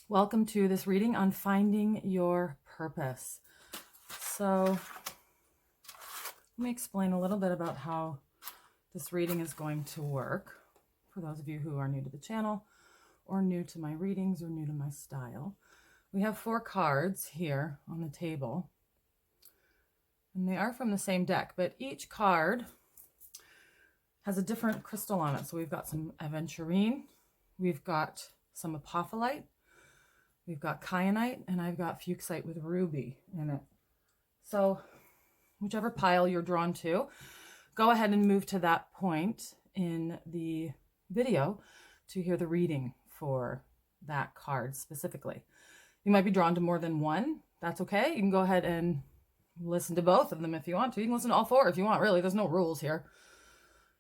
Welcome to this reading on finding your purpose. So let me explain a little bit about how this reading is going to work for those of you who are new to the channel or new to my readings or new to my style. We have 4 cards here on the table, and they are from the same deck, but each card has a different crystal on it. So we've got some Aventurine, we've got some Apophyllite, we've got Kyanite, and I've got Fuchsite with ruby in it. So whichever pile you're drawn to, go ahead and move to that point in the video to hear the reading for that card specifically. You might be drawn to more than one. That's okay. You can go ahead and listen to both of them if you want to. You can listen to all 4 if you want, really. There's no rules here.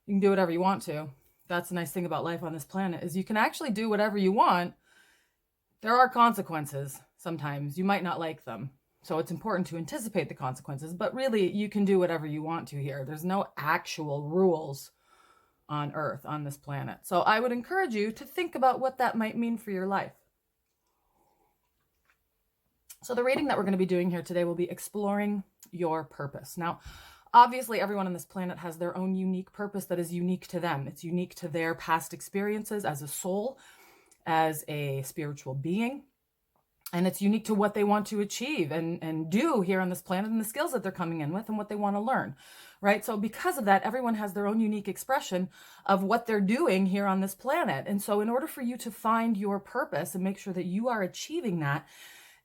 You can do whatever you want to. That's the nice thing about life on this planet, is you can actually do whatever you want. There are consequences sometimes. You might not like them. So it's important to anticipate the consequences, but really you can do whatever you want to here. There's no actual rules on Earth, on this planet. So I would encourage you to think about what that might mean for your life. So the reading that we're going to be doing here today will be exploring your purpose. Now, obviously everyone on this planet has their own unique purpose that is unique to them. It's unique to their past experiences as a soul, as a spiritual being, and it's unique to what they want to achieve and do here on this planet, and the skills that they're coming in with and what they want to learn, right? So because of that, everyone has their own unique expression of what they're doing here on this planet. And so in order for you to find your purpose and make sure that you are achieving that,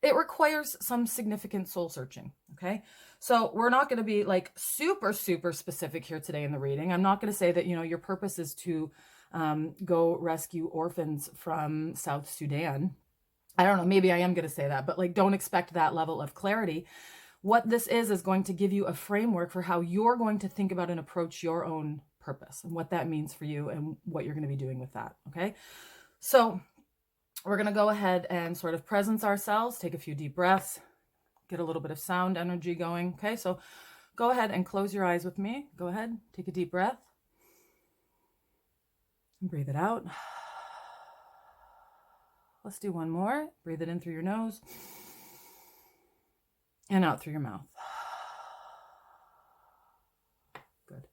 it requires some significant soul searching, okay? So we're not going to be like super specific here today in the reading. I'm not going to say that, your purpose is to go rescue orphans from South Sudan. I don't know, maybe I am going to say that, but like, don't expect that level of clarity. What this is going to give you a framework for how you're going to think about and approach your own purpose and what that means for you and what you're going to be doing with that. Okay. So we're going to go ahead and sort of presence ourselves, take a few deep breaths, get a little bit of sound energy going. Okay. So go ahead and close your eyes with me. Go ahead, take a deep breath. And breathe it out. Let's do one more. Breathe it in through your nose and out through your mouth. Good.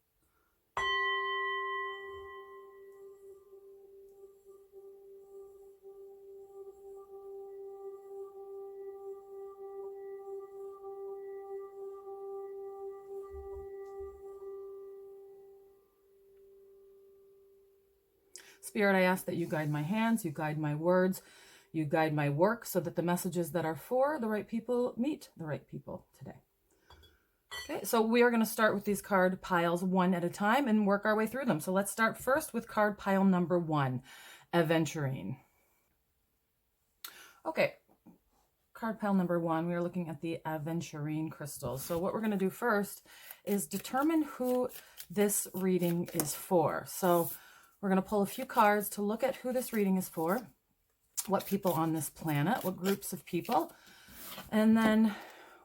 Spirit, I ask that you guide my hands, you guide my words, you guide my work so that the messages that are for the right people meet the right people today. Okay, so we are going to start with these card piles one at a time and work our way through them. So let's start first with card pile number 1, Aventurine. Okay, card pile number 1, we are looking at the Aventurine crystals. So what we're going to do first is determine who this reading is for. So we're going to pull a few cards to look at who this reading is for, what people on this planet, what groups of people, and then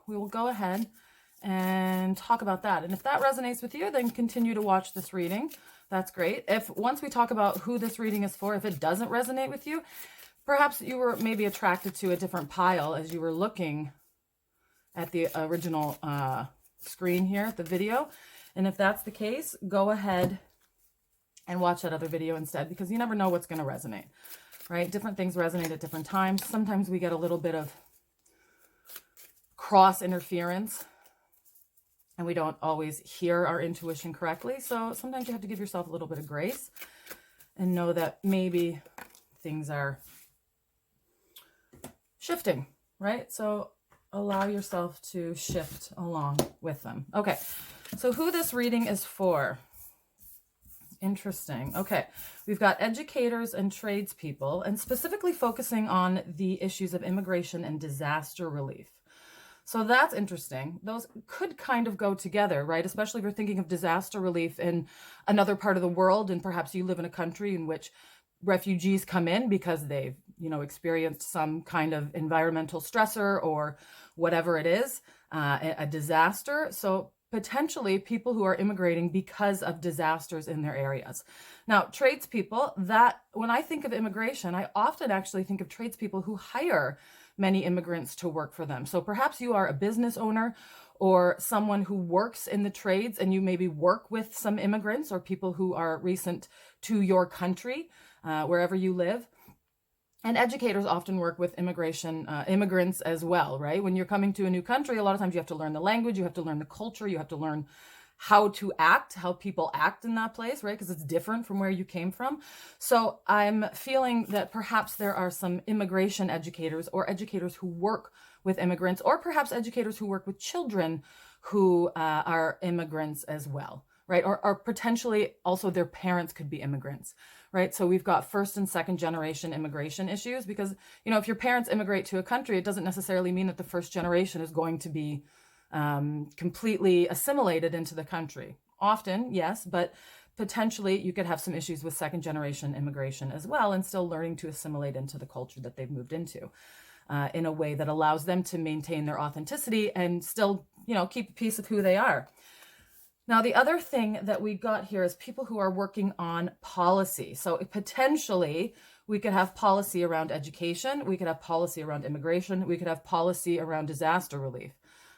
we will go ahead and talk about that. And if that resonates with you, then continue to watch this reading. That's great. If once we talk about who this reading is for, if it doesn't resonate with you, perhaps you were maybe attracted to a different pile as you were looking at the original screen here, the video. And if that's the case, go ahead and watch that other video instead, because you never know what's going to resonate, right? Different things resonate at different times. Sometimes we get a little bit of cross interference and we don't always hear our intuition correctly. So sometimes you have to give yourself a little bit of grace and know that maybe things are shifting, right? So allow yourself to shift along with them. Okay, so who this reading is for. Interesting. Okay, we've got educators and tradespeople, and specifically focusing on the issues of immigration and disaster relief. So that's interesting. Those could kind of go together, right? Especially if you're thinking of disaster relief in another part of the world, and perhaps you live in a country in which refugees come in because they've, experienced some kind of environmental stressor or whatever it is, a disaster. So potentially people who are immigrating because of disasters in their areas. Now, tradespeople, that when I think of immigration, I often actually think of tradespeople who hire many immigrants to work for them. So perhaps you are a business owner or someone who works in the trades, and you maybe work with some immigrants or people who are recent to your country, wherever you live. And educators often work with immigrants as well, right? When you're coming to a new country, a lot of times you have to learn the language, you have to learn the culture, you have to learn how to act, how people act in that place, right? Because it's different from where you came from. So I'm feeling that perhaps there are some immigration educators or educators who work with immigrants, or perhaps educators who work with children who are immigrants as well, right? Or potentially also their parents could be immigrants, right? So we've got first and second generation immigration issues because, you know, if your parents immigrate to a country, it doesn't necessarily mean that the first generation is going to be completely assimilated into the country. Often, yes, but potentially you could have some issues with second generation immigration as well and still learning to assimilate into the culture that they've moved into in a way that allows them to maintain their authenticity and still, you know, keep a piece of who they are. Now, the other thing that we got here is people who are working on policy. So potentially we could have policy around education. We could have policy around immigration. We could have policy around disaster relief.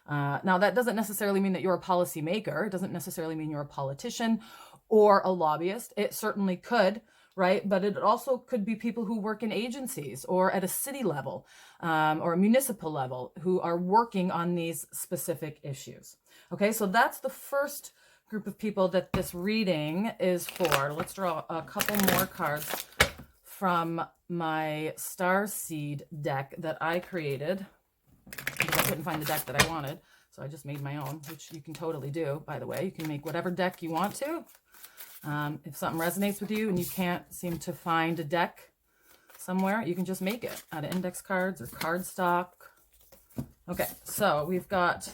Now, that doesn't necessarily mean that you're a policy maker. It doesn't necessarily mean you're a politician or a lobbyist. It certainly could, right? But it also could be people who work in agencies or at a city level or a municipal level who are working on these specific issues. Okay, so that's the first group of people that this reading is for. Let's draw a couple more cards from my Starseed deck that I created. Because I couldn't find the deck that I wanted, so I just made my own, which you can totally do, by the way. You can make whatever deck you want to. If something resonates with you and you can't seem to find a deck somewhere, you can just make it out of index cards or cardstock. Okay, so we've got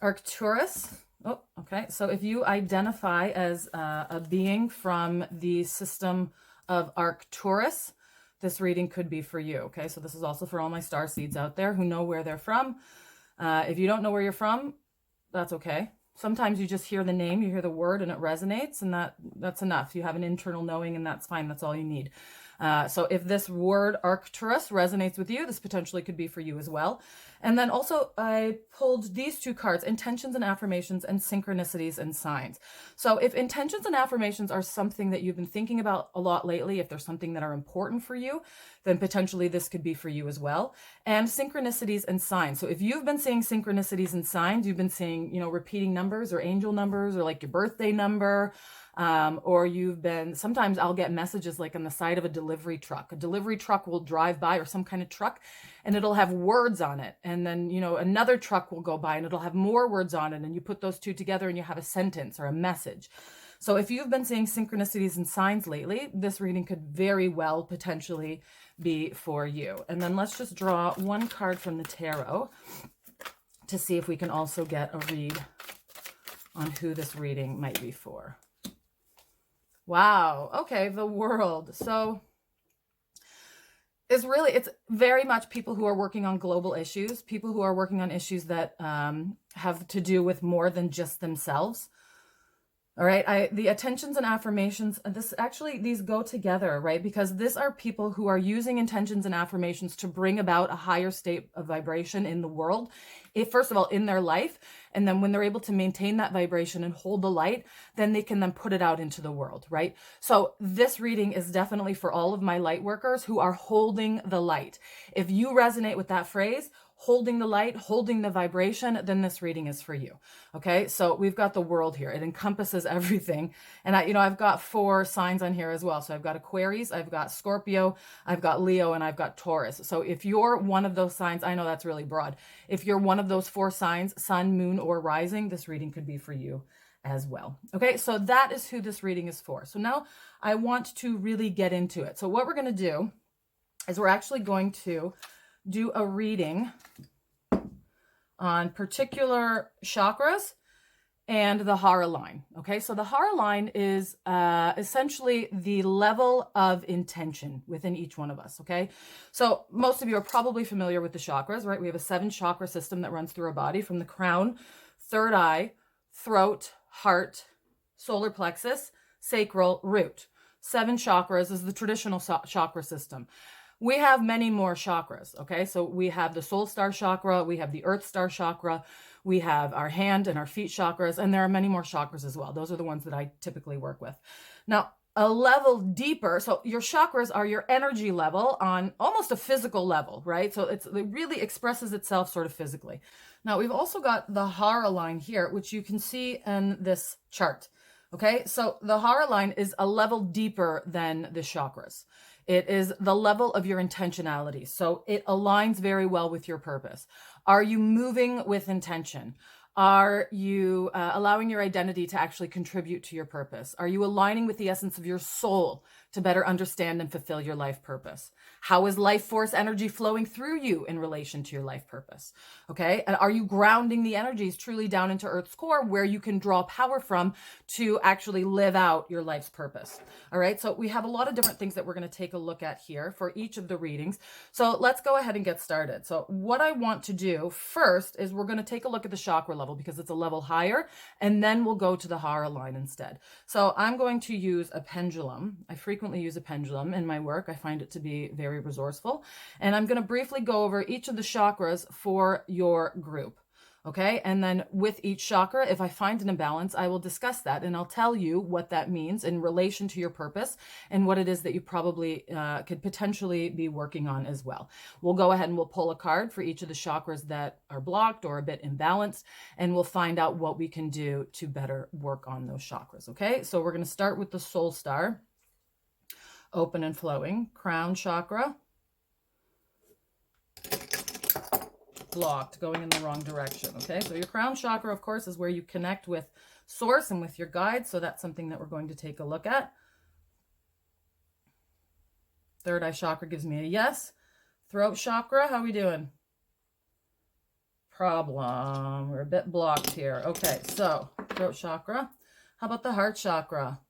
Arcturus. Oh, okay. So if you identify as a being from the system of Arcturus, this reading could be for you. Okay, so this is also for all my star seeds out there who know where they're from. If you don't know where you're from, that's okay. Sometimes you just hear the name, you hear the word, and it resonates, and that's enough. You have an internal knowing, and that's fine. That's all you need. So if this word Arcturus resonates with you, this potentially could be for you as well. And then also I pulled these two cards, intentions and affirmations and synchronicities and signs. So if intentions and affirmations are something that you've been thinking about a lot lately, if there's something that are important for you, then potentially this could be for you as well. And synchronicities and signs. So if you've been seeing synchronicities and signs, you've been seeing, you know, repeating numbers or angel numbers or like your birthday number, or you've been, sometimes I'll get messages like on the side of a delivery truck. A delivery truck will drive by, or some kind of truck, and it'll have words on it. And then, you know, another truck will go by and it'll have more words on it. And you put those two together and you have a sentence or a message. So if you've been seeing synchronicities and signs lately, this reading could very well potentially be for you. And then let's just draw one card from the tarot to see if we can also get a read on who this reading might be for. Wow. Okay. The World. So it's very much people who are working on global issues, people who are working on issues that have to do with more than just themselves. All right. The intentions and affirmations, these go together, right? Because these are people who are using intentions and affirmations to bring about a higher state of vibration in the world. First of all, in their life. And then when they're able to maintain that vibration and hold the light, then they can then put it out into the world, right? So this reading is definitely for all of my light workers who are holding the light. If you resonate with that phrase, holding the light, holding the vibration, then this reading is for you. Okay. So we've got the World here. It encompasses everything. And I've got 4 signs on here as well. So I've got Aquarius, I've got Scorpio, I've got Leo, and I've got Taurus. So if you're one of those signs, I know that's really broad. If you're one of those 4 signs, sun, moon, or rising, this reading could be for you as well. Okay. So that is who this reading is for. So now I want to really get into it. So what we're going to do is we're actually going to do a reading on particular chakras and the Hara line. Okay, so the Hara line is essentially the level of intention within each one of us. Okay, so most of you are probably familiar with the chakras, right? We have a 7 chakra system that runs through our body, from the crown, third eye, throat, heart, solar plexus, sacral, root. 7 chakras is the traditional chakra system. We have many more chakras, okay? So we have the soul star chakra, we have the earth star chakra, we have our hand and our feet chakras, and there are many more chakras as well. Those are the ones that I typically work with. Now, a level deeper, so your chakras are your energy level on almost a physical level, right? So it really expresses itself sort of physically. Now, we've also got the Hara line here, which you can see in this chart, okay? So the Hara line is a level deeper than the chakras. It is the level of your intentionality. So it aligns very well with your purpose. Are you moving with intention? Are you allowing your identity to actually contribute to your purpose? Are you aligning with the essence of your soul to better understand and fulfill your life purpose? How is life force energy flowing through you in relation to your life purpose? Okay. And are you grounding the energies truly down into Earth's core, where you can draw power from to actually live out your life's purpose? All right. So we have a lot of different things that we're going to take a look at here for each of the readings. So let's go ahead and get started. So what I want to do first is we're going to take a look at the chakra level, because it's a level higher, and then we'll go to the Hara line instead. So I'm going to use a pendulum. I frequently use a pendulum in my work. I find it to be very resourceful. And I'm going to briefly go over each of the chakras for your group. Okay, and then with each chakra, if I find an imbalance, I will discuss that, and I'll tell you what that means in relation to your purpose and what it is that you probably could potentially be working on as well. We'll go ahead and we'll pull a card for each of the chakras that are blocked or a bit imbalanced, and we'll find out what we can do to better work on those chakras. Okay, so we're going to start with the soul star, open and flowing, crown chakra, blocked, going in the wrong direction. Okay, so your crown chakra, of course, is where you connect with source and with your guides. So that's something that we're going to take a look at. Third eye chakra gives me a yes. Throat chakra, how are we doing? Problem. We're a bit blocked here. Okay, so throat chakra. How about the heart chakra?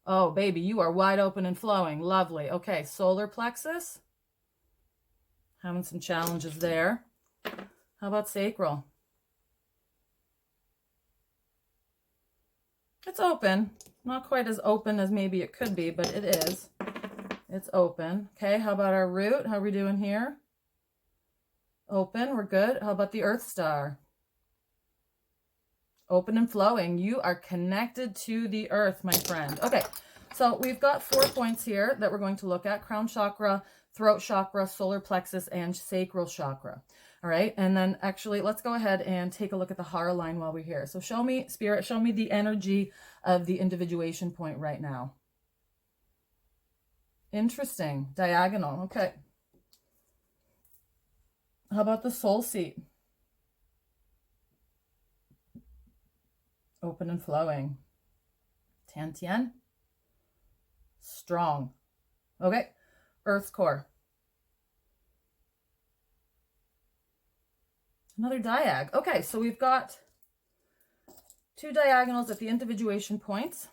Oh, baby, you are wide open and flowing. Lovely. Okay, solar plexus. Having some challenges there. How about sacral? It's open. Not quite as open as maybe it could be, but it is. It's open. Okay, how about our root? How are we doing here? Open, we're good. How about the earth star? Open and flowing. You are connected to the earth, my friend. Okay, so we've got 4 points here that we're going to look at: crown chakra, throat chakra, solar plexus, and sacral chakra. All right, and then actually let's go ahead and take a look at the Hara line while we're here. So show me, Spirit, show me the energy of the individuation point right now. Interesting. Diagonal. Okay. How about the soul seat? Open and flowing. Tian Tian. Strong. Okay. Earth's core. Another diag. Okay, so we've got 2 diagonals at the individuation points.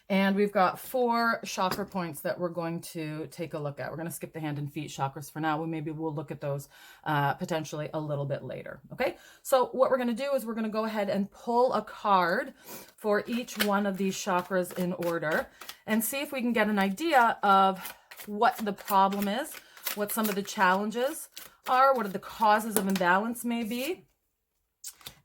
And we've got 4 chakra points that we're going to take a look at. We're going to skip the hand and feet chakras for now. Maybe we'll look at those potentially a little bit later. Okay, so what we're going to do is we're going to go ahead and pull a card for each one of these chakras in order and see if we can get an idea of what the problem is, what some of the challenges are, what are the causes of imbalance may be,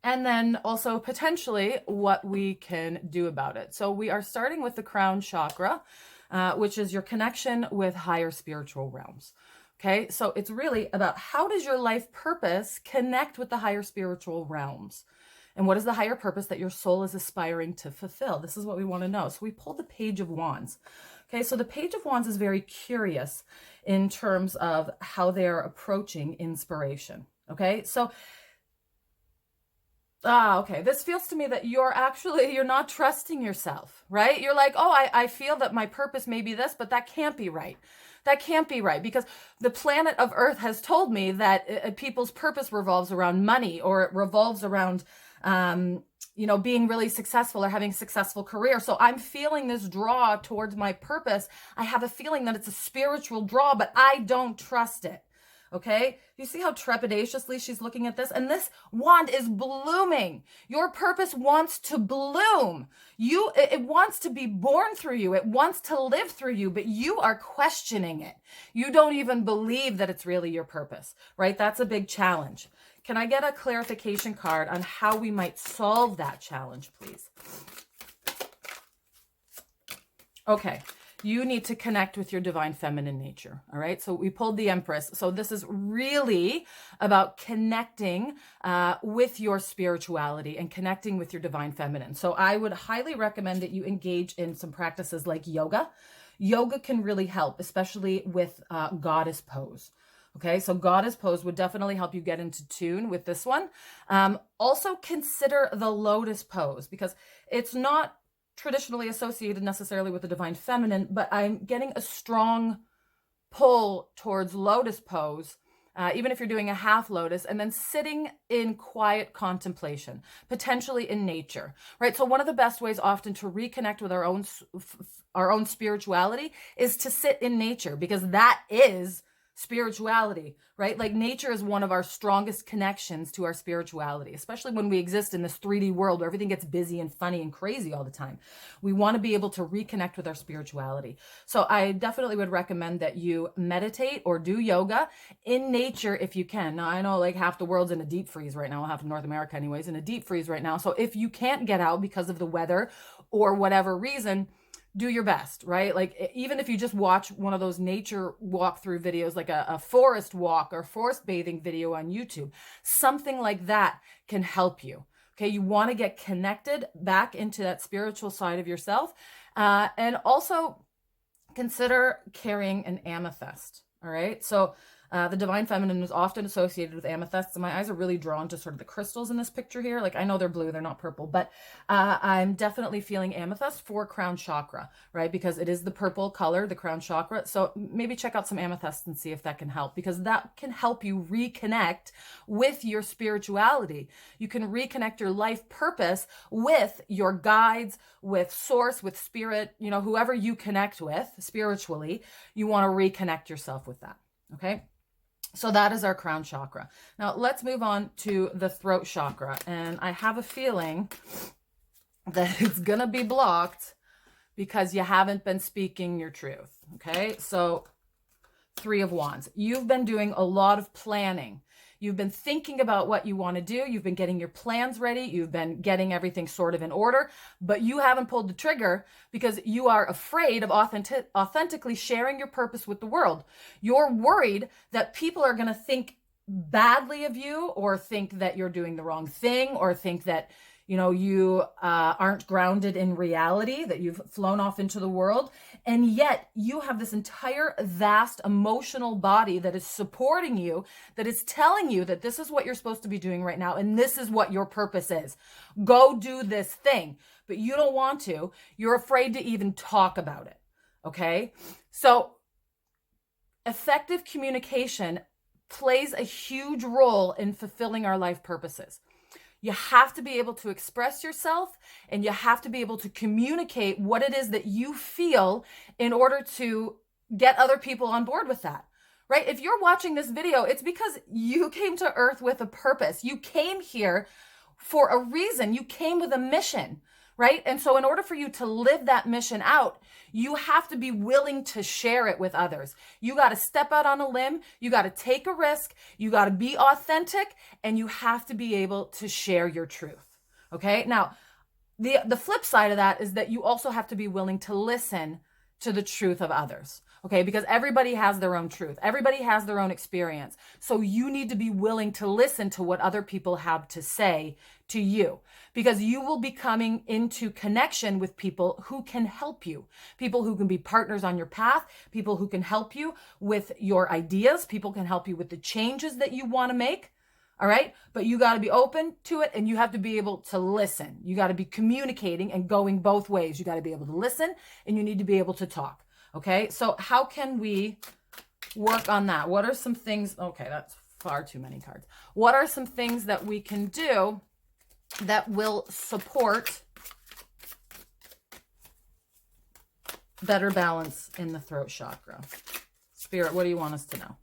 and then also potentially what we can do about it. So we are starting with the crown chakra, which is your connection with higher spiritual realms. Okay, so it's really about how does your life purpose connect with the higher spiritual realms? And what is the higher purpose that your soul is aspiring to fulfill? This is what we want to know. So we pulled the Page of Wands. Okay, so the Page of Wands is very curious in terms of how they're approaching inspiration. Okay, so okay, this feels to me that you're not trusting yourself, right? You're like, oh, I feel that my purpose may be this, but that can't be right. That can't be right, because the planet of Earth has told me that people's purpose revolves around money, or it revolves around you know, being really successful or having a successful career. So I'm feeling this draw towards my purpose. I have a feeling that it's a spiritual draw, but I don't trust it. Okay, you see how trepidatiously she's looking at this? And this wand is blooming. Your purpose wants to bloom. It wants to be born through you. It wants to live through you, but you are questioning it. You don't even believe that it's really your purpose, right? That's a big challenge. Can I get a clarification card on how we might solve that challenge, please? Okay. You need to connect with your divine feminine nature. All right. So we pulled the Empress. So this is really about connecting with your spirituality and connecting with your divine feminine. So I would highly recommend that you engage in some practices like yoga. Yoga can really help, especially with goddess pose. Okay, so goddess pose would definitely help you get into tune with this one. Also consider the lotus pose, because it's not traditionally associated necessarily with the divine feminine, but I'm getting a strong pull towards lotus pose, even if you're doing a half lotus, and then sitting in quiet contemplation, potentially in nature, right? So one of the best ways often to reconnect with our own spirituality is to sit in nature, because that is spirituality, right? Like nature is one of our strongest connections to our spirituality, especially when we exist in this 3D world where everything gets busy and funny and crazy all the time. We want to be able to reconnect with our spirituality. So I definitely would recommend that you meditate or do yoga in nature if you can. Now, I know like half the world's in a deep freeze right now, half of North America anyways, in a deep freeze right now. So if you can't get out because of the weather or whatever reason, do your best, right? Like even if you just watch one of those nature walkthrough videos, like a forest walk or forest bathing video on YouTube, something like that can help you. Okay, you want to get connected back into that spiritual side of yourself, and also consider carrying an amethyst. All right, so the divine feminine is often associated with amethysts, and my eyes are really drawn to sort of the crystals in this picture here. Like I know they're blue, they're not purple, but I'm definitely feeling amethyst for crown chakra, right? Because it is the purple color, the crown chakra. So maybe check out some amethyst and see if that can help, because that can help you reconnect with your spirituality. You can reconnect your life purpose with your guides, with source, with spirit, you know, whoever you connect with spiritually, you want to reconnect yourself with that. Okay. So that is our crown chakra. Now let's move on to the throat chakra. And I have a feeling that it's going to be blocked because you haven't been speaking your truth. Okay. So 3 of Wands. You've been doing a lot of planning. You've been thinking about what you want to do. You've been getting your plans ready. You've been getting everything sort of in order, but you haven't pulled the trigger because you are afraid of authentically sharing your purpose with the world. You're worried that people are going to think badly of you, or think that you're doing the wrong thing, or think that, you know, you aren't grounded in reality, that you've flown off into the world. And yet you have this entire vast emotional body that is supporting you, that is telling you that this is what you're supposed to be doing right now. And this is what your purpose is. Go do this thing. But you don't want to. You're afraid to even talk about it. Okay. So effective communication plays a huge role in fulfilling our life purposes. You have to be able to express yourself, and you have to be able to communicate what it is that you feel in order to get other people on board with that, right? If you're watching this video, it's because you came to Earth with a purpose. You came here for a reason. You came with a mission, right? And so in order for you to live that mission out, you have to be willing to share it with others. You got to step out on a limb. You got to take a risk. You got to be authentic, and you have to be able to share your truth. Okay. Now, the flip side of that is that you also have to be willing to listen to the truth of others. Okay, because everybody has their own truth. Everybody has their own experience. So you need to be willing to listen to what other people have to say to you, because you will be coming into connection with people who can help you, people who can be partners on your path, people who can help you with your ideas, people can help you with the changes that you want to make. All right. But you got to be open to it, and you have to be able to listen. You got to be communicating and going both ways. You got to be able to listen, and you need to be able to talk. Okay, so how can we work on that? What are some things? Okay, that's far too many cards. What are some things that we can do that will support better balance in the throat chakra. Spirit, what do you want us to know?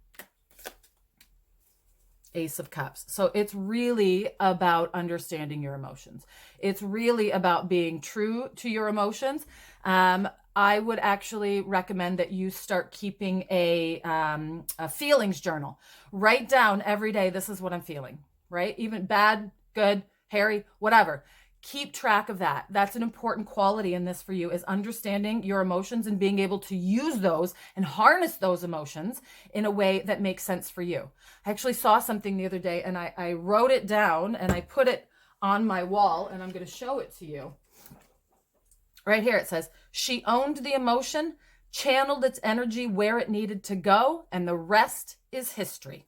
Ace of Cups. So it's really about understanding your emotions. It's really about being true to your emotions. I would actually recommend that you start keeping a feelings journal. Write down every day, this is what I'm feeling, right? Even bad, good, hairy, whatever. Keep track of that. That's an important quality in this for you, is understanding your emotions and being able to use those and harness those emotions in a way that makes sense for you. I actually saw something the other day and I wrote it down and I put it on my wall and I'm going to show it to you. Right here it says, she owned the emotion, channeled its energy where it needed to go, and the rest is history.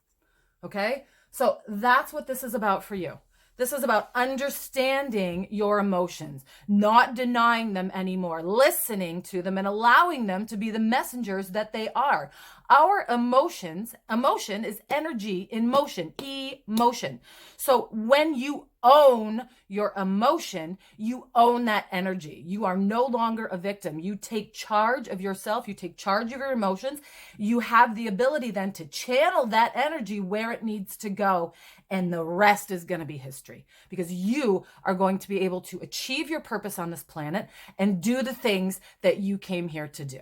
Okay? So that's what this is about for you. This is about understanding your emotions, not denying them anymore, listening to them and allowing them to be the messengers that they are. Our emotion is energy in motion, emotion. So when you own your emotion, you own that energy. You are no longer a victim. You take charge of yourself. You take charge of your emotions. You have the ability then to channel that energy where it needs to go. And the rest is going to be history, because you are going to be able to achieve your purpose on this planet and do the things that you came here to do.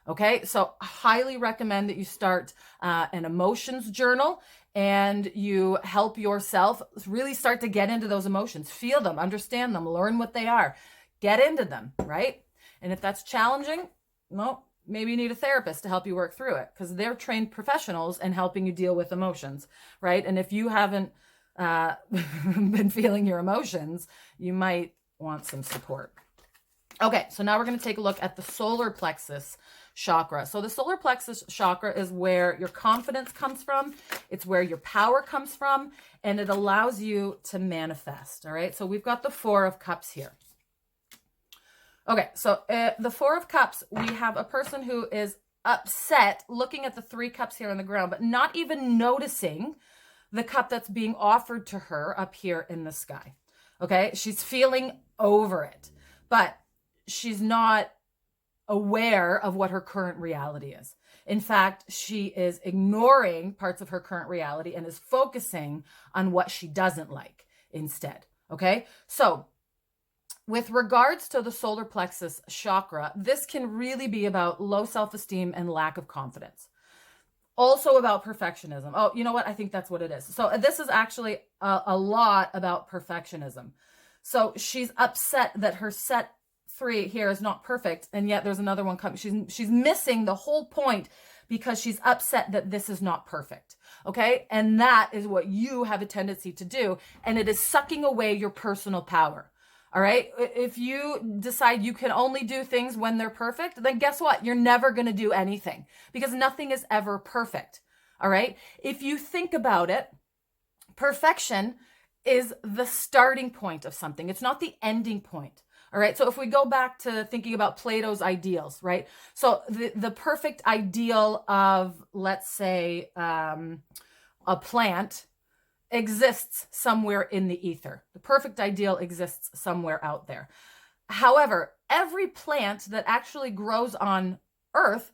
Okay, so I highly recommend that you start an emotions journal and you help yourself really start to get into those emotions, feel them, understand them, learn what they are, get into them, right? And if that's challenging, well, maybe you need a therapist to help you work through it, because they're trained professionals in helping you deal with emotions, right? And if you haven't been feeling your emotions, you might want some support. Okay, so now we're going to take a look at the solar plexus chakra. So the solar plexus chakra is where your confidence comes from. It's where your power comes from, and it allows you to manifest. All right, so we've got the Four of Cups here. Okay, so the Four of Cups, we have a person who is upset looking at the Three Cups here on the ground, but not even noticing the cup that's being offered to her up here in the sky. Okay, she's feeling over it, but she's not aware of what her current reality is. In fact, she is ignoring parts of her current reality and is focusing on what she doesn't like instead. Okay, so with regards to the solar plexus chakra, this can really be about low self-esteem and lack of confidence. Also about perfectionism. Oh, you know what? I think that's what it is. So this is actually a lot about perfectionism. So she's upset that her set 3 here is not perfect, and yet there's another one coming. She's missing the whole point because she's upset that this is not perfect. Okay? And that is what you have a tendency to do, and it is sucking away your personal power. All right. If you decide you can only do things when they're perfect, then guess what? You're never going to do anything, because nothing is ever perfect. All right. If you think about it, perfection is the starting point of something. It's not the ending point. All right. So if we go back to thinking about Plato's ideals, right? So the perfect ideal of, let's say, a plant exists somewhere in the ether. The perfect ideal exists somewhere out there. However, every plant that actually grows on Earth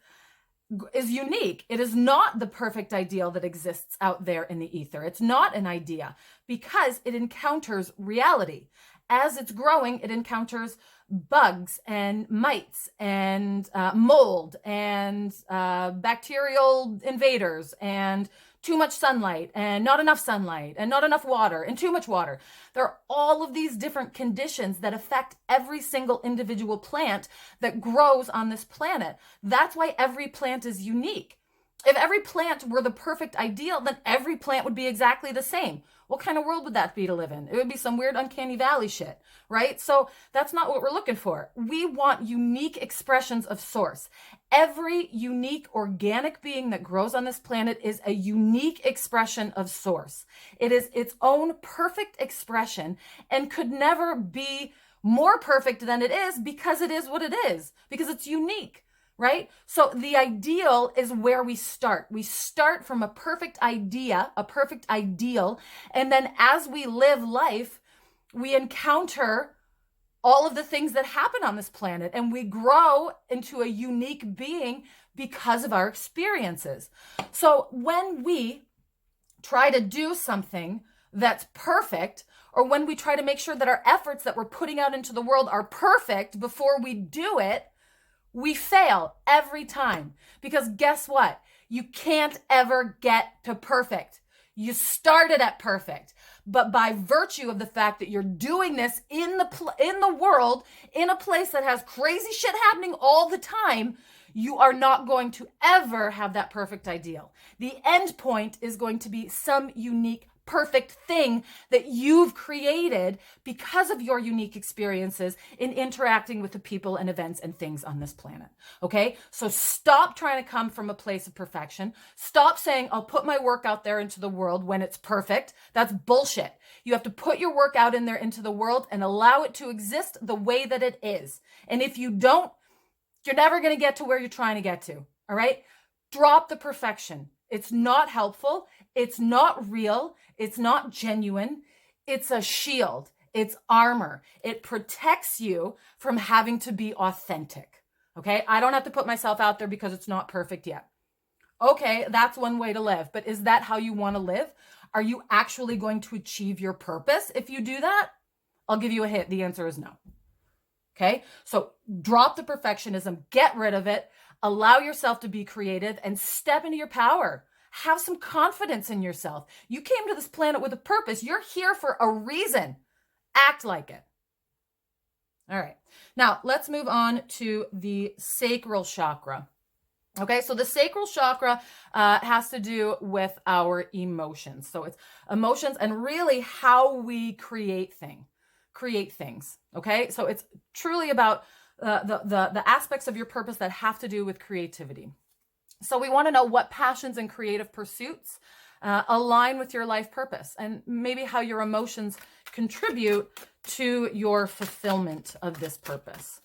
is unique. It is not the perfect ideal that exists out there in the ether. It's not an idea, because it encounters reality. As it's growing, it encounters bugs and mites and mold and bacterial invaders and too much sunlight and not enough water and too much water. There are all of these different conditions that affect every single individual plant that grows on this planet. That's why every plant is unique. If every plant were the perfect ideal, then every plant would be exactly the same. What kind of world would that be to live in? It would be some weird uncanny valley shit, right? So that's not what we're looking for. We want unique expressions of source. Every unique organic being that grows on this planet is a unique expression of source. It is its own perfect expression and could never be more perfect than it is, because it is what it is, because it's unique. Right? So the ideal is where we start. We start from a perfect idea, a perfect ideal. And then as we live life, we encounter all of the things that happen on this planet, and we grow into a unique being because of our experiences. So when we try to do something that's perfect, or when we try to make sure that our efforts that we're putting out into the world are perfect before we do it, we fail every time. Because guess what? You can't ever get to perfect. You started at perfect, but by virtue of the fact that you're doing this in the world, in a place that has crazy shit happening all the time, you are not going to ever have that perfect ideal. The end point is going to be some unique, perfect thing that you've created because of your unique experiences in interacting with the people and events and things on this planet. Okay? So stop trying to come from a place of perfection. Stop saying, I'll put my work out there into the world when it's perfect. That's bullshit. You have to put your work out in there into the world and allow it to exist the way that it is. And if you don't, you're never going to get to where you're trying to get to. All right? Drop the perfection. It's not helpful. It's not real. It's not genuine. It's a shield. It's armor. It protects you from having to be authentic. Okay? I don't have to put myself out there because it's not perfect yet. Okay, that's one way to live. But is that how you want to live? Are you actually going to achieve your purpose if you do that? I'll give you a hint. The answer is no. Okay? So drop the perfectionism. Get rid of it. Allow yourself to be creative and step into your power. Have some confidence in yourself. You came to this planet with a purpose. You're here for a reason. Act like it. All right. Now, let's move on to the sacral chakra. Okay, so the sacral chakra has to do with our emotions. So it's emotions and really how we create things. Okay, so it's truly about the aspects of your purpose that have to do with creativity. So we want to know what passions and creative pursuits align with your life purpose, and maybe how your emotions contribute to your fulfillment of this purpose.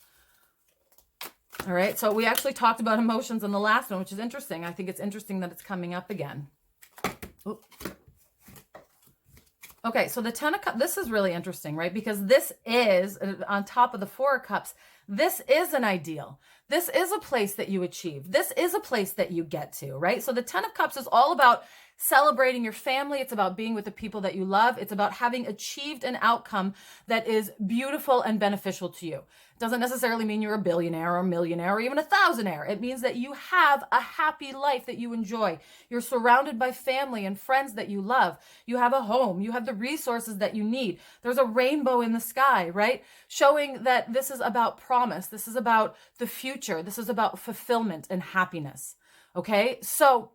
All right, so we actually talked about emotions in the last one, which is interesting. I think it's interesting that it's coming up again. Ooh. Okay, so the 10 of Cups, this is really interesting, right? Because this is, on top of the 4 of Cups, this is an ideal. This is a place that you achieve. This is a place that you get to, right? So the 10 of Cups is all about celebrating your family. It's about being with the people that you love. It's about having achieved an outcome that is beautiful and beneficial to you. It doesn't necessarily mean you're a billionaire or a millionaire or even a thousandaire. It means that you have a happy life that you enjoy. You're surrounded by family and friends that you love. You have a home. You have the resources that you need. There's a rainbow in the sky, right? Showing that this is about promise. This is about the future. This is about fulfillment and happiness. Okay? So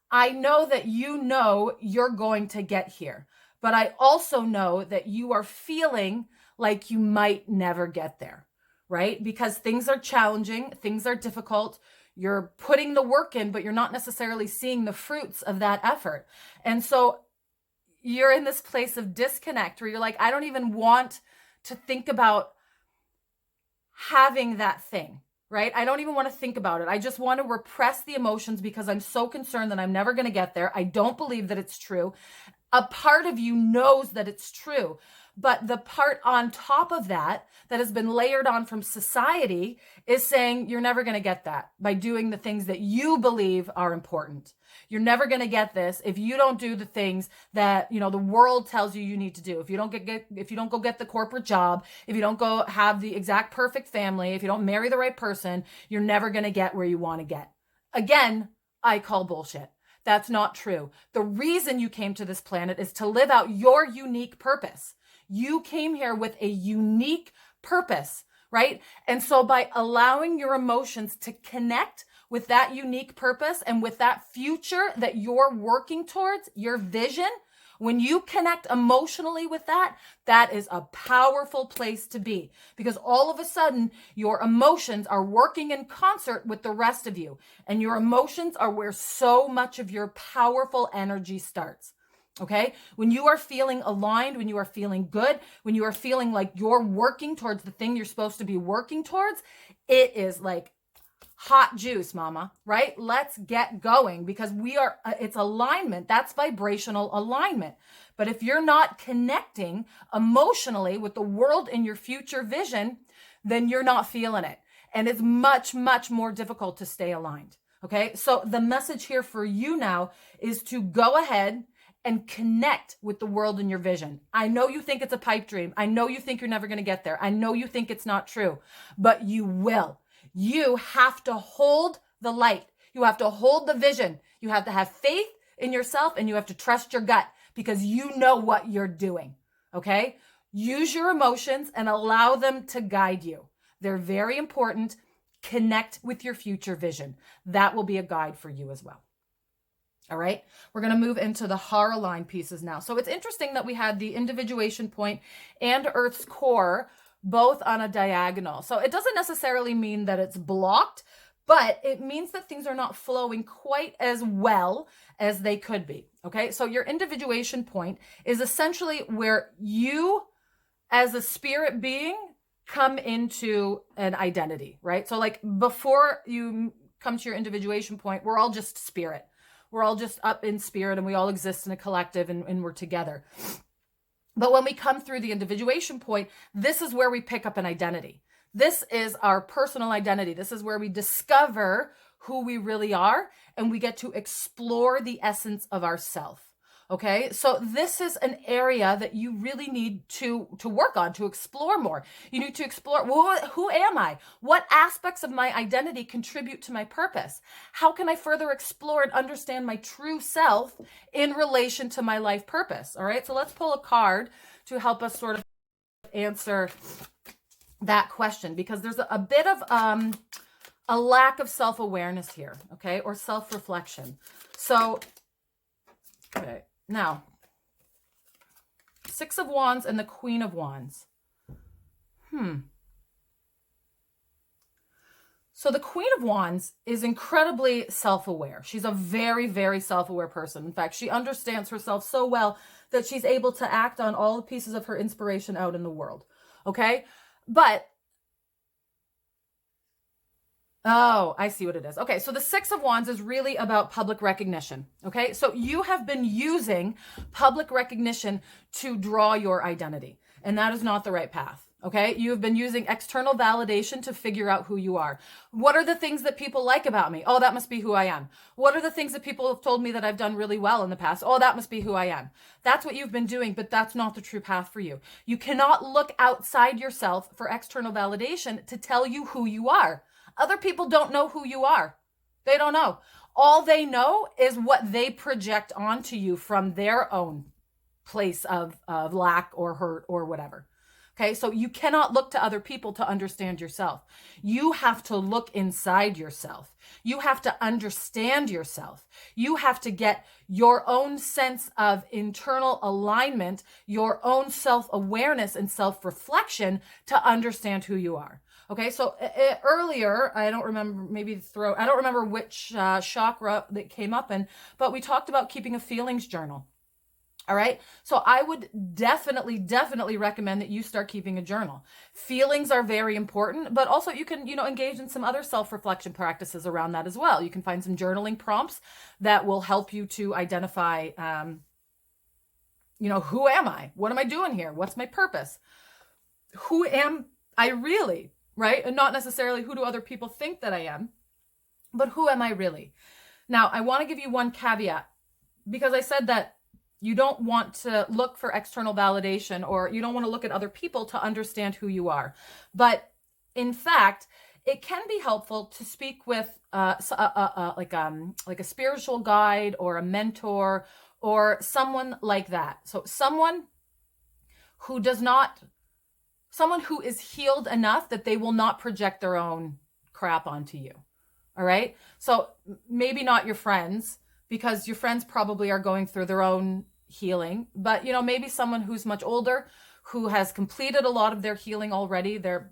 I know that you know you're going to get here, but I also know that you are feeling like you might never get there, right? Because things are challenging, things are difficult. You're putting the work in, but you're not necessarily seeing the fruits of that effort. And so you're in this place of disconnect where you're like, I don't even want to think about having that thing. Right? I don't even want to think about it. I just want to repress the emotions because I'm so concerned that I'm never going to get there. I don't believe that it's true. A part of you knows that it's true, but the part on top of that has been layered on from society is saying you're never going to get that by doing the things that you believe are important. You're never going to get this if you don't do the things that, the world tells you you need to do. If you don't go get the corporate job, if you don't go have the exact perfect family, if you don't marry the right person, you're never going to get where you want to get. Again, I call bullshit. That's not true. The reason you came to this planet is to live out your unique purpose. You came here with a unique purpose, right? And so by allowing your emotions to connect with that unique purpose and with that future that you're working towards, your vision, when you connect emotionally with that, that is a powerful place to be, because all of a sudden your emotions are working in concert with the rest of you, and your emotions are where so much of your powerful energy starts. Okay? When you are feeling aligned, when you are feeling good, when you are feeling like you're working towards the thing you're supposed to be working towards, it is like hot juice, mama, right? Let's get going, because it's alignment. That's vibrational alignment. But if you're not connecting emotionally with the world in your future vision, then you're not feeling it. And it's much, much more difficult to stay aligned. Okay. So the message here for you now is to go ahead and connect with the world in your vision. I know you think it's a pipe dream. I know you think you're never going to get there. I know you think it's not true, but you will. You have to hold the light. You have to hold the vision. You have to have faith in yourself, and you have to trust your gut, because you know what you're doing. Okay? Use your emotions and allow them to guide you. They're very important. Connect with your future vision. That will be a guide for you as well. All right, we're going to move into the heart line pieces now. So it's interesting that we had the individuation point and Earth's core both on a diagonal. So it doesn't necessarily mean that it's blocked, but it means that things are not flowing quite as well as they could be. Okay, so your individuation point is essentially where you as a spirit being come into an identity, right? So like before you come to your individuation point, we're all just spirit. We're all just up in spirit, and we all exist in a collective, and we're together. But when we come through the individuation point, this is where we pick up an identity. This is our personal identity. This is where we discover who we really are, and we get to explore the essence of ourself. Okay, so this is an area that you really need to work on, to explore more. You need to explore, who am I? What aspects of my identity contribute to my purpose? How can I further explore and understand my true self in relation to my life purpose? All right, so let's pull a card to help us sort of answer that question, because there's a bit of a lack of self-awareness here, okay, or self-reflection. So, okay. Now, Six of Wands and the Queen of Wands. So the Queen of Wands is incredibly self-aware. She's a very, very self-aware person. In fact, she understands herself so well that she's able to act on all the pieces of her inspiration out in the world. Okay? But oh, I see what it is. Okay, so the Six of Wands is really about public recognition. Okay, so you have been using public recognition to draw your identity, and that is not the right path. Okay, you have been using external validation to figure out who you are. What are the things that people like about me? Oh, that must be who I am. What are the things that people have told me that I've done really well in the past? Oh, that must be who I am. That's what you've been doing, but that's not the true path for you. You cannot look outside yourself for external validation to tell you who you are. Other people don't know who you are. They don't know. All they know is what they project onto you from their own place of lack or hurt or whatever. Okay, so you cannot look to other people to understand yourself. You have to look inside yourself. You have to understand yourself. You have to get your own sense of internal alignment, your own self-awareness and self-reflection to understand who you are. Okay, so earlier, I don't remember, maybe the throat, I don't remember which chakra that came up in, but we talked about keeping a feelings journal. All right, so I would definitely recommend that you start keeping a journal. Feelings are very important, but also you can, engage in some other self-reflection practices around that as well. You can find some journaling prompts that will help you to identify, who am I? What am I doing here? What's my purpose? Who am I really? Right? And not necessarily who do other people think that I am, but who am I really? Now, I want to give you one caveat, because I said that you don't want to look for external validation, or you don't want to look at other people to understand who you are. But in fact, it can be helpful to speak with like a spiritual guide or a mentor or someone like that. So someone who is healed enough that they will not project their own crap onto you. All right. So maybe not your friends, because your friends probably are going through their own healing, but maybe someone who's much older, who has completed a lot of their healing already. They're,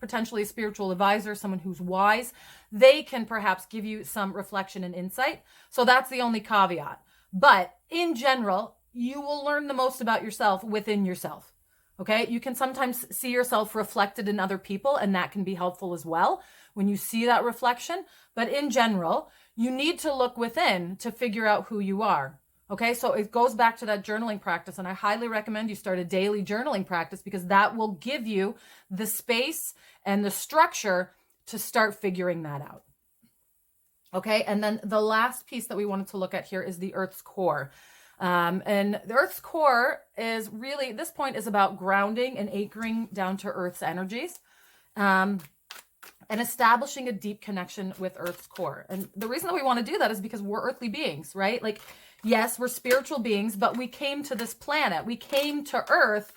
potentially a spiritual advisor, someone who's wise. They can perhaps give you some reflection and insight. So that's the only caveat. But in general, you will learn the most about yourself within yourself. Okay. You can sometimes see yourself reflected in other people, and that can be helpful as well, when you see that reflection. But in general, you need to look within to figure out who you are. Okay, so it goes back to that journaling practice, and I highly recommend you start a daily journaling practice, because that will give you the space and the structure to start figuring that out. Okay, and then the last piece that we wanted to look at here is the Earth's core. And the Earth's core is really, this point is about grounding and anchoring down to Earth's energies. And establishing a deep connection with Earth's core. And the reason that we want to do that is because we're earthly beings, right? Like, yes, we're spiritual beings, but we came to this planet. We came to Earth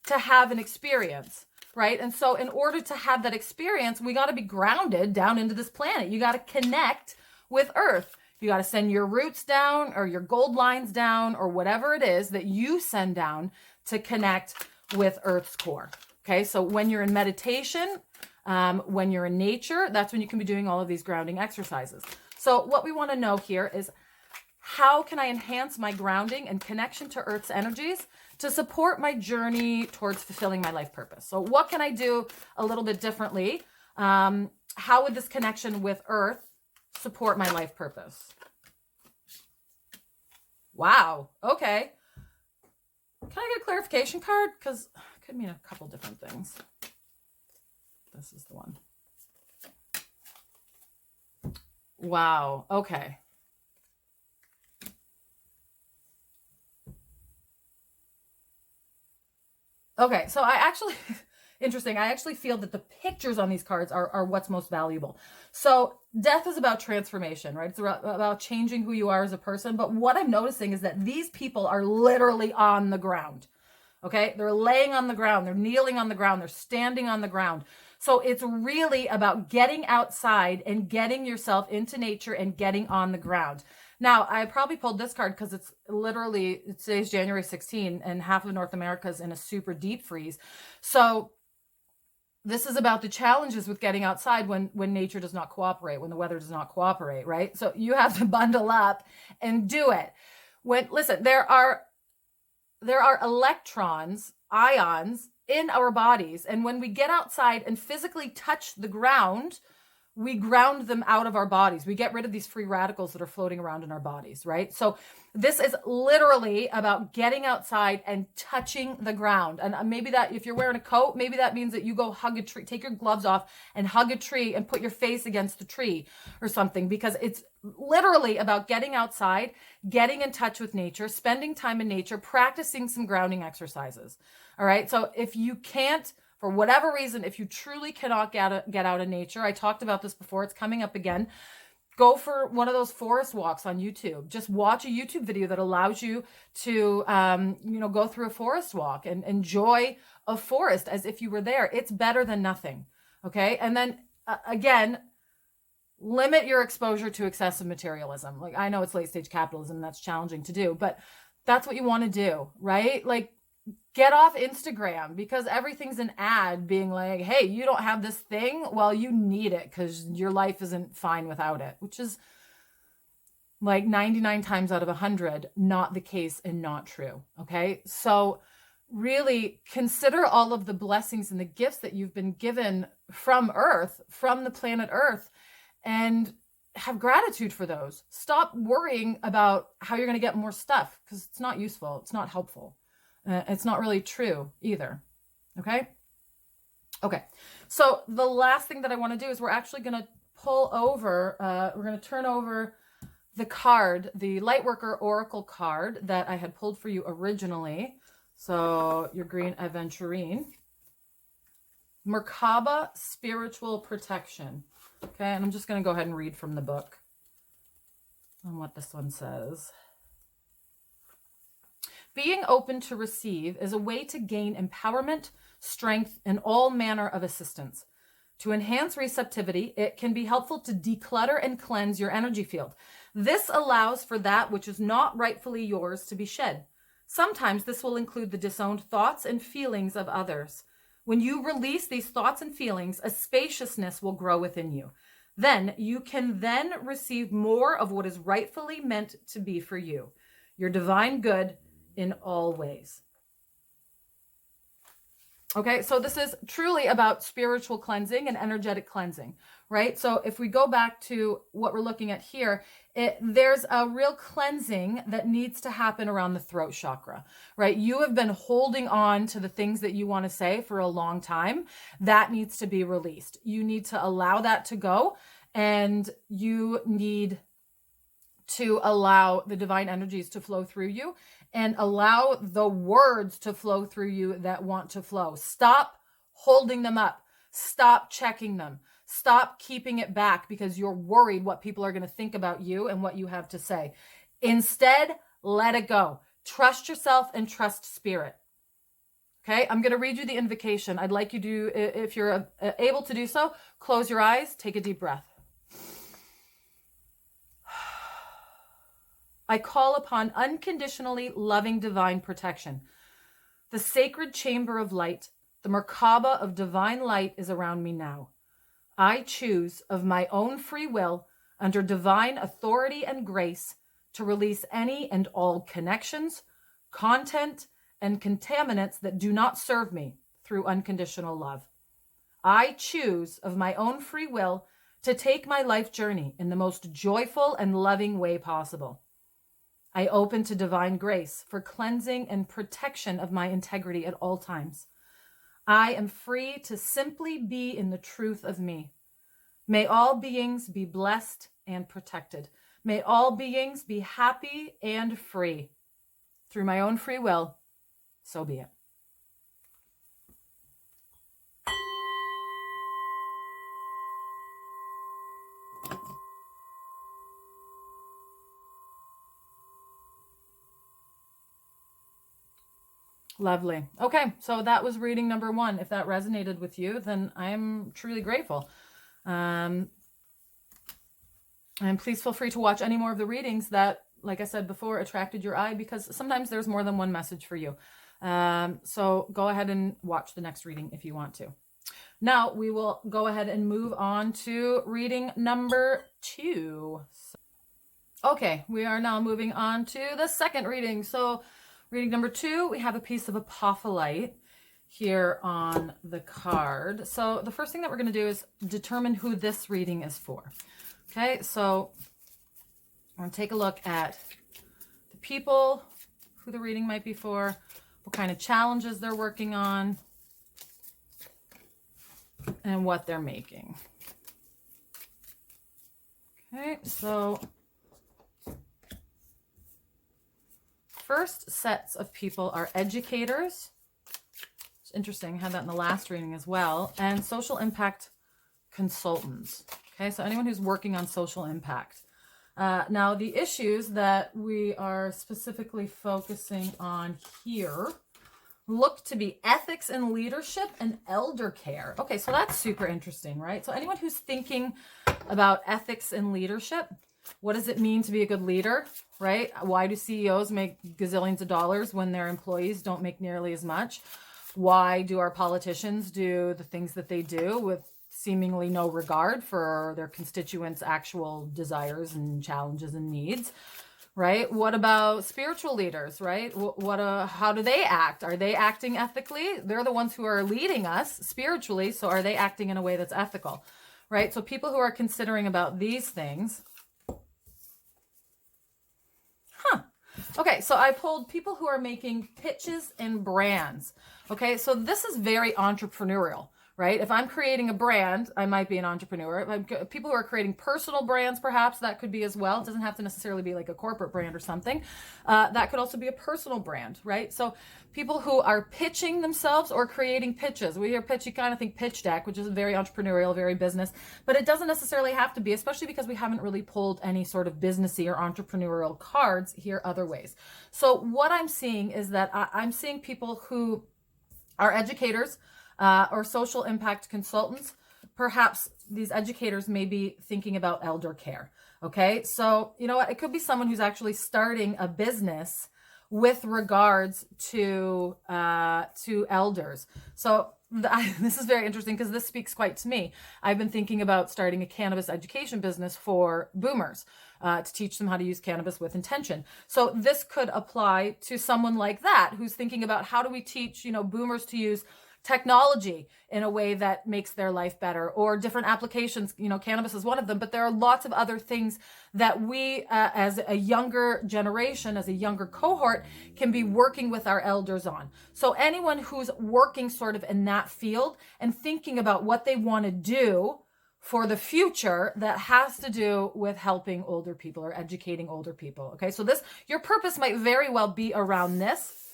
to have an experience, right? And so in order to have that experience, we got to be grounded down into this planet. You got to connect with Earth. You got to send your roots down, or your gold lines down, or whatever it is that you send down to connect with Earth's core. Okay, so when you're in meditation, when you're in nature, that's when you can be doing all of these grounding exercises. So what we want to know here is, how can I enhance my grounding and connection to Earth's energies to support my journey towards fulfilling my life purpose? So what can I do a little bit differently? How would this connection with Earth support my life purpose? Wow. Okay. Can I get a clarification card? Because it could mean a couple different things. This is the one. Wow. Okay. Okay. So I actually, interesting. I actually feel that the pictures on these cards are what's most valuable. So death is about transformation, right? It's about changing who you are as a person. But what I'm noticing is that these people are literally on the ground. Okay. They're laying on the ground. They're kneeling on the ground. They're standing on the ground. So it's really about getting outside and getting yourself into nature and getting on the ground. Now, I probably pulled this card because it's literally, today's January 16, and half of North America is in a super deep freeze. So this is about the challenges with getting outside when nature does not cooperate, when the weather does not cooperate, right? So you have to bundle up and do it. Listen, there are electrons, ions, in our bodies, and when we get outside and physically touch the ground, we ground them out of our bodies. We get rid of these free radicals that are floating around in our bodies, right? So this is literally about getting outside and touching the ground. And maybe that, if you're wearing a coat, maybe that means that you go hug a tree, take your gloves off and hug a tree and put your face against the tree or something, because it's literally about getting outside, getting in touch with nature, spending time in nature, practicing some grounding exercises. All right. So if you can't, for whatever reason, if you truly cannot get out of nature, I talked about this before, it's coming up again, go for one of those forest walks on YouTube. Just watch a YouTube video that allows you to, go through a forest walk and enjoy a forest as if you were there. It's better than nothing. Okay. And then again, limit your exposure to excessive materialism. Like, I know it's late stage capitalism, and that's challenging to do, but that's what you want to do, right? Like, get off Instagram, because everything's an ad being like, hey, you don't have this thing. Well, you need it because your life isn't fine without it, which is like 99 times out of 100, not the case and not true. Okay. So really consider all of the blessings and the gifts that you've been given from Earth, from the planet Earth, and have gratitude for those. Stop worrying about how you're going to get more stuff, because it's not useful. It's not helpful. It's not really true either. Okay. Okay. So the last thing that I want to do is we're actually going to pull over, we're going to turn over the card, the Lightworker Oracle card that I had pulled for you originally. So your green Aventurine. Merkaba, Spiritual Protection. Okay. And I'm just going to go ahead and read from the book on what this one says. Being open to receive is a way to gain empowerment, strength, and all manner of assistance. To enhance receptivity, it can be helpful to declutter and cleanse your energy field. This allows for that which is not rightfully yours to be shed. Sometimes this will include the disowned thoughts and feelings of others. When you release these thoughts and feelings, a spaciousness will grow within you. Then you can receive more of what is rightfully meant to be for you. Your divine good in all ways. Okay, so this is truly about spiritual cleansing and energetic cleansing, right? So if we go back to what we're looking at here, there's a real cleansing that needs to happen around the throat chakra, right? You have been holding on to the things that you want to say for a long time. That needs to be released. You need to allow that to go, and you need to allow the divine energies to flow through you and allow the words to flow through you that want to flow. Stop holding them up. Stop checking them. Stop keeping it back because you're worried what people are going to think about you and what you have to say. Instead, let it go. Trust yourself and trust spirit. Okay, I'm going to read you the invocation. I'd like you to, if you're able to do so, close your eyes, take a deep breath. I call upon unconditionally loving divine protection. The sacred chamber of light, the Merkaba of divine light is around me now. I choose of my own free will, under divine authority and grace, to release any and all connections, content, and contaminants that do not serve me through unconditional love. I choose of my own free will to take my life journey in the most joyful and loving way possible. I open to divine grace for cleansing and protection of my integrity at all times. I am free to simply be in the truth of me. May all beings be blessed and protected. May all beings be happy and free. Through my own free will, so be it. Lovely. Okay, so that was reading number 1. If that resonated with you, then I'm truly grateful. And please feel free to watch any more of the readings that, like I said before, attracted your eye, because sometimes there's more than one message for you. So go ahead and watch the next reading if you want to. Now we will go ahead and move on to reading number 2. Okay, we are now moving on to the second reading. So reading number 2, we have a piece of Apophyllite here on the card. So the first thing that we're going to do is determine who this reading is for. Okay, so I'm going to take a look at the people, who the reading might be for, what kind of challenges they're working on, and what they're making. Okay, so first sets of people are educators. It's interesting, I had that in the last reading as well, and social impact consultants. Okay, so anyone who's working on social impact. Now, the issues that we are specifically focusing on here look to be ethics and leadership and elder care. Okay, so that's super interesting, right? So anyone who's thinking about ethics and leadership, what does it mean to be a good leader, right? Why do CEOs make gazillions of dollars when their employees don't make nearly as much? Why do our politicians do the things that they do with seemingly no regard for their constituents' actual desires and challenges and needs, right? What about spiritual leaders, right? How do they act? Are they acting ethically? They're the ones who are leading us spiritually, so are they acting in a way that's ethical, right? So people who are considering about these things. Okay, so I pulled people who are making pitches and brands. Okay, so this is very entrepreneurial, right? If I'm creating a brand, I might be an entrepreneur. People who are creating personal brands, perhaps, that could be as well. It doesn't have to necessarily be like a corporate brand or something. That could also be a personal brand, right? So people who are pitching themselves or creating pitches. We hear pitch, you kind of think pitch deck, which is very entrepreneurial, very business, but it doesn't necessarily have to be, especially because we haven't really pulled any sort of businessy or entrepreneurial cards here other ways. So what I'm seeing is that I'm seeing people who are educators, or social impact consultants. Perhaps these educators may be thinking about elder care. Okay, so you know what? It could be someone who's actually starting a business with regards to elders. So this is very interesting because this speaks quite to me. I've been thinking about starting a cannabis education business for boomers to teach them how to use cannabis with intention. So this could apply to someone like that who's thinking about how do we teach, boomers to use technology in a way that makes their life better, or different applications. You know, cannabis is one of them, but there are lots of other things that we, as a younger generation, as a younger cohort, can be working with our elders on. So anyone who's working sort of in that field and thinking about what they want to do for the future that has to do with helping older people or educating older people. Okay, so this, your purpose might very well be around this.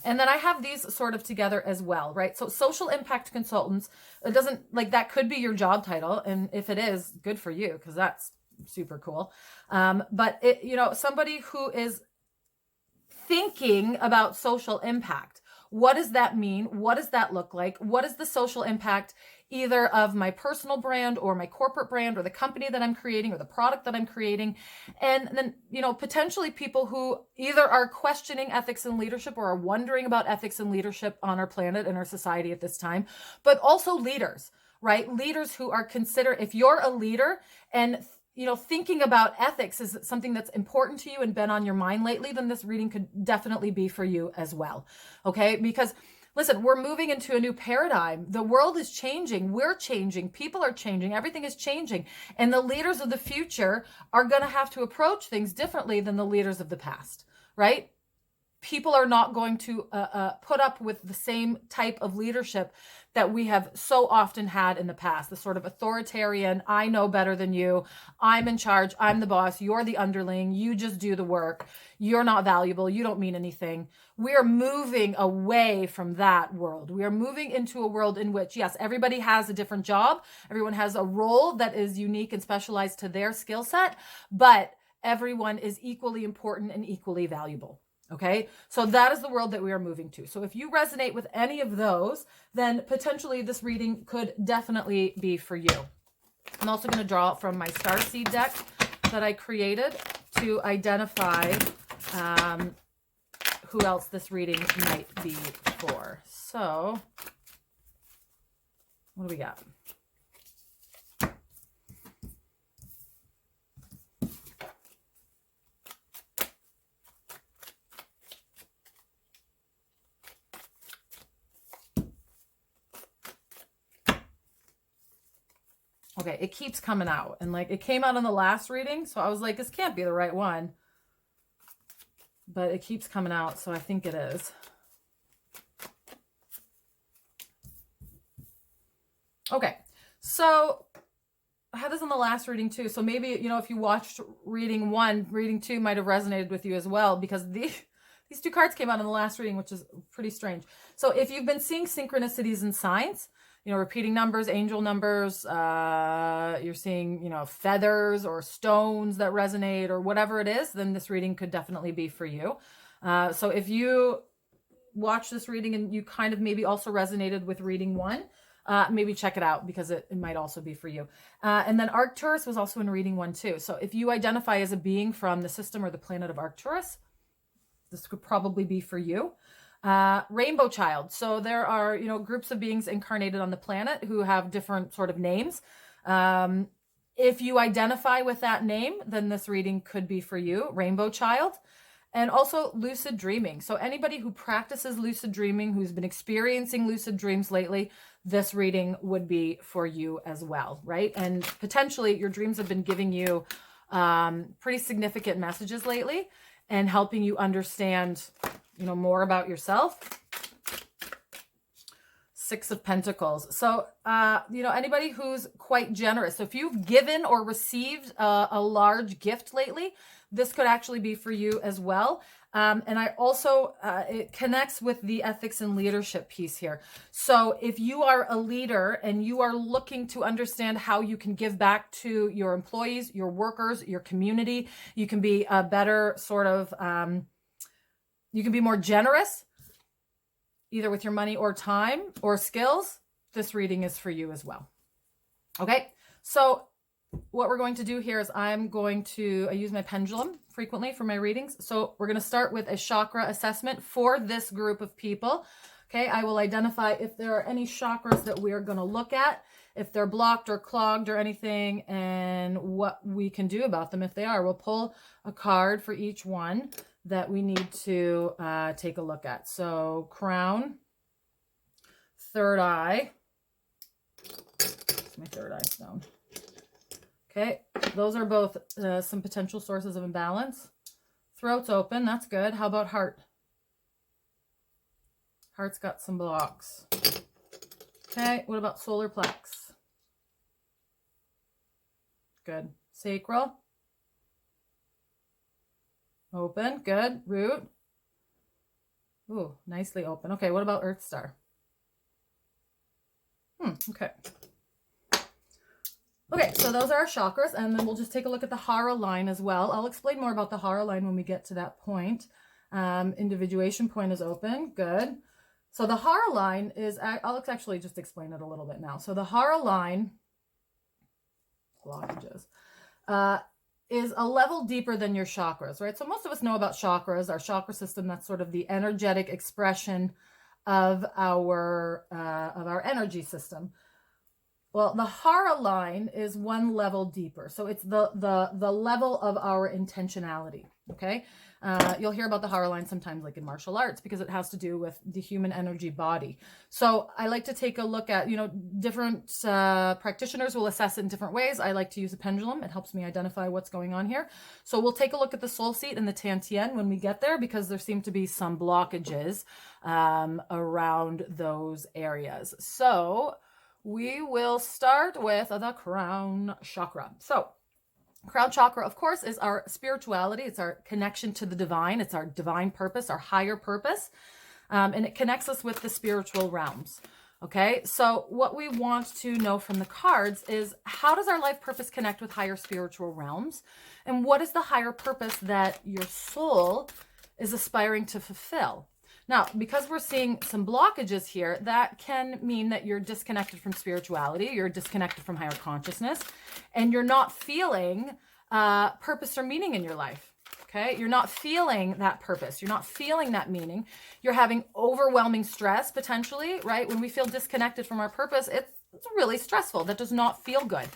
And then I have these sort of together as well, right? So social impact consultants, it doesn't, like, that could be your job title. And if it is, good for you, because that's super cool. But it, you know, somebody who is thinking about social impact. What does that mean? What does that look like? What is the social impact either of my personal brand or my corporate brand or the company that I'm creating or the product that I'm creating? And then, you know, potentially people who either are questioning ethics and leadership or are wondering about ethics and leadership on our planet and our society at this time, but also leaders, right? Leaders who are if you're a leader and you know, thinking about ethics is something that's important to you and been on your mind lately, then this reading could definitely be for you as well. Okay? Because listen, we're moving into a new paradigm. The world is changing. We're changing. People are changing. Everything is changing. And the leaders of the future are going to have to approach things differently than the leaders of the past, right? People are not going to put up with the same type of leadership that we have so often had in the past. The sort of authoritarian, I know better than you. I'm in charge. I'm the boss. You're the underling. You just do the work. You're not valuable. You don't mean anything. We are moving away from that world. We are moving into a world in which, yes, everybody has a different job. Everyone has a role that is unique and specialized to their skill set, but everyone is equally important and equally valuable. Okay, so that is the world that we are moving to. So if you resonate with any of those, then potentially this reading could definitely be for you. I'm also going to draw from my starseed deck that I created to identify who else this reading might be for. So what do we got? Okay, it keeps coming out. And like, it came out in the last reading, so I was like, this can't be the right one. But it keeps coming out, so I think it is. Okay, so I had this in the last reading too. So maybe, you know, if you watched reading 1, reading 2 might have resonated with you as well, because these 2 cards came out in the last reading, which is pretty strange. So if you've been seeing synchronicities and signs, you know, repeating numbers, angel numbers, you're seeing, you know, feathers or stones that resonate or whatever it is, then this reading could definitely be for you. So if you watch this reading and you kind of maybe also resonated with reading 1, maybe check it out, because it might also be for you. And then Arcturus was also in reading 1 too. So if you identify as a being from the system or the planet of Arcturus, this could probably be for you. Rainbow child. So there are, you know, groups of beings incarnated on the planet who have different sort of names. If you identify with that name, then this reading could be for you, rainbow child. And also lucid dreaming. So anybody who practices lucid dreaming, who's been experiencing lucid dreams lately, this reading would be for you as well, right? And potentially your dreams have been giving you pretty significant messages lately and helping you understand, you know, more about yourself. 6 of Pentacles. So, you know, anybody who's quite generous. So if you've given or received a large gift lately, this could actually be for you as well. And I also, it connects with the ethics and leadership piece here. So if you are a leader and you are looking to understand how you can give back to your employees, your workers, your community, you can be a better sort of, you can be more generous, either with your money or time or skills. This reading is for you as well. Okay, so what we're going to do here is I use my pendulum frequently for my readings. So we're going to start with a chakra assessment for this group of people. Okay, I will identify if there are any chakras that we are going to look at, if they're blocked or clogged or anything, and what we can do about them if they are. We'll pull a card for each one that we need to take a look at. So crown, third eye. My third eye's down. Okay, those are both some potential sources of imbalance. Throat's open, that's good. How about heart? Heart's got some blocks. Okay, what about solar plex? Good. Sacral? Open, good. Root? Ooh, nicely open. Okay, what about Earth Star? Okay. Okay, so those are our chakras, and then we'll just take a look at the Hara line as well. I'll explain more about the Hara line when we get to that point. Individuation point is open. Good. So the Hara line is, I'll actually just explain it a little bit now. So the Hara line, blockages, is a level deeper than your chakras, right? So most of us know about chakras, our chakra system. That's sort of the energetic expression of our energy system. Well, the Hara line is one level deeper. So it's the level of our intentionality, okay? You'll hear about the Hara line sometimes like in martial arts because it has to do with the human energy body. So I like to take a look at, different practitioners will assess it in different ways. I like to use a pendulum. It helps me identify what's going on here. So we'll take a look at the soul seat and the Tantien when we get there because there seem to be some blockages around those areas. So we will start with the crown chakra. So crown chakra, of course, is our spirituality. It's our connection to the divine. It's our divine purpose, our higher purpose. And it connects us with the spiritual realms. Okay, so what we want to know from the cards is how does our life purpose connect with higher spiritual realms? And what is the higher purpose that your soul is aspiring to fulfill? Now, because we're seeing some blockages here, that can mean that you're disconnected from spirituality, you're disconnected from higher consciousness, and you're not feeling purpose or meaning in your life, okay? You're not feeling that purpose. You're not feeling that meaning. You're having overwhelming stress, potentially, right? When we feel disconnected from our purpose, it's really stressful. That does not feel good.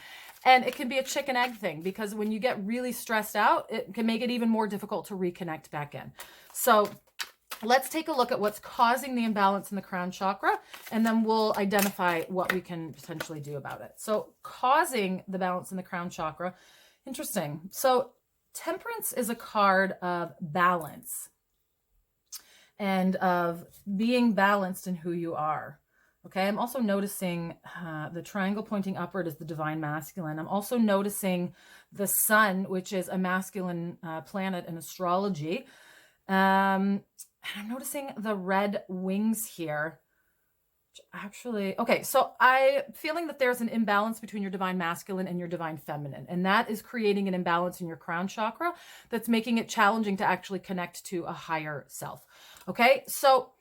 And it can be a chicken egg thing because when you get really stressed out, it can make it even more difficult to reconnect back in. So let's take a look at what's causing the imbalance in the crown chakra, and then we'll identify what we can potentially do about it. So causing the balance in the crown chakra, interesting. So Temperance is a card of balance and of being balanced in who you are. Okay, I'm also noticing the triangle pointing upward is the divine masculine. I'm also noticing the sun, which is a masculine planet in astrology. And I'm noticing the red wings here. Actually, okay, so I'm feeling that there's an imbalance between your divine masculine and your divine feminine, and that is creating an imbalance in your crown chakra that's making it challenging to actually connect to a higher self. Okay, so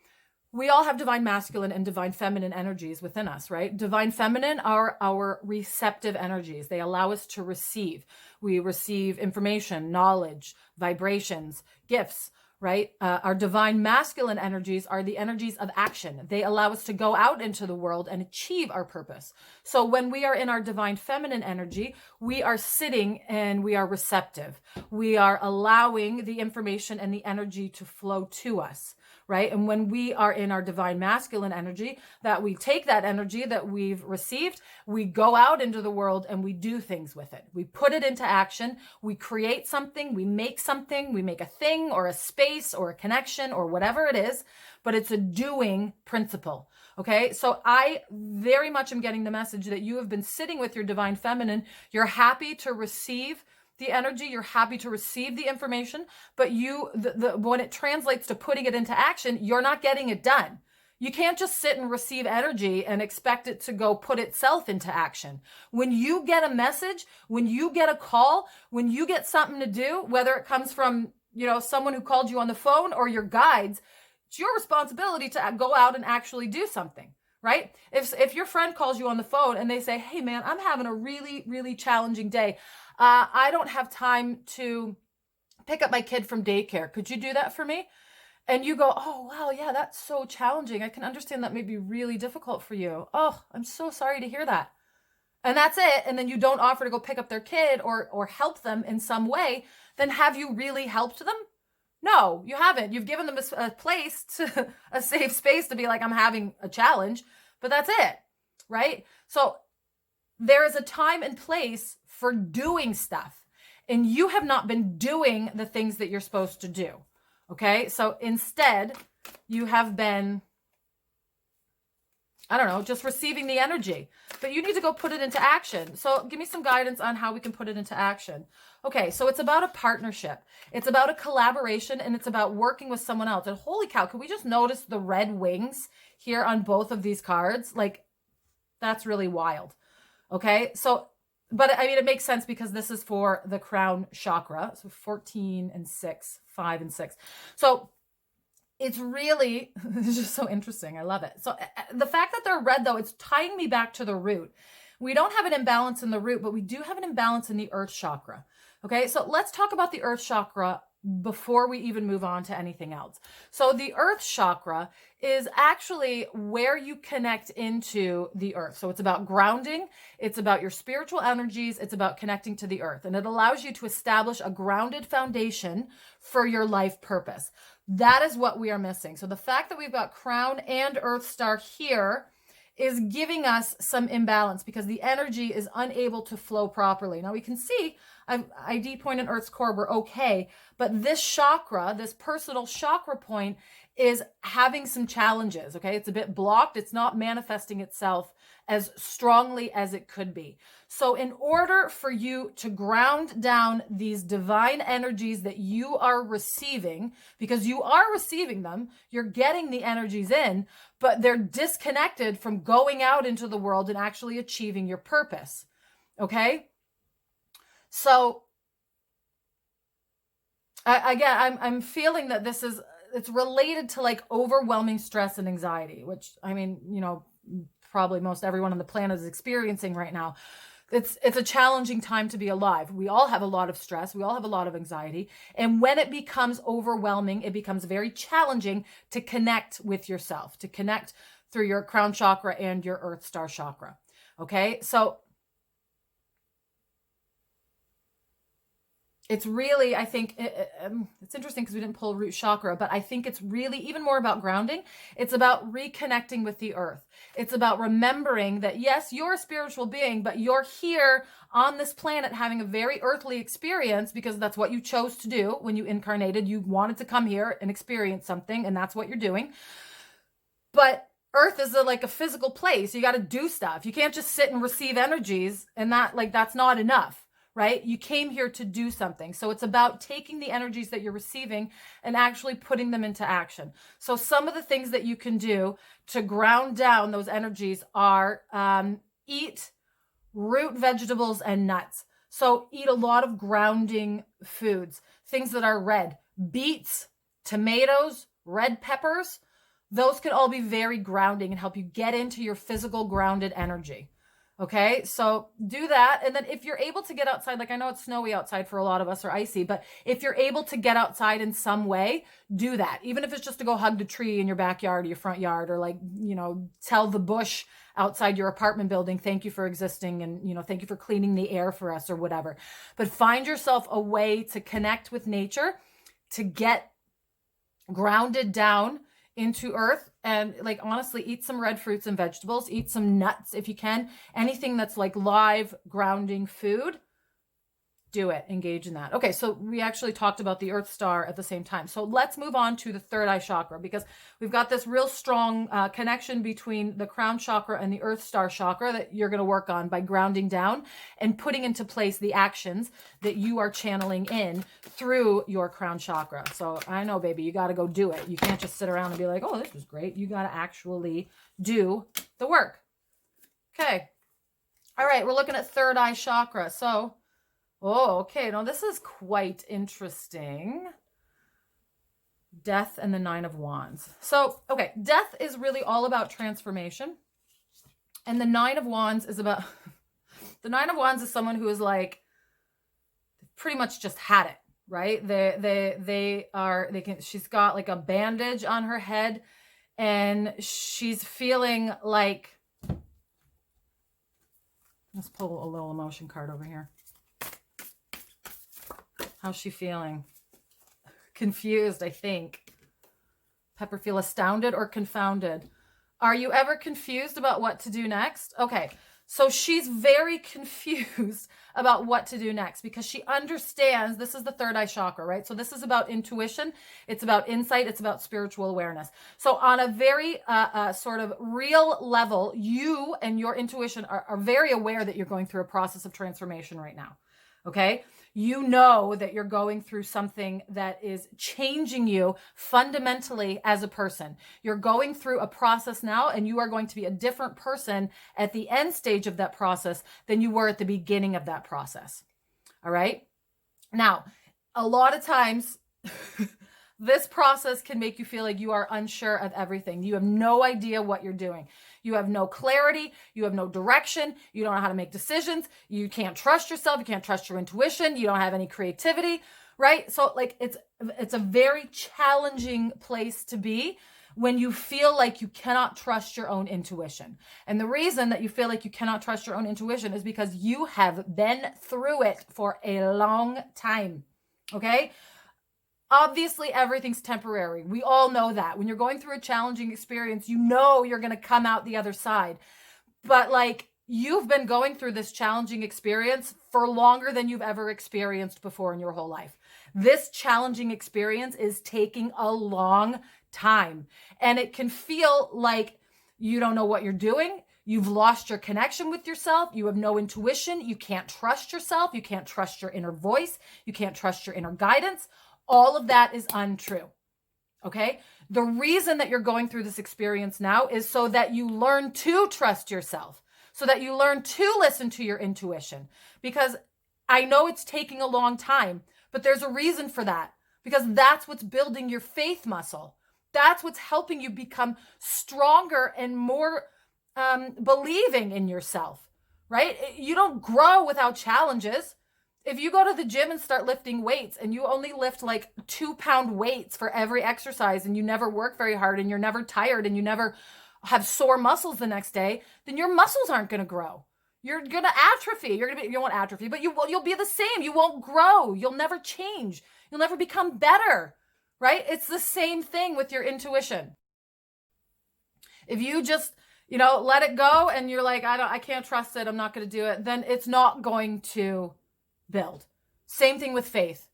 we all have divine masculine and divine feminine energies within us, right? Divine feminine are our receptive energies. They allow us to receive. We receive information, knowledge, vibrations, gifts, right? Our divine masculine energies are the energies of action. They allow us to go out into the world and achieve our purpose. So when we are in our divine feminine energy, we are sitting and we are receptive. We are allowing the information and the energy to flow to us, right? And when we are in our divine masculine energy, that we take that energy that we've received, we go out into the world and we do things with it. We put it into action. We create something. We make a thing or a space or a connection or whatever it is, but it's a doing principle. Okay. So I very much am getting the message that you have been sitting with your divine feminine. You're happy to receive the energy, you're happy to receive the information, but when it translates to putting it into action, you're not getting it done. You can't just sit and receive energy and expect it to go put itself into action. When you get a message, when you get a call, when you get something to do, whether it comes from, someone who called you on the phone or your guides, it's your responsibility to go out and actually do something. Right? If your friend calls you on the phone and they say, hey man, I'm having a really, really challenging day. I don't have time to pick up my kid from daycare. Could you do that for me? And you go, oh, wow, yeah, that's so challenging. I can understand that may be really difficult for you. Oh, I'm so sorry to hear that. And that's it. And then you don't offer to go pick up their kid or help them in some way. Then have you really helped them? No, you haven't. You've given them a place, a safe space to be like, I'm having a challenge. but that's it, right? So there is a time and place for doing stuff, and you have not been doing the things that you're supposed to do. Okay. So instead you have been, I don't know, just receiving the energy, but you need to go put it into action. So give me some guidance on how we can put it into action. Okay. So it's about a partnership. It's about a collaboration, and it's about working with someone else. And holy cow, can we just notice the red wings here on both of these cards? Like, that's really wild. Okay. So, but I mean, it makes sense because this is for the crown chakra. So 14 and 6, 5 and 6. So it's really, it's just so interesting. I love it. So the fact that they're red though, it's tying me back to the root. We don't have an imbalance in the root, but we do have an imbalance in the earth chakra. Okay. So let's talk about the earth chakra before we even move on to anything else. So the earth chakra is actually where you connect into the earth. So it's about grounding. It's about your spiritual energies. It's about connecting to the earth, and it allows you to establish a grounded foundation for your life purpose. That is what we are missing. So the fact that we've got crown and earth star here is giving us some imbalance because the energy is unable to flow properly. Now we can see ID point and Earth's core, we're okay, but this chakra, this personal chakra point, is having some challenges, okay? It's a bit blocked. It's not manifesting itself as strongly as it could be. So in order for you to ground down these divine energies that you are receiving, because you are receiving them, you're getting the energies in, but they're disconnected from going out into the world and actually achieving your purpose, okay? So again, I'm feeling that this is, it's related to like overwhelming stress and anxiety, which, I mean, you know, probably most everyone on the planet is experiencing right now. It's a challenging time to be alive. We all have a lot of stress. We all have a lot of anxiety. And when it becomes overwhelming, it becomes very challenging to connect with yourself, to connect through your crown chakra and your earth star chakra. Okay. So it's really, I think, it's interesting because we didn't pull root chakra, but I think it's really even more about grounding. It's about reconnecting with the earth. It's about remembering that, yes, you're a spiritual being, but you're here on this planet having a very earthly experience because that's what you chose to do when you incarnated. You wanted to come here and experience something, and that's what you're doing. But Earth is like a physical place. You got to do stuff. You can't just sit and receive energies and that's not enough. Right? You came here to do something. So it's about taking the energies that you're receiving and actually putting them into action. So some of the things that you can do to ground down those energies are eat root vegetables and nuts. So eat a lot of grounding foods, things that are red, beets, tomatoes, red peppers. Those can all be very grounding and help you get into your physical grounded energy. Okay, so do that. And then if you're able to get outside, like I know it's snowy outside for a lot of us or icy, but if you're able to get outside in some way, do that. Even if it's just to go hug the tree in your backyard or your front yard, or like, you know, tell the bush outside your apartment building, thank you for existing, and, you know, thank you for cleaning the air for us or whatever. But find yourself a way to connect with nature, to get grounded down into earth, and like honestly eat some red fruits and vegetables, eat some nuts if you can, anything that's like live grounding food. Do it, engage in that. Okay, so we actually talked about the earth star at the same time. So let's move on to the third eye chakra, because we've got this real strong connection between the crown chakra and the earth star chakra that you're going to work on by grounding down and putting into place the actions that you are channeling in through your crown chakra. So I know, baby, you got to go do it. You can't just sit around and be like, oh, this was great. You got to actually do the work. Okay. All right, we're looking at third eye chakra. So oh, okay. Now this is quite interesting. Death and the 9 of Wands. So, okay, death is really all about transformation. And the 9 of Wands is about, the 9 of Wands is someone who is like, pretty much just had it, right? She's got like a bandage on her head, and she's feeling like, let's pull a little emotion card over here. How's she feeling? Confused, I think. Pepper, feel astounded or confounded? Are you ever confused about what to do next? Okay, so she's very confused about what to do next because she understands this is the third eye chakra, right? So this is about intuition. It's about insight. It's about spiritual awareness. So on a very sort of real level, you and your intuition are very aware that you're going through a process of transformation right now. Okay. You know that you're going through something that is changing you fundamentally as a person. You're going through a process now, and you are going to be a different person at the end stage of that process than you were at the beginning of that process. All right. Now, a lot of times, this process can make you feel like you are unsure of everything. You have no idea what you're doing. You have no clarity. You have no direction. You don't know how to make decisions. You can't trust yourself. You can't trust your intuition. You don't have any creativity, right? So like it's a very challenging place to be when you feel like you cannot trust your own intuition. And the reason that you feel like you cannot trust your own intuition is because you have been through it for a long time, okay? Obviously, everything's temporary. We all know that. When you're going through a challenging experience, you know you're going to come out the other side. But like, you've been going through this challenging experience for longer than you've ever experienced before in your whole life. This challenging experience is taking a long time. And it can feel like you don't know what you're doing. You've lost your connection with yourself. You have no intuition. You can't trust yourself. You can't trust your inner voice. You can't trust your inner guidance. All of that is untrue, okay? The reason that you're going through this experience now is so that you learn to trust yourself, so that you learn to listen to your intuition. Because I know it's taking a long time, but there's a reason for that, because that's what's building your faith muscle. That's what's helping you become stronger and more believing in yourself, right? You don't grow without challenges. If you go to the gym and start lifting weights and you only lift like 2-pound weights for every exercise and you never work very hard and you're never tired and you never have sore muscles the next day, then your muscles aren't going to grow. You're going to atrophy. You won't atrophy, but you'll be the same. You won't grow. You'll never change. You'll never become better, right? It's the same thing with your intuition. If you just, let it go and you're like, I can't trust it. I'm not going to do it. Then it's not going to build. Same thing with faith.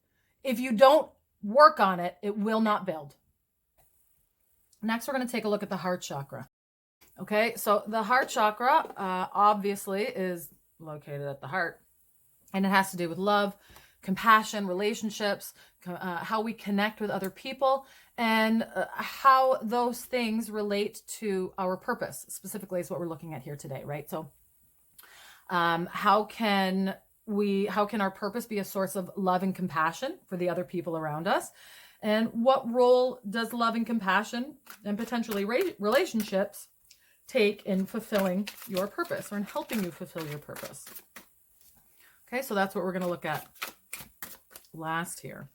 If you don't work on it, it will not build. Next, we're going to take a look at the heart chakra. Okay, so the heart chakra obviously is located at the heart, and it has to do with love, compassion, relationships, how we connect with other people, and how those things relate to our purpose. Specifically is what we're looking at here today, right? So how can our purpose be a source of love and compassion for the other people around us? And what role does love and compassion and potentially relationships take in fulfilling your purpose or in helping you fulfill your purpose? Okay, so that's what we're going to look at last here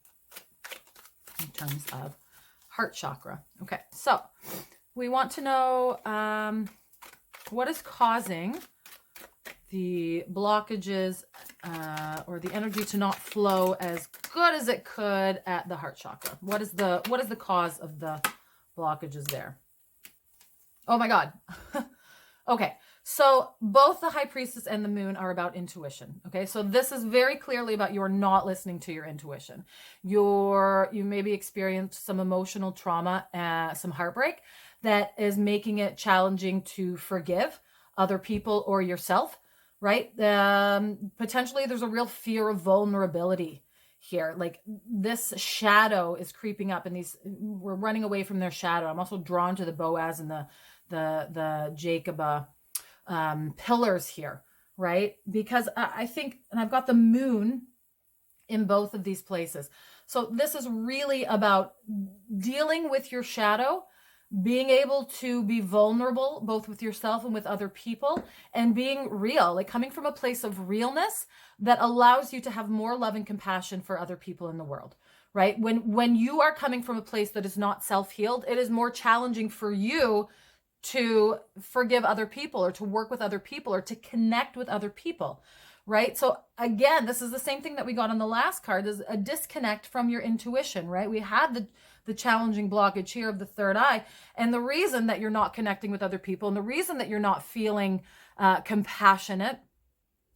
in terms of heart chakra. Okay, so we want to know what is causing the blockages or the energy to not flow as good as it could at the heart chakra. What is the cause of the blockages there? Oh my God. Okay. So both the high priestess and the moon are about intuition. Okay. So this is very clearly about you're not listening to your intuition. You maybe experienced some emotional trauma, some heartbreak that is making it challenging to forgive other people or yourself. Right? Potentially there's a real fear of vulnerability here. Like this shadow is creeping up and we're running away from their shadow. I'm also drawn to the Boaz and the Jacob pillars here, right? Because I think, and I've got the moon in both of these places. So this is really about dealing with your shadow, being able to be vulnerable, both with yourself and with other people, and being real, like coming from a place of realness that allows you to have more love and compassion for other people in the world, right? When you are coming from a place that is not self-healed, it is more challenging for you to forgive other people or to work with other people or to connect with other people, right? So again, this is the same thing that we got on the last card, is a disconnect from your intuition, right? We had the challenging blockage here of the third eye. And the reason that you're not connecting with other people, and the reason that you're not feeling compassionate,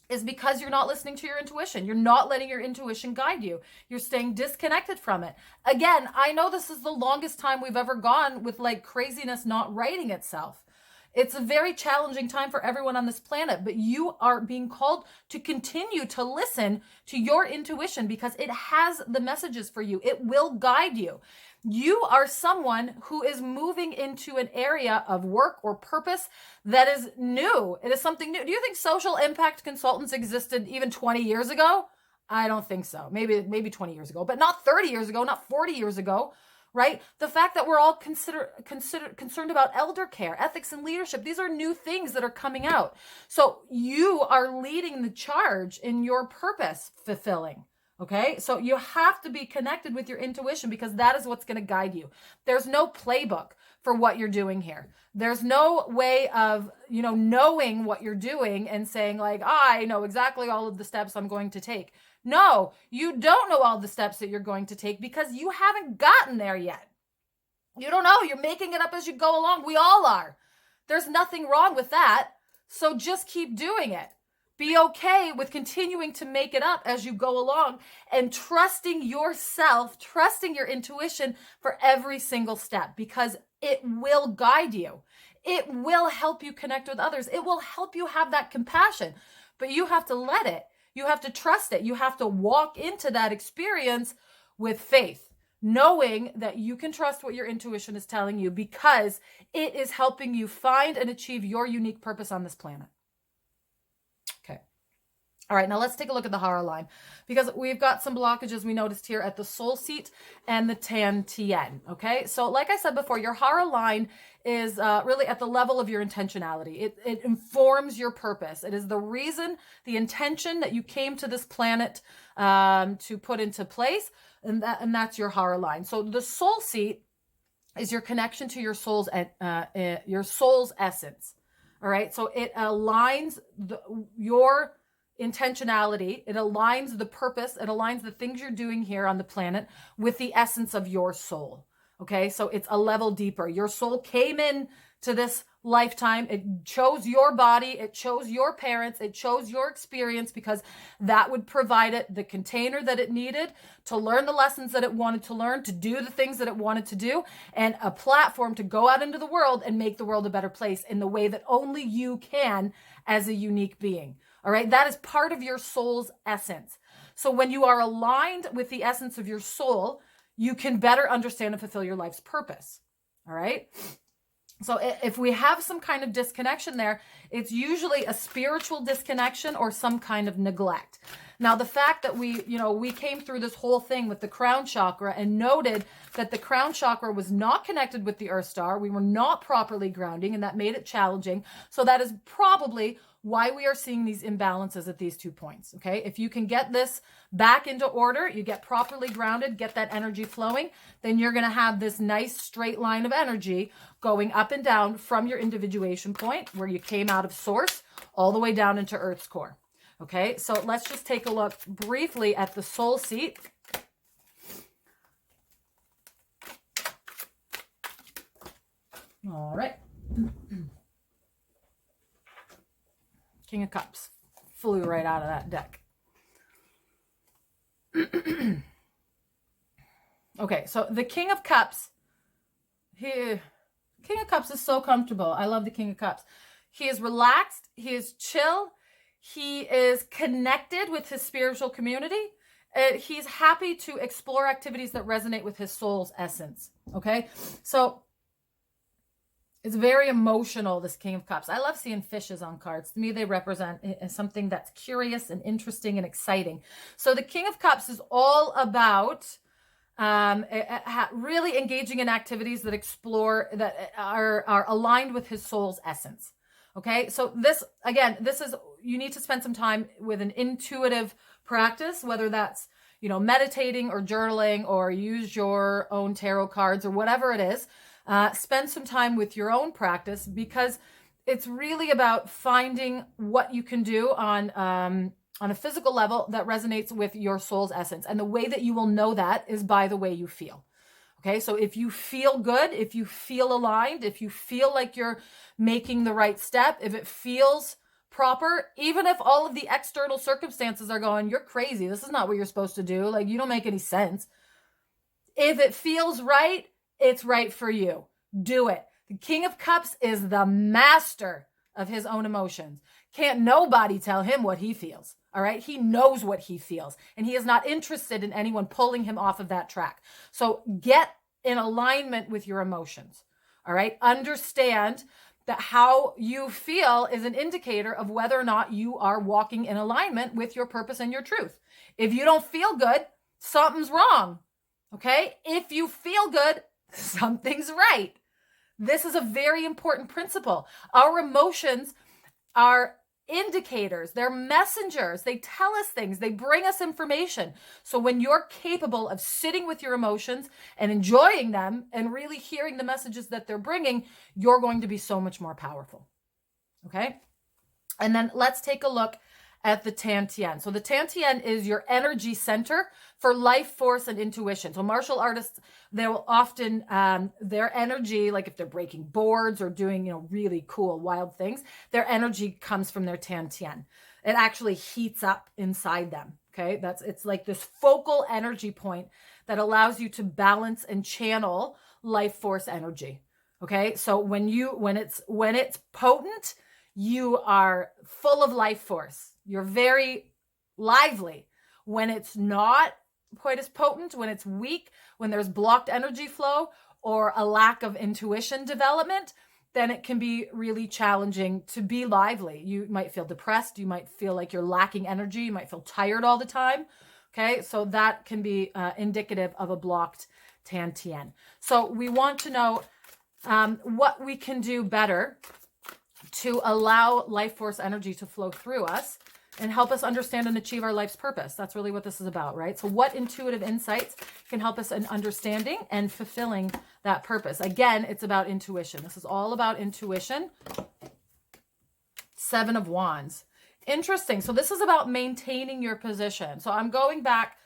is because you're not listening to your intuition. You're not letting your intuition guide you. You're staying disconnected from it. Again, I know this is the longest time we've ever gone with like craziness not righting itself. It's a very challenging time for everyone on this planet, but you are being called to continue to listen to your intuition because it has the messages for you. It will guide you. You are someone who is moving into an area of work or purpose that is new. It is something new. Do you think social impact consultants existed even 20 years ago? I don't think so. Maybe 20 years ago, but not 30 years ago, not 40 years ago, right? The fact that we're all concerned about elder care, ethics, and leadership, these are new things that are coming out. So you are leading the charge in your purpose fulfilling. Okay, so you have to be connected with your intuition because that is what's going to guide you. There's no playbook for what you're doing here. There's no way of, knowing what you're doing and saying like, I know exactly all of the steps I'm going to take. No, you don't know all the steps that you're going to take because you haven't gotten there yet. You don't know. You're making it up as you go along. We all are. There's nothing wrong with that. So just keep doing it. Be okay with continuing to make it up as you go along and trusting yourself, trusting your intuition for every single step because it will guide you. It will help you connect with others. It will help you have that compassion, but you have to let it. You have to trust it. You have to walk into that experience with faith, knowing that you can trust what your intuition is telling you because it is helping you find and achieve your unique purpose on this planet. All right, now let's take a look at the Hara line because we've got some blockages we noticed here at the soul seat and the Tan Tien, okay? So like I said before, your Hara line is really at the level of your intentionality. It informs your purpose. It is the reason, the intention that you came to this planet to put into place, and that's your Hara line. So the soul seat is your connection to your soul's essence, all right? So it aligns your intentionality, it aligns the purpose, it aligns the things you're doing here on the planet with the essence of your soul. Okay, so it's a level deeper. Your soul came in to this lifetime. It chose your body, it chose your parents, it chose your experience because that would provide it the container that it needed to learn the lessons that it wanted to learn, to do the things that it wanted to do, and a platform to go out into the world and make the world a better place in the way that only you can as a unique being. All right, that is part of your soul's essence. So when you are aligned with the essence of your soul, you can better understand and fulfill your life's purpose. All right. So if we have some kind of disconnection there, it's usually a spiritual disconnection or some kind of neglect. Now, the fact that we came through this whole thing with the crown chakra and noted that the crown chakra was not connected with the Earth Star, we were not properly grounding, and that made it challenging. So that is probably why we are seeing these imbalances at these 2 points, okay? If you can get this back into order, you get properly grounded, get that energy flowing, then you're going to have this nice straight line of energy going up and down from your individuation point where you came out of source all the way down into Earth's core. Okay, so let's just take a look briefly at the soul seat. All right. King of Cups flew right out of that deck. Okay, so the King of Cups, King of Cups is so comfortable. I love the King of Cups. He is relaxed. He is chill. He is connected with his spiritual community. He's happy to explore activities that resonate with his soul's essence. Okay, so it's very emotional, this King of Cups. I love seeing fishes on cards. To me, they represent something that's curious and interesting and exciting. So the King of Cups is all about really engaging in activities that explore, that are aligned with his soul's essence. Okay, so this is, you need to spend some time with an intuitive practice, whether that's, meditating or journaling or use your own tarot cards or whatever it is. Spend some time with your own practice because it's really about finding what you can do on on a physical level that resonates with your soul's essence. And the way that you will know that is by the way you feel. Okay, so if you feel good, if you feel aligned, if you feel like you're making the right step, if it feels proper, even if all of the external circumstances are going, you're crazy, this is not what you're supposed to do, like you don't make any sense. If it feels right, it's right for you. Do it. The King of Cups is the master of his own emotions. Can't nobody tell him what he feels. All right. He knows what he feels, and he is not interested in anyone pulling him off of that track. So get in alignment with your emotions. All right. Understand that how you feel is an indicator of whether or not you are walking in alignment with your purpose and your truth. If you don't feel good, something's wrong. Okay. If you feel good, something's right. This is a very important principle. Our emotions are indicators. They're messengers. They tell us things. They bring us information. So when you're capable of sitting with your emotions and enjoying them and really hearing the messages that they're bringing, you're going to be so much more powerful. Okay? And then let's take a look at the Tantien. So the Tantien is your energy center for life force and intuition. So martial artists, they will often, their energy, like if they're breaking boards or doing, really cool, wild things, their energy comes from their Tantien. It actually heats up inside them. Okay. It's like this focal energy point that allows you to balance and channel life force energy. Okay. So when it's potent, you are full of life force. You're very lively. When it's not quite as potent, when it's weak, when there's blocked energy flow or a lack of intuition development, then it can be really challenging to be lively. You might feel depressed. You might feel like you're lacking energy. You might feel tired all the time. Okay, so that can be indicative of a blocked Tantien. So we want to know what we can do better to allow life force energy to flow through us and help us understand and achieve our life's purpose. That's really what this is about, right? So what intuitive insights can help us in understanding and fulfilling that purpose? Again, it's about intuition. This is all about intuition. 7 of Wands. Interesting. So this is about maintaining your position. So I'm going back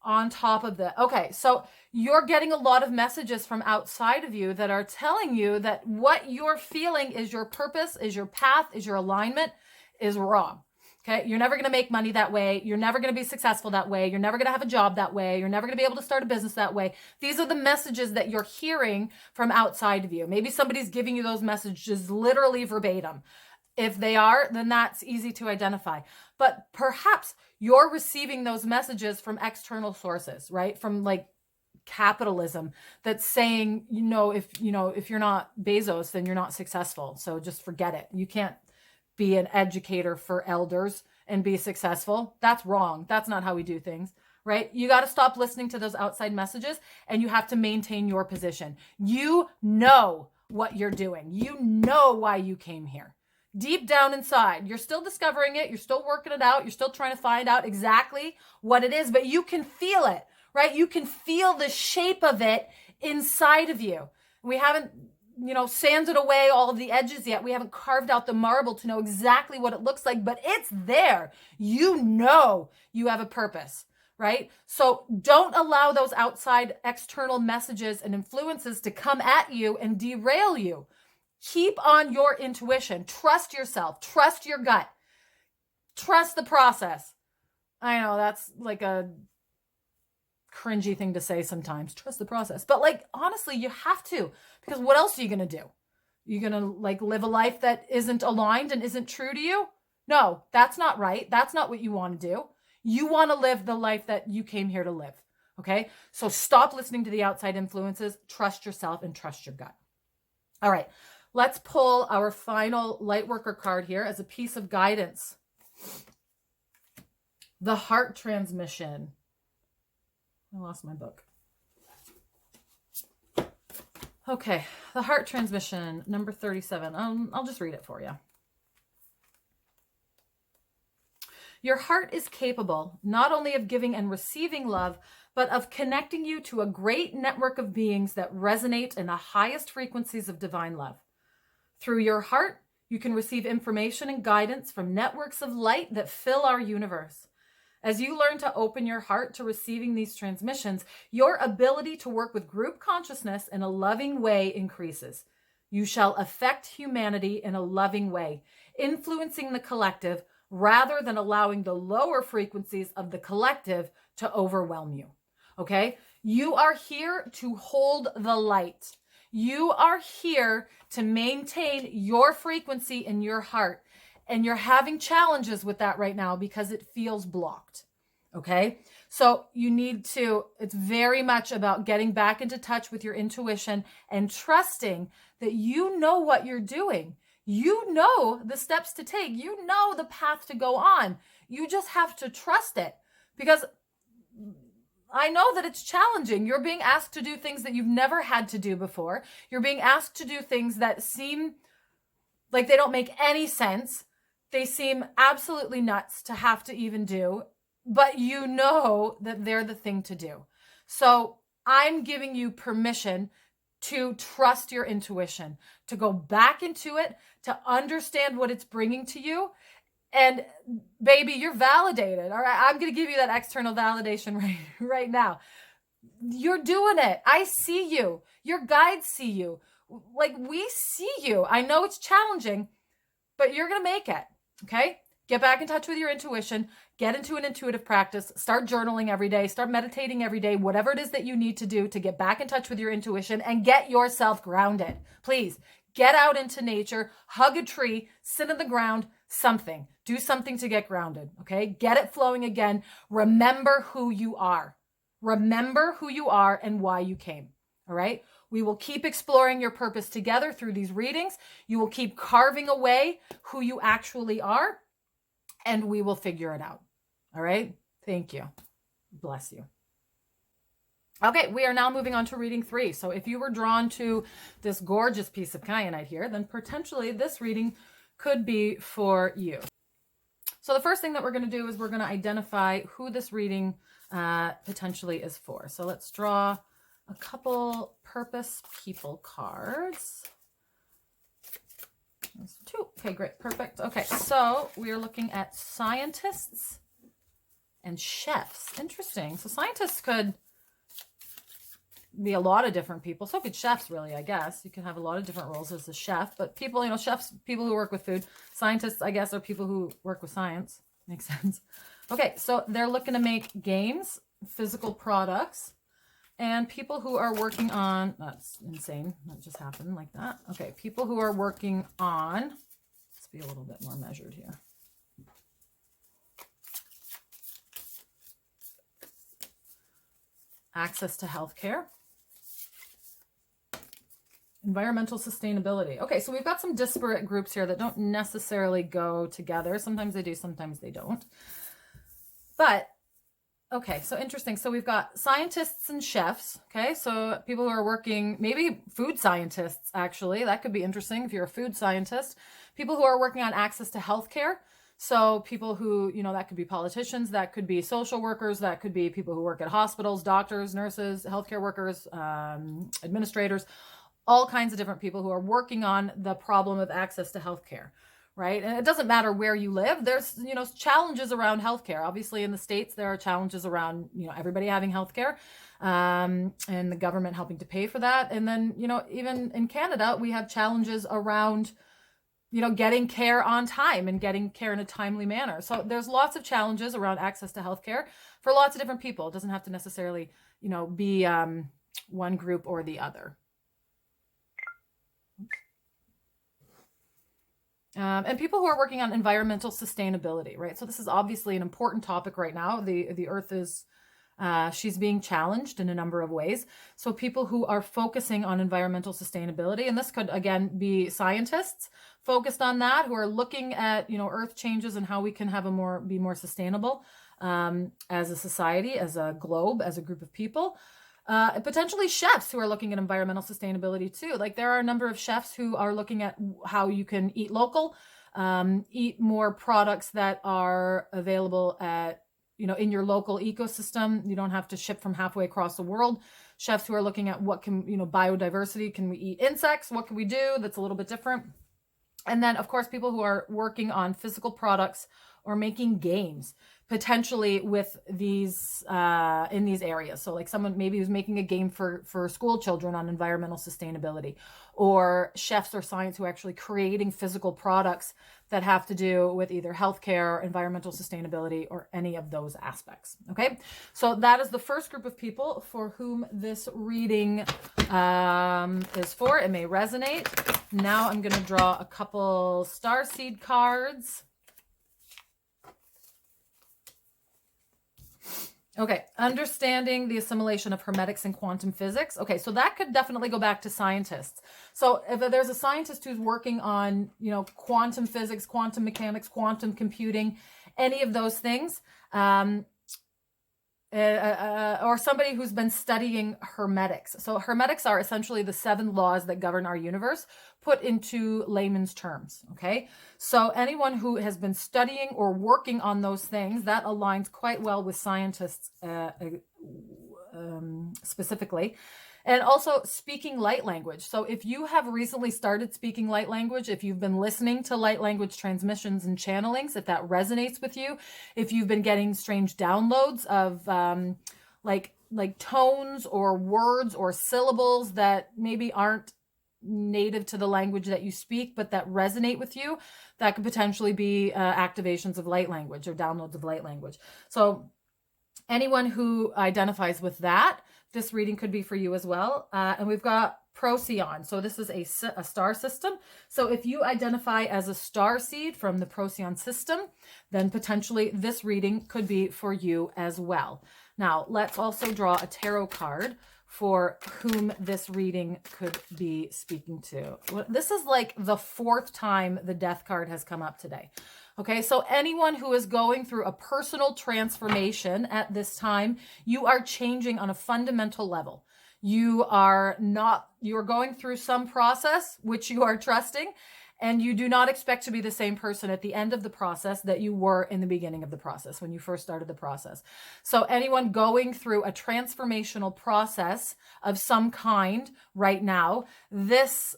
on top of that. Okay, so you're getting a lot of messages from outside of you that are telling you that what you're feeling is your purpose, is your path, is your alignment, is wrong. Okay, you're never going to make money that way. You're never going to be successful that way. You're never going to have a job that way. You're never going to be able to start a business that way. These are the messages that you're hearing from outside of you. Maybe somebody's giving you those messages literally verbatim. If they are, then that's easy to identify. But perhaps you're receiving those messages from external sources, right? From like capitalism that's saying, if you're not Bezos, then you're not successful. So just forget it. You can't be an educator for elders and be successful. That's wrong. That's not how we do things, right? You got to stop listening to those outside messages and you have to maintain your position. You know what you're doing. You know why you came here. Deep down inside, you're still discovering it. You're still working it out. You're still trying to find out exactly what it is, but you can feel it, right? You can feel the shape of it inside of you. We haven't, sanded away all of the edges yet. We haven't carved out the marble to know exactly what it looks like, but it's there. You know you have a purpose, right? So don't allow those outside external messages and influences to come at you and derail you. Keep on your intuition. Trust yourself. Trust your gut. Trust the process. I know that's like a cringy thing to say sometimes. Trust the process. But honestly, you have to, because what else are you going to do? You're going to live a life that isn't aligned and isn't true to you? No, that's not right. That's not what you want to do. You want to live the life that you came here to live. Okay. So stop listening to the outside influences. Trust yourself and trust your gut. All right. Let's pull our final Lightworker card here as a piece of guidance. The Heart Transmission. I lost my book. Okay, the Heart Transmission, number 37. I'll just read it for you. Your heart is capable not only of giving and receiving love, but of connecting you to a great network of beings that resonate in the highest frequencies of divine love. Through your heart, You can receive information and guidance from networks of light that fill our universe. As you learn to open your heart to receiving these transmissions, your ability to work with group consciousness in a loving way increases. You shall affect humanity in a loving way, influencing the collective rather than allowing the lower frequencies of the collective to overwhelm you. Okay? You are here to hold the light. You are here to maintain your frequency in your heart. And you're having challenges with that right now because it feels blocked. Okay? So you need to, it's very much about getting back into touch with your intuition and trusting that you know what you're doing. You know the steps to take. You know the path to go on. You just have to trust it, because I know that it's challenging. You're being asked to do things that you've never had to do before. You're being asked to do things that seem like they don't make any sense. They seem absolutely nuts to have to even do, but you know that they're the thing to do. So I'm giving you permission to trust your intuition, to go back into it, to understand what it's bringing to you. And baby, you're validated. All right. I'm going to give you that external validation right now. You're doing it. I see you. Your guides see you. Like, we see you. I know it's challenging, but you're going to make it. Okay. Get back in touch with your intuition. Get into an intuitive practice. Start journaling every day. Start meditating every day. Whatever it is that you need to do to get back in touch with your intuition and get yourself grounded. Please get out into nature, hug a tree, sit on the ground, something. Do something to get grounded. Okay. Get it flowing again. Remember who you are. Remember who you are and why you came. All right. We will keep exploring your purpose together through these readings. You will keep carving away who you actually are, and we will figure it out. All right. Thank you. Bless you. Okay, we are now moving on to reading 3. So if you were drawn to this gorgeous piece of kyanite here, then potentially this reading could be for you. So the first thing that we're going to do is we're going to identify who this reading potentially is for. So let's draw a couple purpose people cards. There's 2. Okay, great. Perfect. Okay, so we are looking at scientists and chefs. Interesting. So scientists could be a lot of different people. So could chefs, really, I guess. You can have a lot of different roles as a chef, but people, chefs, people who work with food. Scientists, I guess, are people who work with science. Makes sense. Okay, so they're looking to make games, physical products, and people who are working on, that's insane. That just happened like that. Okay, people who are working on, let's be a little bit more measured here. Access to healthcare. Environmental sustainability. Okay, so we've got some disparate groups here that don't necessarily go together. Sometimes they do, sometimes they don't. But, okay, so interesting. So we've got scientists and chefs. Okay, so people who are working, maybe food scientists, actually. That could be interesting if you're a food scientist. People who are working on access to healthcare. So people who, that could be politicians, that could be social workers, that could be people who work at hospitals, doctors, nurses, healthcare workers, administrators, all kinds of different people who are working on the problem of access to healthcare, right? And it doesn't matter where you live. There's, challenges around healthcare. Obviously in the States, there are challenges around, everybody having healthcare, and the government helping to pay for that. And then, even in Canada, we have challenges around, getting care on time and getting care in a timely manner. So there's lots of challenges around access to healthcare for lots of different people. It doesn't have to necessarily, be one group or the other. And people who are working on environmental sustainability, right? So this is obviously an important topic right now. The earth is, she's being challenged in a number of ways. So people who are focusing on environmental sustainability, and this could, again, be scientists focused on that, who are looking at, earth changes and how we can have be more sustainable as a society, as a globe, as a group of people. Potentially chefs who are looking at environmental sustainability too. Like there are a number of chefs who are looking at how you can eat local, eat more products that are available at, in your local ecosystem. You don't have to ship from halfway across the world. Chefs who are looking at what can, biodiversity. Can we eat insects? What can we do that's a little bit different? And then, of course, people who are working on physical products or making games, potentially with these in these areas. So like someone maybe who's making a game for school children on environmental sustainability, or chefs or science who are actually creating physical products that have to do with either healthcare, environmental sustainability, or any of those aspects. Okay, so that is the first group of people for whom this reading is for. It may resonate. Now I'm going to draw a couple starseed cards. Okay, understanding the assimilation of hermetics and quantum physics. Okay, so that could definitely go back to scientists. So if there's a scientist who's working on, you know, quantum physics, quantum mechanics, quantum computing, any of those things, or somebody who's been studying hermetics. So hermetics are essentially the 7 laws that govern our universe, put into layman's terms, okay? So anyone who has been studying or working on those things, that aligns quite well with scientists specifically. And also speaking light language. So if you have recently started speaking light language, if you've been listening to light language transmissions and channelings, if that resonates with you, if you've been getting strange downloads of like tones or words or syllables that maybe aren't native to the language that you speak, but that resonate with you, that could potentially be activations of light language or downloads of light language. So anyone who identifies with that, this reading could be for you as well. And we've got Procyon. So this is a star system. So if you identify as a star seed from the Procyon system, then potentially this reading could be for you as well. Now, let's also draw a tarot card for whom this reading could be speaking to. This is like the 4th time the death card has come up today. Okay, so anyone who is going through a personal transformation at this time, you are changing on a fundamental level. You are going through some process, which you are trusting, and you do not expect to be the same person at the end of the process that you were in the beginning of the process, when you first started the process. So anyone going through a transformational process of some kind right now, this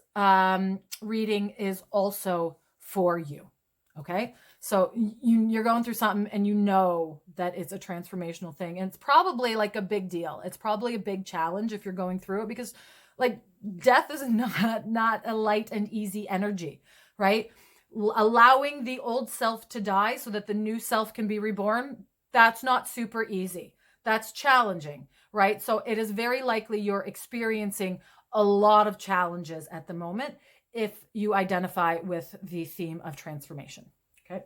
reading is also for you. Okay, so you're going through something and you know that it's a transformational thing, and it's probably like a big deal. It's probably a big challenge if you're going through it, because like death is not a light and easy energy, right? Allowing the old self to die so that the new self can be reborn, that's not super easy. That's challenging, right? So it is very likely you're experiencing a lot of challenges at the moment if you identify with the theme of transformation, okay?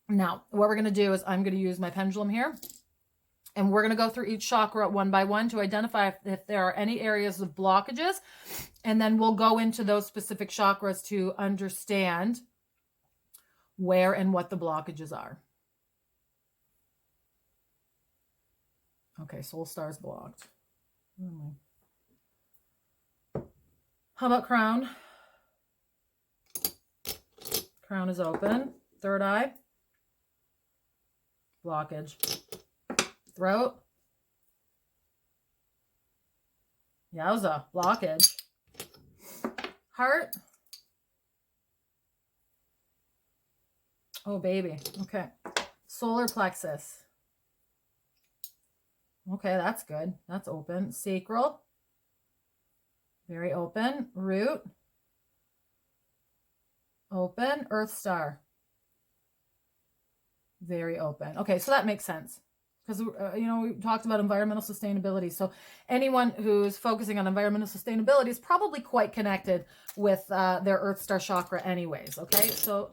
Now, what we're going to do is I'm going to use my pendulum here, and we're going to go through each chakra one by one to identify if there are any areas of blockages, and then we'll go into those specific chakras to understand where and what the blockages are. Okay, soul star's blocked. How about crown? Crown is open. Third eye. Blockage. Throat. Yowza. Blockage. Heart. Oh, baby. Okay. Solar plexus. Okay, that's good. That's open. Sacral. Very open. Root. Open. Earth star. Very open. Okay, so that makes sense. Because, we talked about environmental sustainability. So anyone who's focusing on environmental sustainability is probably quite connected with their Earth Star chakra anyways, okay? So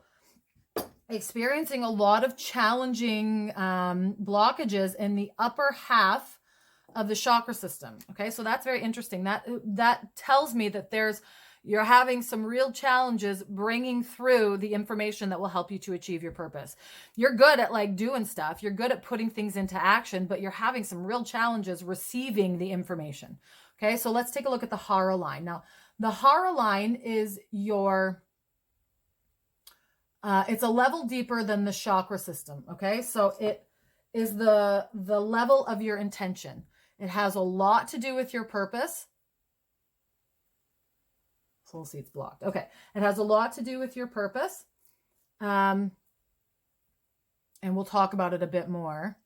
experiencing a lot of challenging blockages in the upper half of the chakra system, okay? So that's very interesting. That tells me that you're having some real challenges bringing through the information that will help you to achieve your purpose. You're good at like doing stuff. You're good at putting things into action, but you're having some real challenges receiving the information. Okay, so let's take a look at the Hara line. Now, the Hara line is it's a level deeper than the chakra system. Okay, so it is the level of your intention. It has a lot to do with your purpose. Soul seeds blocked. Okay. It has a lot to do with your purpose. And we'll talk about it a bit more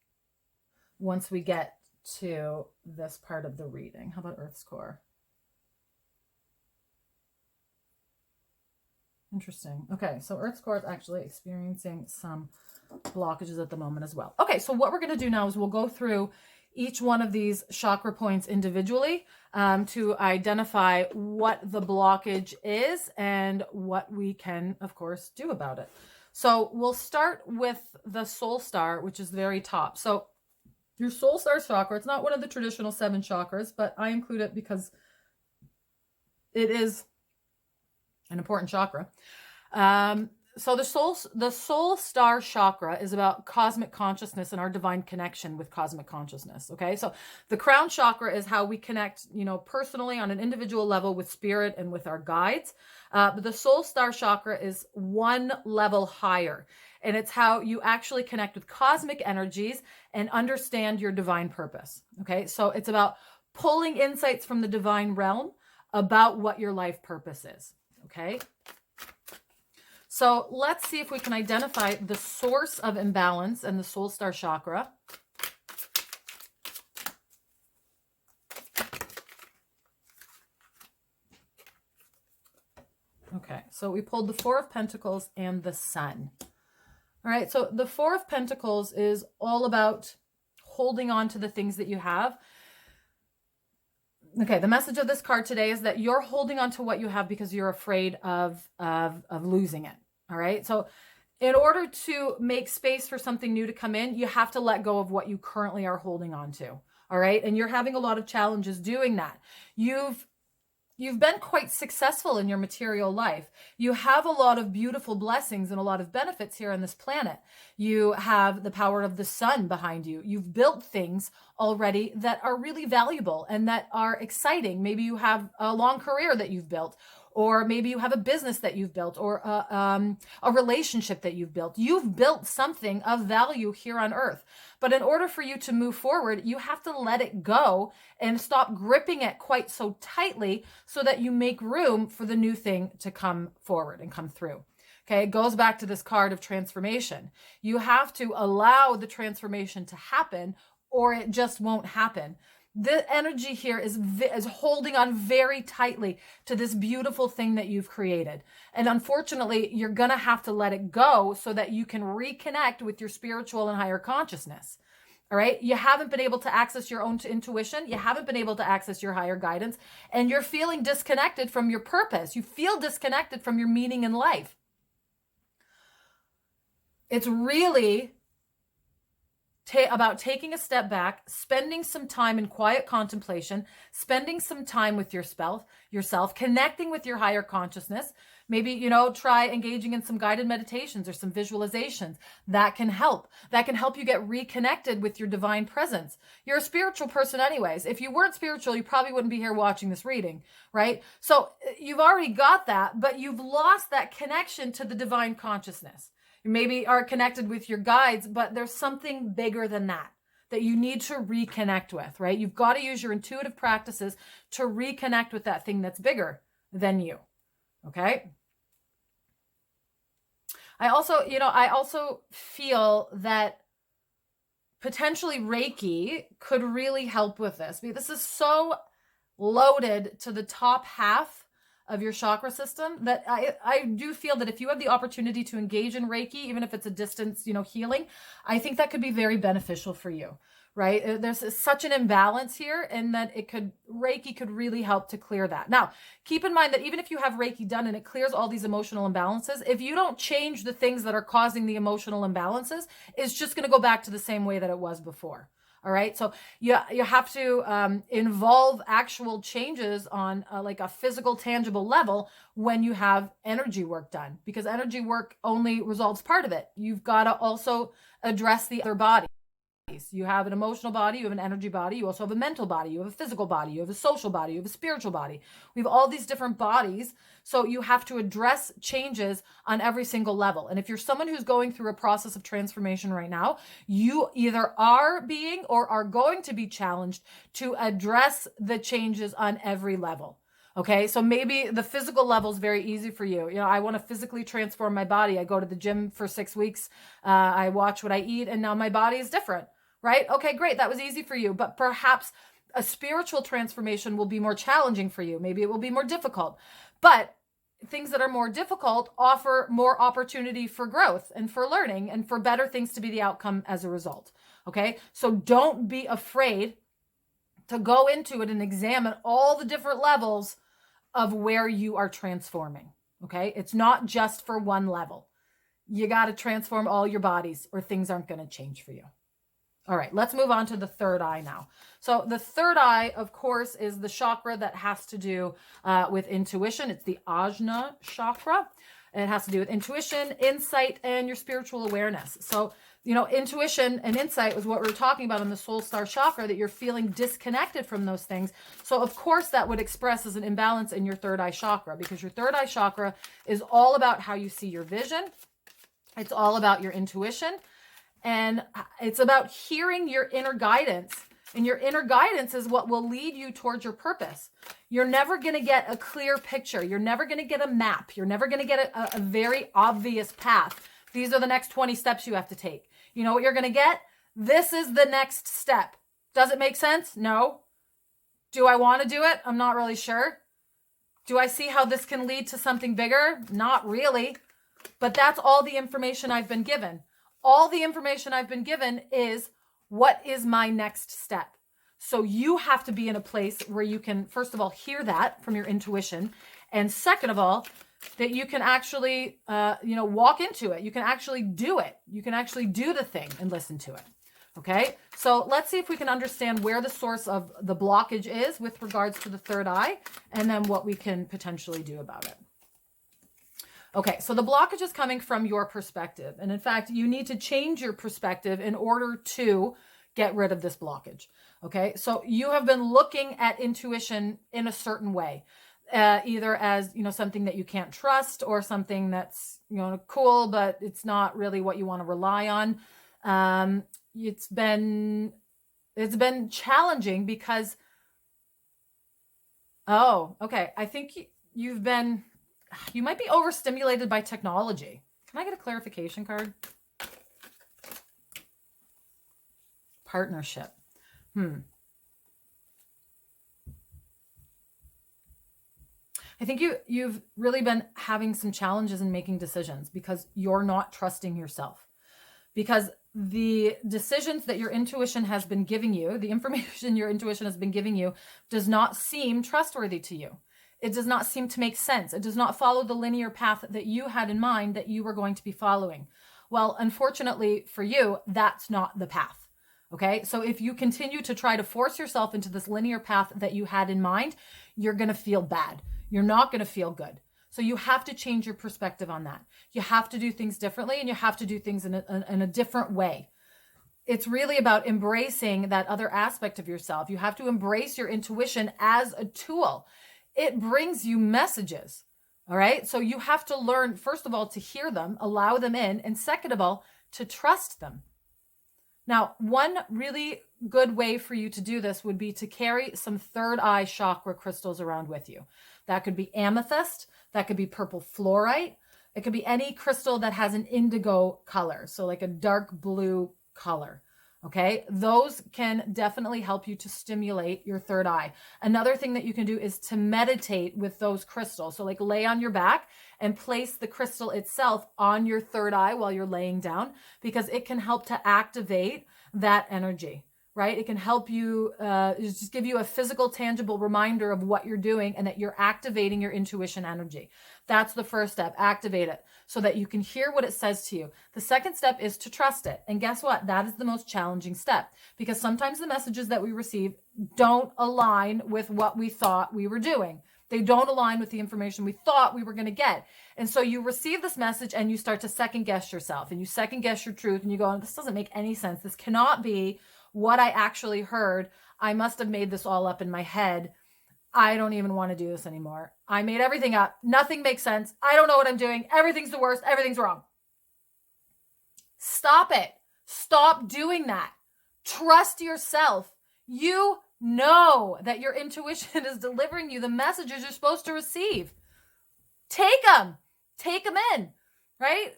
once we get to this part of the reading. How about Earth's core? Interesting. Okay, so Earth's core is actually experiencing some blockages at the moment as well. Okay, so what we're going to do now is we'll go through each one of these chakra points individually to identify what the blockage is and what we can, of course, do about it. So we'll start with the soul star, which is the very top. So your soul star chakra, it's not one of the traditional 7 chakras, but I include it because it is an important chakra. So the soul star chakra is about cosmic consciousness and our divine connection with cosmic consciousness. Okay. So the crown chakra is how we connect, personally on an individual level with spirit and with our guides. But the soul star chakra is one level higher, and it's how you actually connect with cosmic energies and understand your divine purpose. Okay. So it's about pulling insights from the divine realm about what your life purpose is. Okay. So let's see if we can identify the source of imbalance in the soul star chakra. Okay, so we pulled the 4 of Pentacles and the Sun. All right, so the 4 of Pentacles is all about holding on to the things that you have. Okay, the message of this card today is that you're holding on to what you have because you're afraid of losing it. All right, so in order to make space for something new to come in, you have to let go of what you currently are holding on to. All right, and you're having a lot of challenges doing that. You've been quite successful in your material life. You have a lot of beautiful blessings and a lot of benefits here on this planet. You have the power of the sun behind you. You've built things already that are really valuable and that are exciting. Maybe you have a long career that you've built, or maybe you have a business that you've built, or a relationship that you've built. You've built something of value here on earth. But in order for you to move forward, you have to let it go and stop gripping it quite so tightly so that you make room for the new thing to come forward and come through. Okay, it goes back to this card of transformation. You have to allow the transformation to happen, or it just won't happen. The energy here is holding on very tightly to this beautiful thing that you've created. And unfortunately, you're going to have to let it go so that you can reconnect with your spiritual and higher consciousness. All right. You haven't been able to access your own intuition. You haven't been able to access your higher guidance, and you're feeling disconnected from your purpose. You feel disconnected from your meaning in life. It's really about taking a step back, spending some time in quiet contemplation, spending some time with yourself, connecting with your higher consciousness. Maybe, try engaging in some guided meditations or some visualizations. That can help. That can help you get reconnected with your divine presence. You're a spiritual person anyways. If you weren't spiritual, you probably wouldn't be here watching this reading, right? So you've already got that, but you've lost that connection to the divine consciousness. You maybe are connected with your guides, but there's something bigger than that you need to reconnect with, right? You've got to use your intuitive practices to reconnect with that thing that's bigger than you. Okay. I also feel that potentially Reiki could really help with this, because this is so loaded to the top half of your chakra system that I do feel that if you have the opportunity to engage in Reiki, even if it's a distance, healing, I think that could be very beneficial for you, right? There's such an imbalance here, and that Reiki could really help to clear that. Now, keep in mind that even if you have Reiki done and it clears all these emotional imbalances, if you don't change the things that are causing the emotional imbalances, it's just going to go back to the same way that it was before. All right. So you have to involve actual changes on like a physical, tangible level when you have energy work done, because energy work only resolves part of it. You've got to also address the other body. You have an emotional body, you have an energy body, you also have a mental body, you have a physical body, you have a social body, you have a spiritual body. We have all these different bodies. So you have to address changes on every single level. And if you're someone who's going through a process of transformation right now, you either are being or are going to be challenged to address the changes on every level. Okay, so maybe the physical level is very easy for you. You know, I want to physically transform my body. I go to the gym for 6 weeks. I watch what I eat, and now my body is different, right? Okay, great. That was easy for you. But perhaps a spiritual transformation will be more challenging for you. Maybe it will be more difficult. But things that are more difficult offer more opportunity for growth and for learning and for better things to be the outcome as a result. Okay, so don't be afraid to go into it and examine all the different levels of where you are transforming. Okay, it's not just for one level. You got to transform all your bodies or things aren't going to change for you. All right, let's move on to the third eye now. So the third eye, of course, is the chakra that has to do with intuition. It's the Ajna chakra. And it has to do with intuition, insight, and your spiritual awareness. So, you know, intuition and insight was what we were talking about in the soul star chakra, that you're feeling disconnected from those things. So, of course, that would express as an imbalance in your third eye chakra, because your third eye chakra is all about how you see your vision. It's all about your intuition. And it's about hearing your inner guidance. And your inner guidance is what will lead you towards your purpose. You're never going to get a clear picture. You're never going to get a map. You're never going to get a very obvious path. These are the next 20 steps you have to take. You know what you're going to get? This is the next step. Does it make sense? No. Do I want to do it? I'm not really sure. Do I see how this can lead to something bigger? Not really. But that's all the information I've been given. All the information I've been given is, what is my next step? So you have to be in a place where you can, first of all, hear that from your intuition. And second of all, that you can actually, walk into it. You can actually do it. You can actually do the thing and listen to it. Okay. So let's see if we can understand where the source of the blockage is with regards to the third eye, and then what we can potentially do about it. Okay, so the blockage is coming from your perspective. And in fact, you need to change your perspective in order to get rid of this blockage. Okay, so you have been looking at intuition in a certain way, either as, something that you can't trust, or something that's, cool, but it's not really what you want to rely on. It's been challenging because, I think you might be overstimulated by technology. Can I get a clarification card? Partnership. I think you've really been having some challenges in making decisions because you're not trusting yourself. Because the decisions that your intuition has been giving you, the information your intuition has been giving you, does not seem trustworthy to you. It does not seem to make sense. It does not follow the linear path that you had in mind that you were going to be following. Well, unfortunately for you, that's not the path. Okay. So if you continue to try to force yourself into this linear path that you had in mind, you're going to feel bad. You're not going to feel good. So you have to change your perspective on that. You have to do things differently, and you have to do things in a different way. It's really about embracing that other aspect of yourself. You have to embrace your intuition as a tool. It brings you messages. All right. So you have to learn, first of all, to hear them, allow them in, and second of all, to trust them. Now, one really good way for you to do this would be to carry some third eye chakra crystals around with you. That could be amethyst. That could be purple fluorite. It could be any crystal that has an indigo color. So like a dark blue color. Okay, those can definitely help you to stimulate your third eye. Another thing that you can do is to meditate with those crystals. So like lay on your back and place the crystal itself on your third eye while you're laying down, because it can help to activate that energy, right? It can help you, just give you a physical, tangible reminder of what you're doing and that you're activating your intuition energy. That's the first step. Activate it so that you can hear what it says to you. The second step is to trust it. And guess what? That is the most challenging step, because sometimes the messages that we receive don't align with what we thought we were doing. They don't align with the information we thought we were going to get. And so you receive this message and you start to second guess yourself, and you second guess your truth, and you go, this doesn't make any sense. This cannot be what I actually heard. I must have made this all up in my head. I don't even want to do this anymore. I made everything up. Nothing makes sense. I don't know what I'm doing. Everything's the worst. Everything's wrong. Stop it. Stop doing that. Trust yourself. You Know that your intuition is delivering you the messages you're supposed to receive. Take them in, right?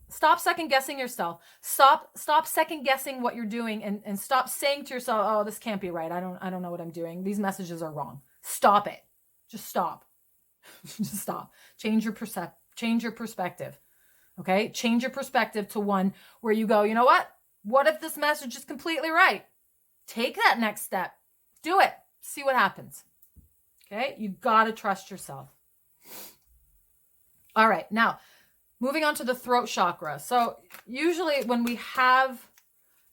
Stop second guessing yourself. Stop second guessing what you're doing, and stop saying to yourself, oh, this can't be right. I don't know what I'm doing. These messages are wrong. Stop it. Just stop. Just stop. Change your perspective. Okay? Change your perspective to one where you go, you know what? What if this message is completely right? Take that next step. Do it. See what happens. Okay? You got to trust yourself. All right. Now, moving on to the throat chakra. So usually when we have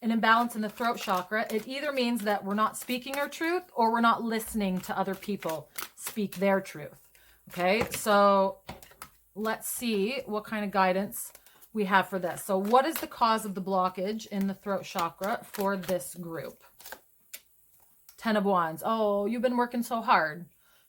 an imbalance in the throat chakra, it either means that we're not speaking our truth or we're not listening to other people speak their truth. Okay, so let's see what kind of guidance we have for this. So what is the cause of the blockage in the throat chakra for this group? 10 of Wands. Oh, you've been working so hard.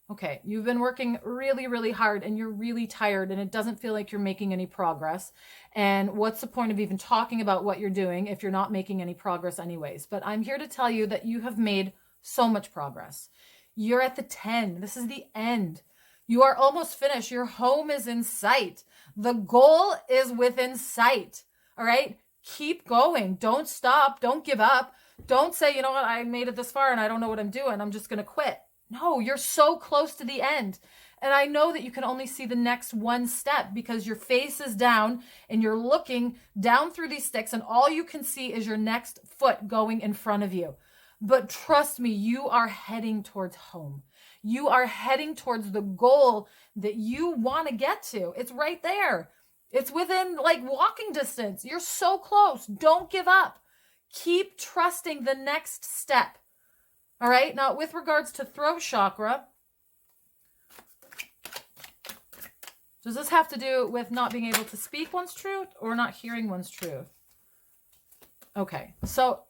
Okay, you've been working really, really hard and you're really tired and it doesn't feel like you're making any progress. And what's the point of even talking about what you're doing if you're not making any progress anyways? But I'm here to tell you that you have made so much progress. You're at the 10. This is the end. You are almost finished. Your home is in sight. The goal is within sight. All right? Keep going. Don't stop. Don't give up. Don't say, you know what, I made it this far and I don't know what I'm doing. I'm just going to quit. No, you're so close to the end. And I know that you can only see the next one step because your face is down and you're looking down through these sticks and all you can see is your next foot going in front of you. But trust me, you are heading towards home. You are heading towards the goal that you want to get to. It's right there. It's within like walking distance. You're so close. Don't give up. Keep trusting the next step. All right. Now, with regards to throat chakra, does this have to do with not being able to speak one's truth or not hearing one's truth? Okay. So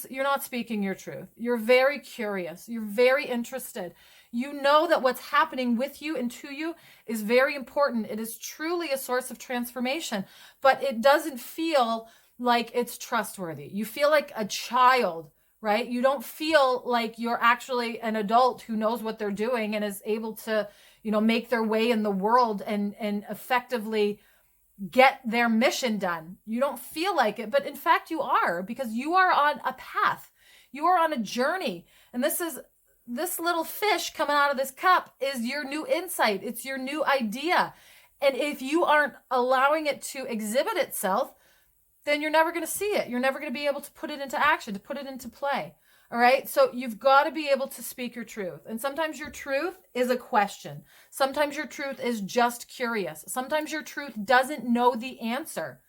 you're not speaking your truth. You're very curious. You're very interested. You know that what's happening with you and to you is very important. It is truly a source of transformation, but it doesn't feel like it's trustworthy. You feel like a child, right? You don't feel like you're actually an adult who knows what they're doing and is able to, make their way in the world and effectively get their mission done. You don't feel like it, but in fact you are, because you are on a path. You are on a journey. And this little fish coming out of this cup is your new insight. It's your new idea. And if you aren't allowing it to exhibit itself, then you're never going to see it. You're never going to be able to put it into action, to put it into play. All right. So you've got to be able to speak your truth. And sometimes your truth is a question. Sometimes your truth is just curious. Sometimes your truth doesn't know the answer.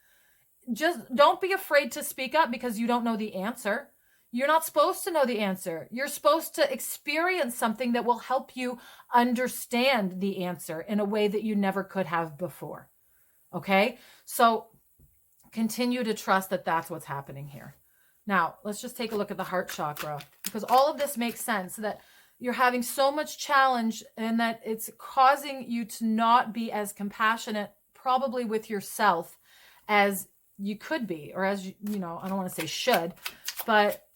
Just don't be afraid to speak up because you don't know the answer. You're not supposed to know the answer. You're supposed to experience something that will help you understand the answer in a way that you never could have before. Okay. So continue to trust that that's what's happening here. Now, let's just take a look at the heart chakra, because all of this makes sense, that you're having so much challenge and that it's causing you to not be as compassionate probably with yourself as you could be, or as, I don't want to say should, but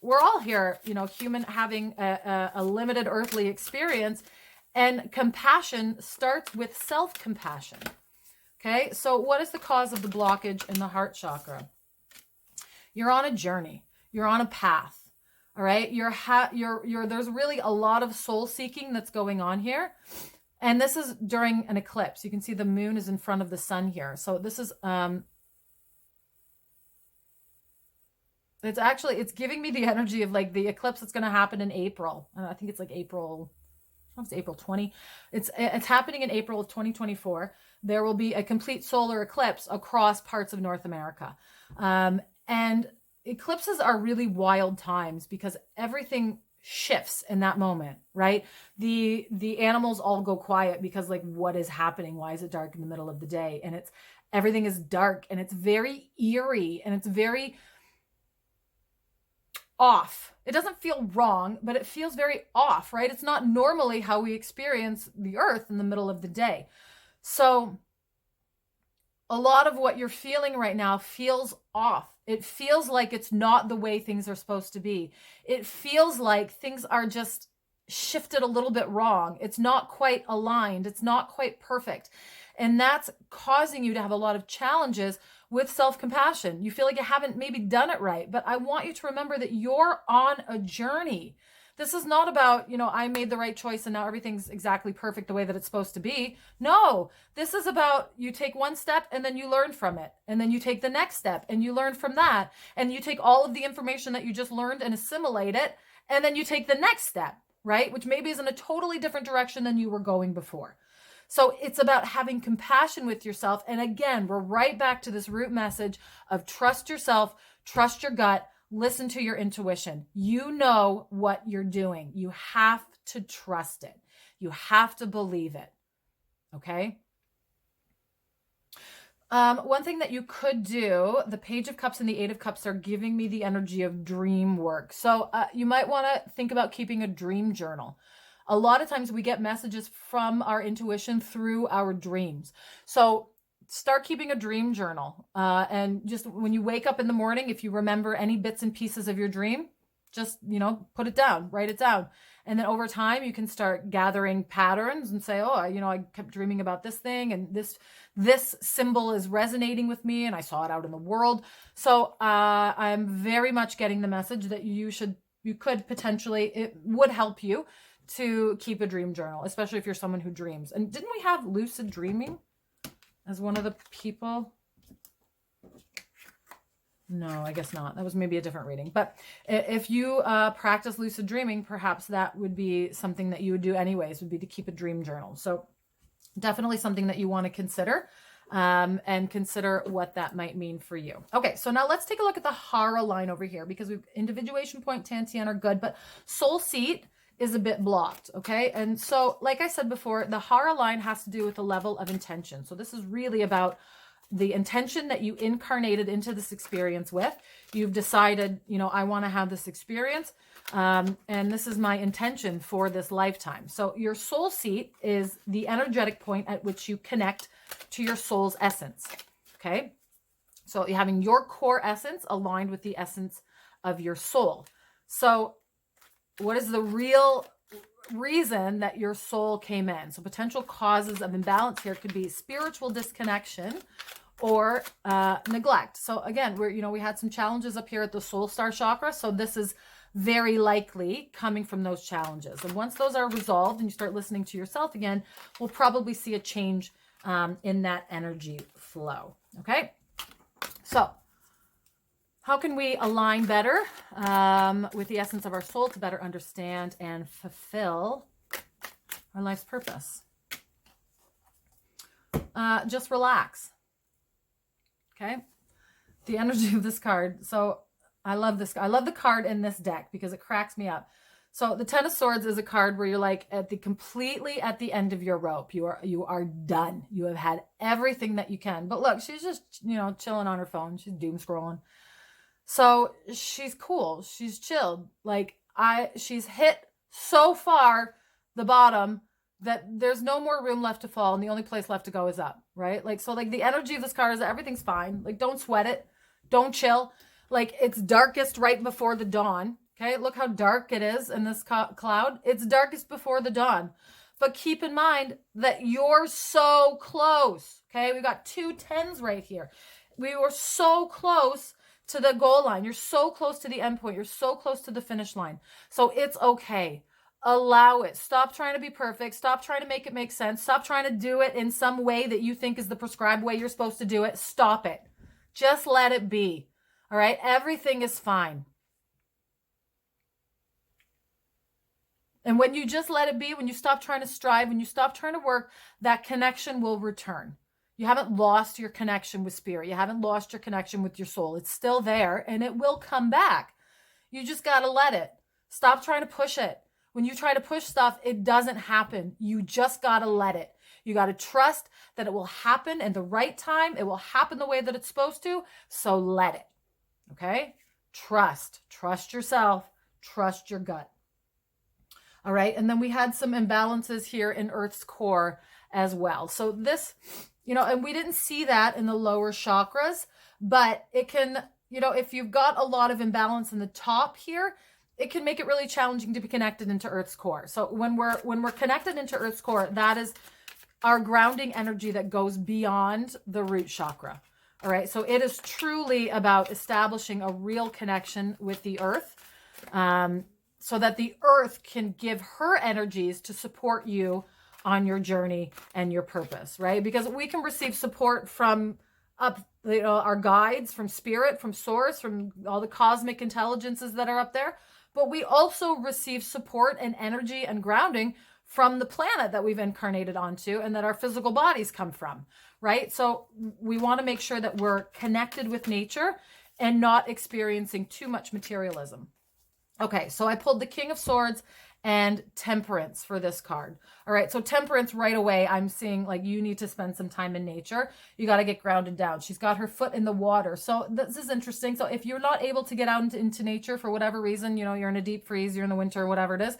we're all here, human, having a limited earthly experience, and compassion starts with self-compassion. Okay, so what is the cause of the blockage in the heart chakra? You're on a journey. You're on a path. All right, there's really a lot of soul seeking that's going on here, and this is during an eclipse. You can see the moon is in front of the sun here. So this is it's giving me the energy of like the eclipse that's going to happen in April. I think it's like April. It's April 20. It's happening in April of 2024. There will be a complete solar eclipse across parts of North America. And eclipses are really wild times because everything shifts in that moment, right? The animals all go quiet because like, what is happening? Why is it dark in the middle of the day? And everything is dark and it's very eerie and it's very off. It doesn't feel wrong, but it feels very off, right? It's not normally how we experience the earth in the middle of the day. So a lot of what you're feeling right now feels off. It feels like it's not the way things are supposed to be. It feels like things are just shifted a little bit wrong. It's not quite aligned. It's not quite perfect. And that's causing you to have a lot of challenges with self-compassion. You feel like you haven't maybe done it right, but I want you to remember that you're on a journey. This is not about, I made the right choice and now everything's exactly perfect the way that it's supposed to be. No, this is about you take one step and then you learn from it. And then you take the next step and you learn from that. And you take all of the information that you just learned and assimilate it. And then you take the next step, right? Which maybe is in a totally different direction than you were going before. So it's about having compassion with yourself. And again, we're right back to this root message of trust yourself, trust your gut, listen to your intuition. You know what you're doing. You have to trust it. You have to believe it. Okay? One thing that you could do, the Page of Cups and the Eight of Cups are giving me the energy of dream work. So you might want to think about keeping a dream journal. A lot of times we get messages from our intuition through our dreams. So start keeping a dream journal. And just when you wake up in the morning, if you remember any bits and pieces of your dream, just, put it down, write it down. And then over time, you can start gathering patterns and say, oh, I kept dreaming about this thing and this symbol is resonating with me and I saw it out in the world. So I'm very much getting the message that you could potentially, it would help you to keep a dream journal, especially if you're someone who dreams. And didn't we have lucid dreaming as one of the people? No, I guess not. That was maybe a different reading. But if you practice lucid dreaming, perhaps that would be something that you would do anyways, would be to keep a dream journal. So definitely something that you want to consider and consider what that might mean for you. Okay, so now let's take a look at the Hara line over here because we've individuation point, Tantian are good, but soul seat is a bit blocked, okay? And so, like I said before, the Hara line has to do with the level of intention. So this is really about the intention that you incarnated into this experience with. You've decided, I want to have this experience, and this is my intention for this lifetime. So your soul seat is the energetic point at which you connect to your soul's essence, okay? So you're having your core essence aligned with the essence of your soul. So what is the real reason that your soul came in? So potential causes of imbalance here could be spiritual disconnection or neglect. So again, we had some challenges up here at the soul star chakra. So this is very likely coming from those challenges. And once those are resolved and you start listening to yourself again, we'll probably see a change in that energy flow. Okay. So how can we align better with the essence of our soul to better understand and fulfill our life's purpose? Just relax. Okay. The energy of this card. So I love this. I love the card in this deck because it cracks me up. So the Ten of Swords is a card where you're like completely at the end of your rope. You are done. You have had everything that you can. But look, she's just, chilling on her phone. She's doom scrolling. So she's cool. She's chilled. She's hit so far the bottom that there's no more room left to fall. And the only place left to go is up, right? The energy of this card is that everything's fine. Don't sweat it. Don't chill. It's darkest right before the dawn. Okay. Look how dark it is in this cloud. It's darkest before the dawn, but keep in mind that you're so close. Okay. We got 2 10s right here. We were so close to the goal line. You're so close to the end point. You're so close to the finish line. So it's okay. Allow it. Stop trying to be perfect. Stop trying to make it make sense. Stop trying to do it in some way that you think is the prescribed way you're supposed to do it. Stop it. Just let it be. All right. Everything is fine. And when you just let it be, when you stop trying to strive, when you stop trying to work, that connection will return. You haven't lost your connection with spirit. You haven't lost your connection with your soul. It's still there and it will come back. You just got to let it. Stop trying to push it. When you try to push stuff, it doesn't happen. You just got to let it. You got to trust that it will happen in the right time. It will happen the way that it's supposed to. So let it. Okay? Trust yourself. Trust your gut. All right. And then we had some imbalances here in Earth's core as well. So this and we didn't see that in the lower chakras, but it can, if you've got a lot of imbalance in the top here, it can make it really challenging to be connected into Earth's core. So when we're connected into Earth's core, that is our grounding energy that goes beyond the root chakra. All right. So it is truly about establishing a real connection with the earth, so that the earth can give her energies to support you on your journey and your purpose, right? Because we can receive support from our guides, from spirit, from source, from all the cosmic intelligences that are up there. But we also receive support and energy and grounding from the planet that we've incarnated onto and that our physical bodies come from, right? So we want to make sure that we're connected with nature and not experiencing too much materialism. Okay, so I pulled the King of Swords and Temperance for this card. All right, so Temperance right away, I'm seeing like you need to spend some time in nature. You got to get grounded down. She's got her foot in the water. So this is interesting. So if you're not able to get out into nature for whatever reason, you're in a deep freeze, you're in the winter, whatever it is,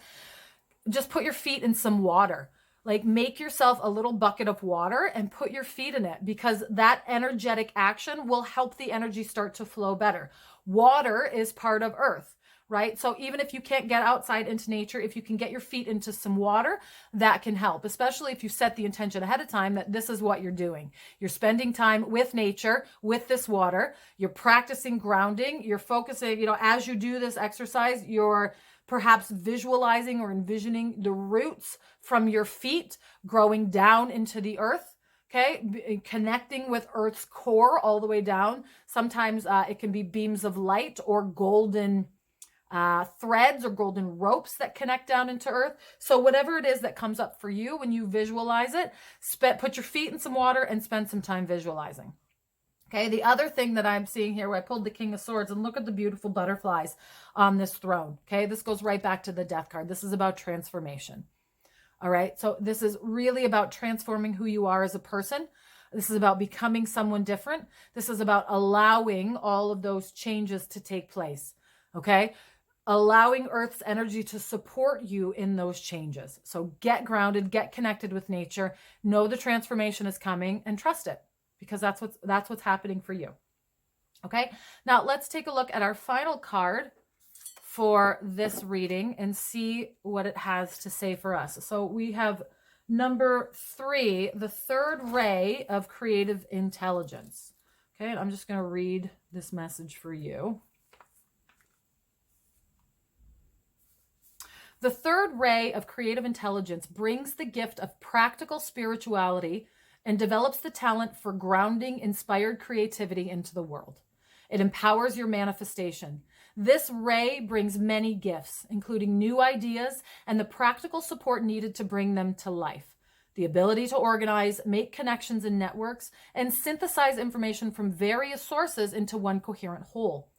just put your feet in some water. Like make yourself a little bucket of water and put your feet in it, because that energetic action will help the energy start to flow better. Water is part of earth, right? So even if you can't get outside into nature, if you can get your feet into some water, that can help, especially if you set the intention ahead of time that this is what you're doing. You're spending time with nature, with this water. You're practicing grounding. You're focusing, as you do this exercise, you're perhaps visualizing or envisioning the roots from your feet growing down into the earth, okay? Connecting with Earth's core all the way down. Sometimes it can be beams of light or golden threads or golden ropes that connect down into Earth. So whatever it is that comes up for you when you visualize it, put your feet in some water and spend some time visualizing. Okay, the other thing that I'm seeing here, where I pulled the King of Swords, and look at the beautiful butterflies on this throne. Okay, this goes right back to the Death card. This is about transformation. All right, so this is really about transforming who you are as a person. This is about becoming someone different. This is about allowing all of those changes to take place. Okay, allowing Earth's energy to support you in those changes. So get grounded, get connected with nature, know the transformation is coming, and trust it, because that's what's happening for you. Okay, now let's take a look at our final card for this reading and see what it has to say for us. So we have number 3, the third ray of creative intelligence. Okay, I'm just going to read this message for you. The third ray of creative intelligence brings the gift of practical spirituality and develops the talent for grounding inspired creativity into the world. It empowers your manifestation. This ray brings many gifts, including new ideas and the practical support needed to bring them to life. The ability to organize, make connections in networks, and synthesize information from various sources into one coherent whole.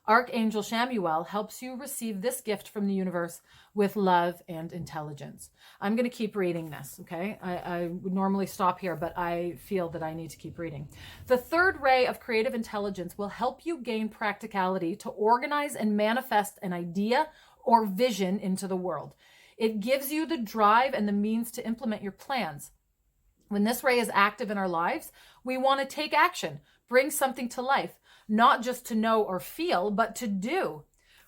Archangel Chamuel helps you receive this gift from the universe with love and intelligence. I'm going to keep reading this, okay? I would normally stop here, but I feel that I need to keep reading. The third ray of creative intelligence will help you gain practicality to organize and manifest an idea or vision into the world. It gives you the drive and the means to implement your plans. When this ray is active in our lives, we want to take action, bring something to life. Not just to know or feel, but to do.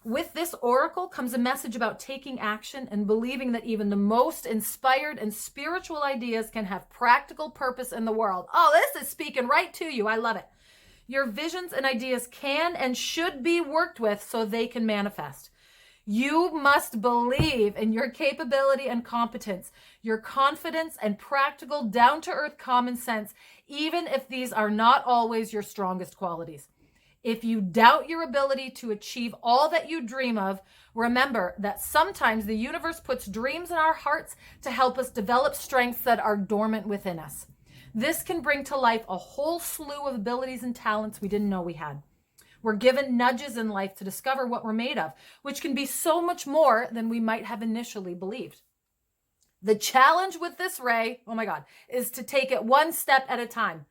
With this oracle comes a message about taking action and believing that even the most inspired and spiritual ideas can have practical purpose in the world. Oh, this is speaking right to you. I love it. Your visions and ideas can and should be worked with so they can manifest. You must believe in your capability and competence, your confidence and practical, down-to-earth common sense, even if these are not always your strongest qualities. If you doubt your ability to achieve all that you dream of, remember that sometimes the universe puts dreams in our hearts to help us develop strengths that are dormant within us. This can bring to life a whole slew of abilities and talents we didn't know we had. We're given nudges in life to discover what we're made of, which can be so much more than we might have initially believed. The challenge with this ray, oh my God, is to take it one step at a time.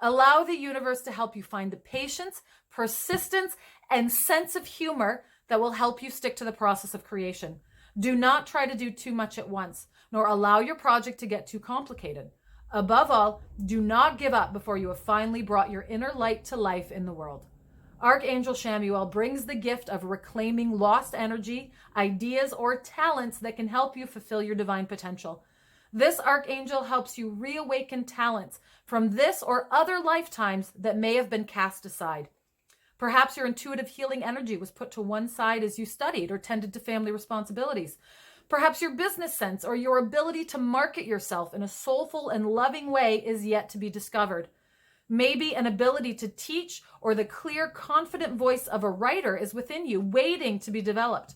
Allow the universe to help you find the patience, persistence, and sense of humor that will help you stick to the process of creation. Do not try to do too much at once, nor allow your project to get too complicated. Above all, do not give up before you have finally brought your inner light to life in the world. Archangel Chamuel brings the gift of reclaiming lost energy, ideas, or talents that can help you fulfill your divine potential. This archangel helps you reawaken talents from this or other lifetimes that may have been cast aside. Perhaps your intuitive healing energy was put to one side as you studied or tended to family responsibilities. Perhaps your business sense or your ability to market yourself in a soulful and loving way is yet to be discovered. Maybe an ability to teach or the clear, confident voice of a writer is within you, waiting to be developed.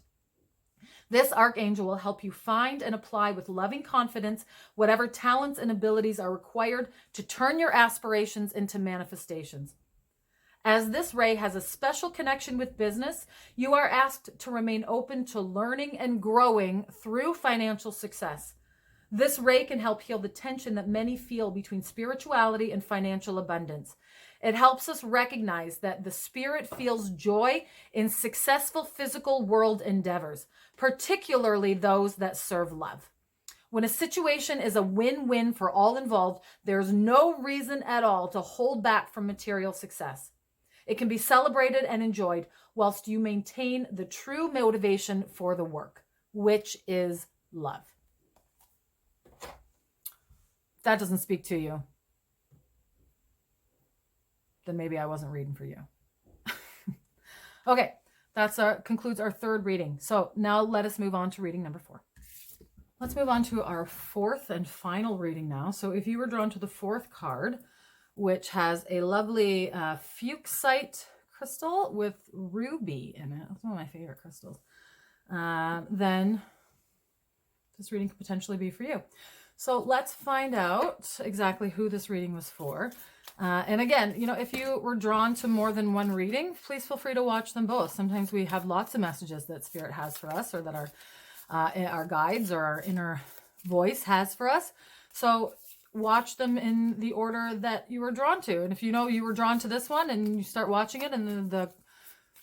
This archangel will help you find and apply with loving confidence whatever talents and abilities are required to turn your aspirations into manifestations. As this ray has a special connection with business, you are asked to remain open to learning and growing through financial success. This ray can help heal the tension that many feel between spirituality and financial abundance. It helps us recognize that the spirit feels joy in successful physical world endeavors, particularly those that serve love. When a situation is a win-win for all involved, there's no reason at all to hold back from material success. It can be celebrated and enjoyed whilst you maintain the true motivation for the work, which is love. If that doesn't speak to you, then maybe I wasn't reading for you. Okay, that concludes our third reading. So now let us move on to reading number 4. Let's move on to our fourth and final reading now. So if you were drawn to the fourth card, which has a lovely Fuchsite crystal with ruby in it, that's one of my favorite crystals, then this reading could potentially be for you. So let's find out exactly who this reading was for. And again, if you were drawn to more than one reading, please feel free to watch them both. Sometimes we have lots of messages that Spirit has for us, or that our guides or our inner voice has for us. So watch them in the order that you were drawn to. And if you know you were drawn to this one and you start watching it and the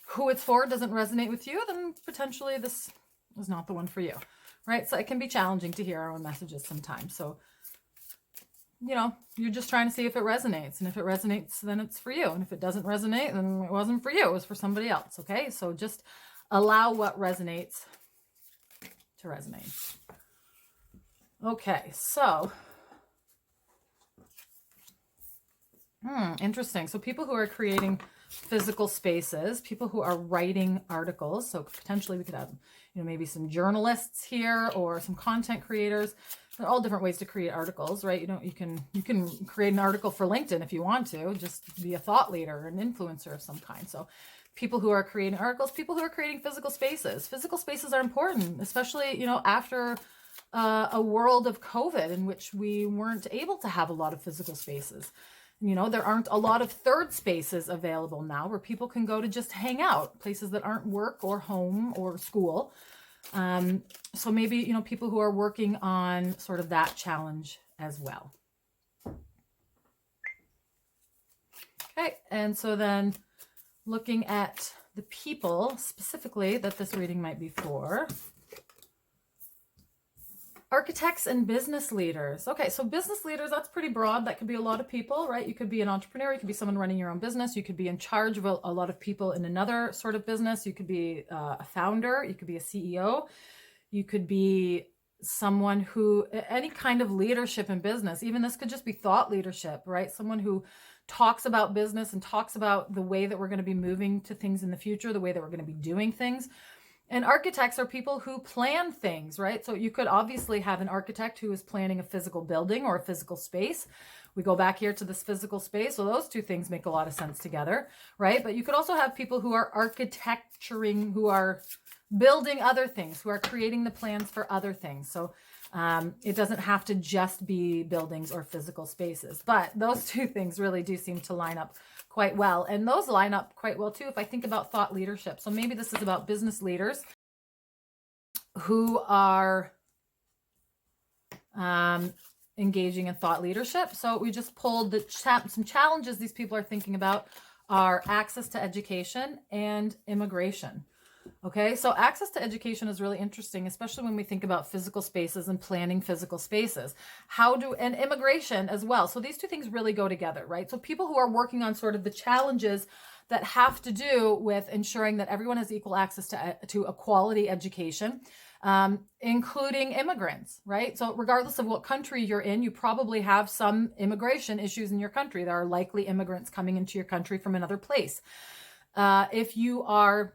who it's for doesn't resonate with you, then potentially this is not the one for you. Right? So it can be challenging to hear our own messages sometimes. So, you're just trying to see if it resonates. And if it resonates, then it's for you. And if it doesn't resonate, then it wasn't for you. It was for somebody else. Okay? So just allow what resonates to resonate. Okay. So, interesting. So people who are creating physical spaces, people who are writing articles. So potentially we could have, maybe some journalists here or some content creators. There are all different ways to create articles, right? You can create an article for LinkedIn if you want to, just be a thought leader, an influencer of some kind. So people who are creating articles, people who are creating physical spaces. Physical spaces are important, especially, after a world of COVID in which we weren't able to have a lot of physical spaces. There aren't a lot of third spaces available now where people can go to just hang out, places that aren't work or home or school. So maybe, people who are working on sort of that challenge as well. Okay. And so then looking at the people specifically that this reading might be for. Architects and business leaders. Okay, so business leaders, that's pretty broad. That could be a lot of people, right? You could be an entrepreneur. You could be someone running your own business. You could be in charge of a lot of people in another sort of business. You could be a founder. You could be a CEO. You could be someone who, any kind of leadership in business. Even this could just be thought leadership, right? Someone who talks about business and talks about the way that we're going to be moving to things in the future, the way that we're going to be doing things. And architects are people who plan things, right? So you could obviously have an architect who is planning a physical building or a physical space. We go back here to this physical space. So those two things make a lot of sense together, right? But you could also have people who are architecturing, who are building other things, who are creating the plans for other things. So it doesn't have to just be buildings or physical spaces, but those two things really do seem to line up quite well. And those line up quite well too if I think about thought leadership. So maybe this is about business leaders who are engaging in thought leadership. So we just pulled some challenges these people are thinking about are access to education and immigration. Okay, so access to education is really interesting, especially when we think about physical spaces and planning physical spaces. And immigration as well. So these two things really go together, right? So people who are working on sort of the challenges that have to do with ensuring that everyone has equal access to a quality education, including immigrants, right? So regardless of what country you're in, you probably have some immigration issues in your country. There are likely immigrants coming into your country from another place. If you are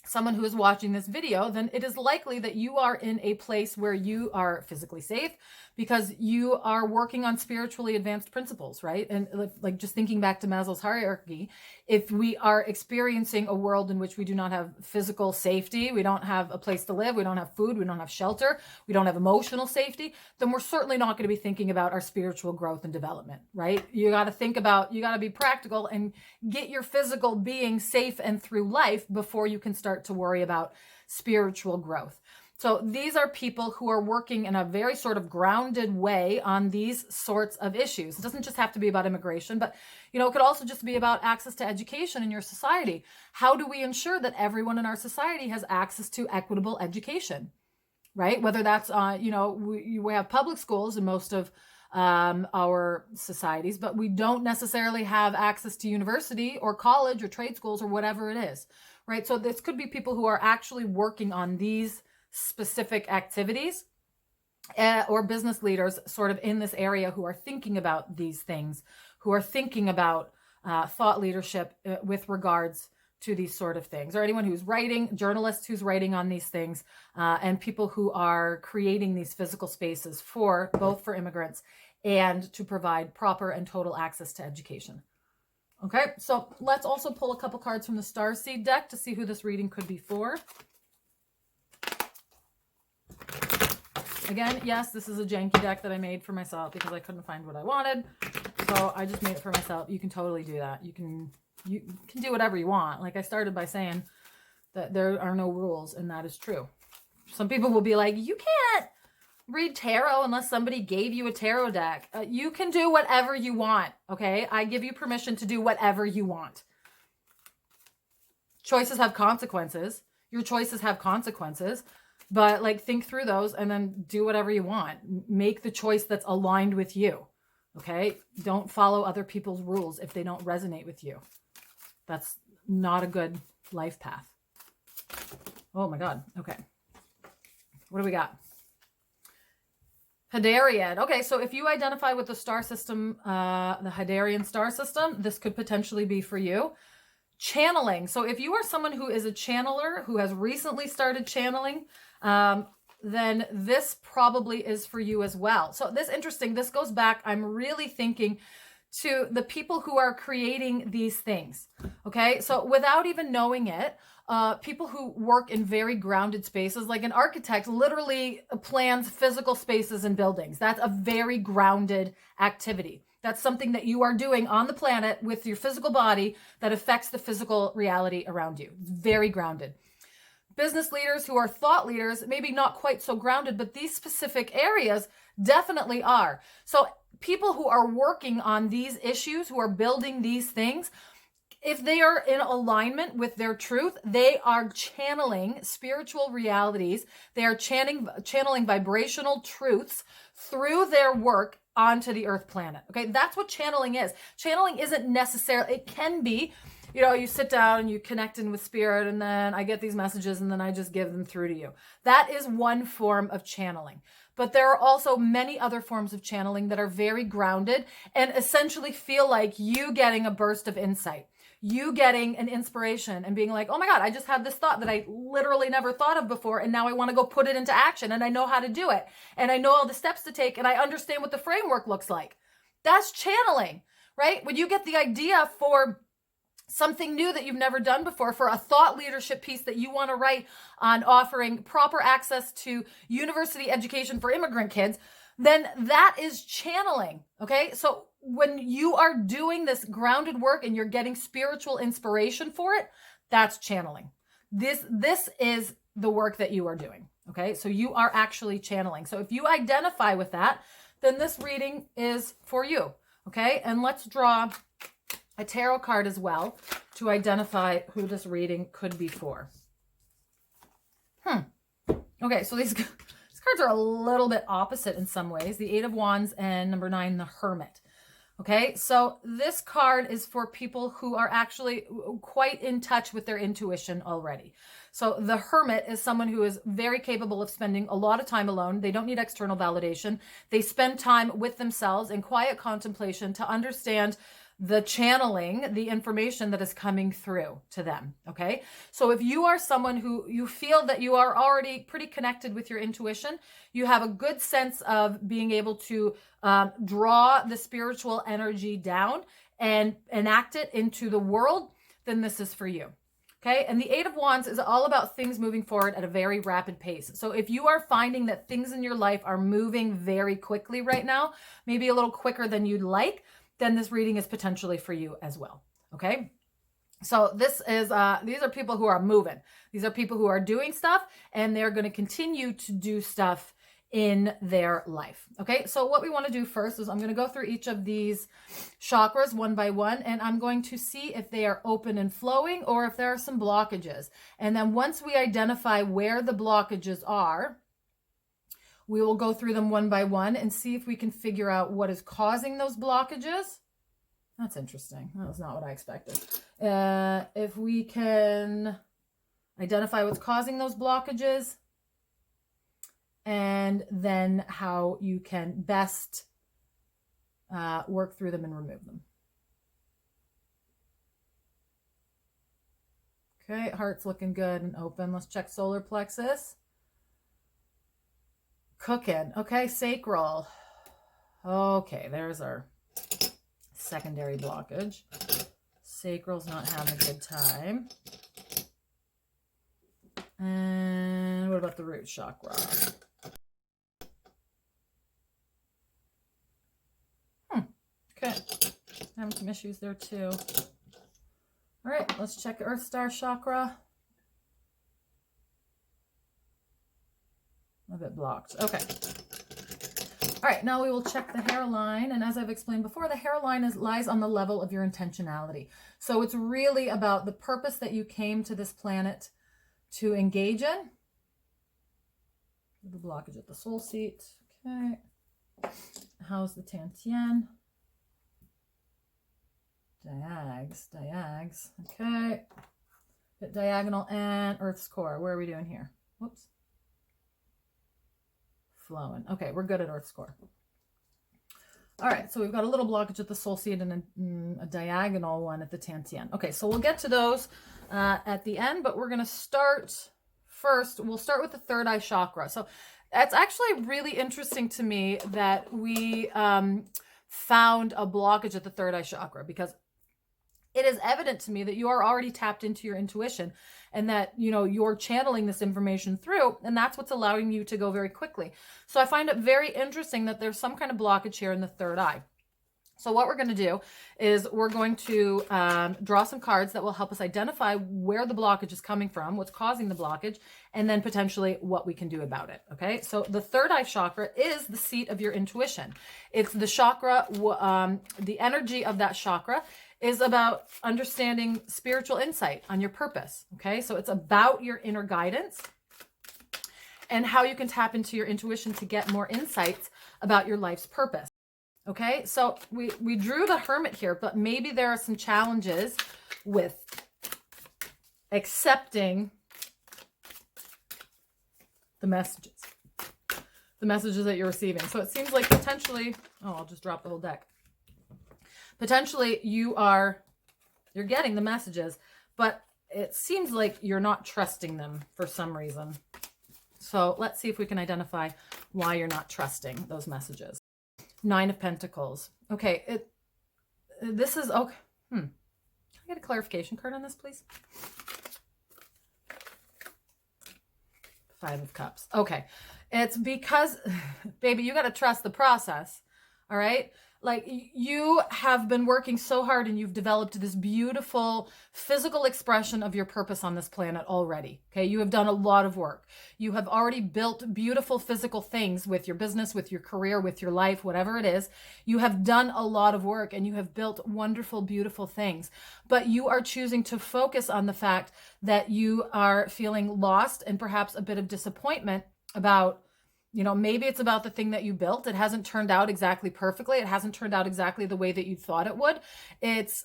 someone who is watching this video, then it is likely that you are in a place where you are physically safe because you are working on spiritually advanced principles, right? And like just thinking back to Maslow's hierarchy, if we are experiencing a world in which we do not have physical safety, we don't have a place to live, we don't have food, we don't have shelter, we don't have emotional safety, then we're certainly not going to be thinking about our spiritual growth and development, right? You got to be practical and get your physical being safe and through life before you can start to worry about spiritual growth. So these are people who are working in a very sort of grounded way on these sorts of issues. It doesn't just have to be about immigration, but it could also just be about access to education in your society. How do we ensure that everyone in our society has access to equitable education, right? Whether that's, we have public schools in most of our societies, but we don't necessarily have access to university or college or trade schools or whatever it is, right? So this could be people who are actually working on these specific activities or business leaders sort of in this area who are thinking about these things, who are thinking about thought leadership with regards to these sort of things, or anyone who's writing, journalists who's writing on these things, and people who are creating these physical spaces both for immigrants and to provide proper and total access to education. Okay, so let's also pull a couple cards from the Starseed deck to see who this reading could be for. Again, yes, this is a janky deck that I made for myself because I couldn't find what I wanted. So I just made it for myself. You can totally do that. You can do whatever you want. Like I started by saying that there are no rules, and that is true. Some people will be like, you can't read tarot unless somebody gave you a tarot deck. You can do whatever you want, okay? I give you permission to do whatever you want. Choices have consequences. Your choices have consequences. But think through those and then do whatever you want. Make the choice that's aligned with you. Okay? Don't follow other people's rules if they don't resonate with you. That's not a good life path. Oh my God. Okay. What do we got? Hadarian. Okay, so if you identify with the star system, the Hadarian star system, this could potentially be for you. Channeling. So if you are someone who is a channeler, who has recently started channeling, then this probably is for you as well. So this goes back, I'm really thinking to the people who are creating these things. Okay, so without even knowing it, people who work in very grounded spaces, like an architect literally plans physical spaces and buildings. That's a very grounded activity. That's something that you are doing on the planet with your physical body that affects the physical reality around you. It's very grounded. Business leaders who are thought leaders, maybe not quite so grounded, but these specific areas definitely are. So people who are working on these issues, who are building these things, if they are in alignment with their truth, they are channeling spiritual realities. They are channeling vibrational truths through their work onto the earth planet. Okay, that's what channeling is. Channeling isn't necessarily, it can be, you sit down and you connect in with spirit and then I get these messages and then I just give them through to you. That is one form of channeling. But there are also many other forms of channeling that are very grounded and essentially feel like you getting a burst of insight. You getting an inspiration and being like, oh my God, I just had this thought that I literally never thought of before. And now I want to go put it into action and I know how to do it. And I know all the steps to take and I understand what the framework looks like. That's channeling, right? When you get the idea for something new that you've never done before, for a thought leadership piece that you want to write on offering proper access to university education for immigrant kids, then that is channeling, okay? So when you are doing this grounded work and you're getting spiritual inspiration for it, that's channeling. This is the work that you are doing, okay? So you are actually channeling. So if you identify with that, then this reading is for you, okay? And let's draw a tarot card as well to identify who this reading could be for. Okay, so these cards are a little bit opposite in some ways. The Eight of Wands and number 9, the Hermit. Okay, so this card is for people who are actually quite in touch with their intuition already. So the Hermit is someone who is very capable of spending a lot of time alone. They don't need external validation. They spend time with themselves in quiet contemplation to understand the channeling, the information that is coming through to them. Okay. So if you are someone who you feel that you are already pretty connected with your intuition, you have a good sense of being able to draw the spiritual energy down and enact it into the world, then this is for you. Okay. And the Eight of Wands is all about things moving forward at a very rapid pace. So if you are finding that things in your life are moving very quickly right now, maybe a little quicker than you'd like, then this reading is potentially for you as well. Okay. So this is, these are people who are moving. These are people who are doing stuff, and they're going to continue to do stuff in their life. Okay. So what we want to do first is I'm going to go through each of these chakras one by one, and I'm going to see if they are open and flowing or if there are some blockages. And then once we identify where the blockages are, we will go through them one by one and see if we can figure out what is causing those blockages. That's interesting. That was not what I expected. If we can identify what's causing those blockages, and then how you can best work through them and remove them. Okay, heart's looking good and open. Let's check solar plexus. Cooking. Okay, sacral. Okay, there's our secondary blockage. Sacral's not having a good time. And what about the root chakra? Okay, having some issues there too. All right, let's check Earth Star chakra. A bit blocked. Okay. All right, now we will check the hairline. And as I've explained before, the hairline lies on the level of your intentionality. So it's really about the purpose that you came to this planet to engage in. The blockage at the soul seat. Okay. How's the Tantien? Diags. Okay. Bit diagonal and Earth's core. Where are we doing here? Whoops. Flowing. Okay, we're good at Earth's core. All right, so we've got a little blockage at the soul seed and a diagonal one at the Tantien. Okay, so we'll get to those at the end, but we're going to start first. We'll start with the third eye chakra. So that's actually really interesting to me that we found a blockage at the third eye chakra, because it is evident to me that you are already tapped into your intuition, and that, you know, you're channeling this information through, and that's what's allowing you to go very quickly. So I find it very interesting that there's some kind of blockage here in the third eye. So what we're going to do is we're going to draw some cards that will help us identify where the blockage is coming from, what's causing the blockage, and then potentially what we can do about it. Okay, so the third eye chakra is the seat of your intuition. It's the chakra, the energy of that chakra is about understanding spiritual insight on your purpose. Okay, so it's about your inner guidance and how you can tap into your intuition to get more insights about your life's purpose. Okay, so we drew the Hermit here, but maybe there are some challenges with accepting the messages that you're receiving. So it seems like potentially, oh, I'll just drop the whole deck. Potentially you're getting the messages, but it seems like you're not trusting them for some reason. So let's see if we can identify why you're not trusting those messages. Nine of Pentacles. Okay, this is okay. Can I get a clarification card on this, please? Five of Cups. Okay, it's because, baby, you got to trust the process. All right. like you have been working so hard and you've developed this beautiful physical expression of your purpose on this planet already. Okay. You have done a lot of work. You have already built beautiful physical things with your business, with your career, with your life, whatever it is. You have done a lot of work and you have built wonderful, beautiful things, but you are choosing to focus on the fact that you are feeling lost and perhaps a bit of disappointment about, maybe it's about the thing that you built. It hasn't turned out exactly perfectly. It hasn't turned out exactly the way that you thought it would.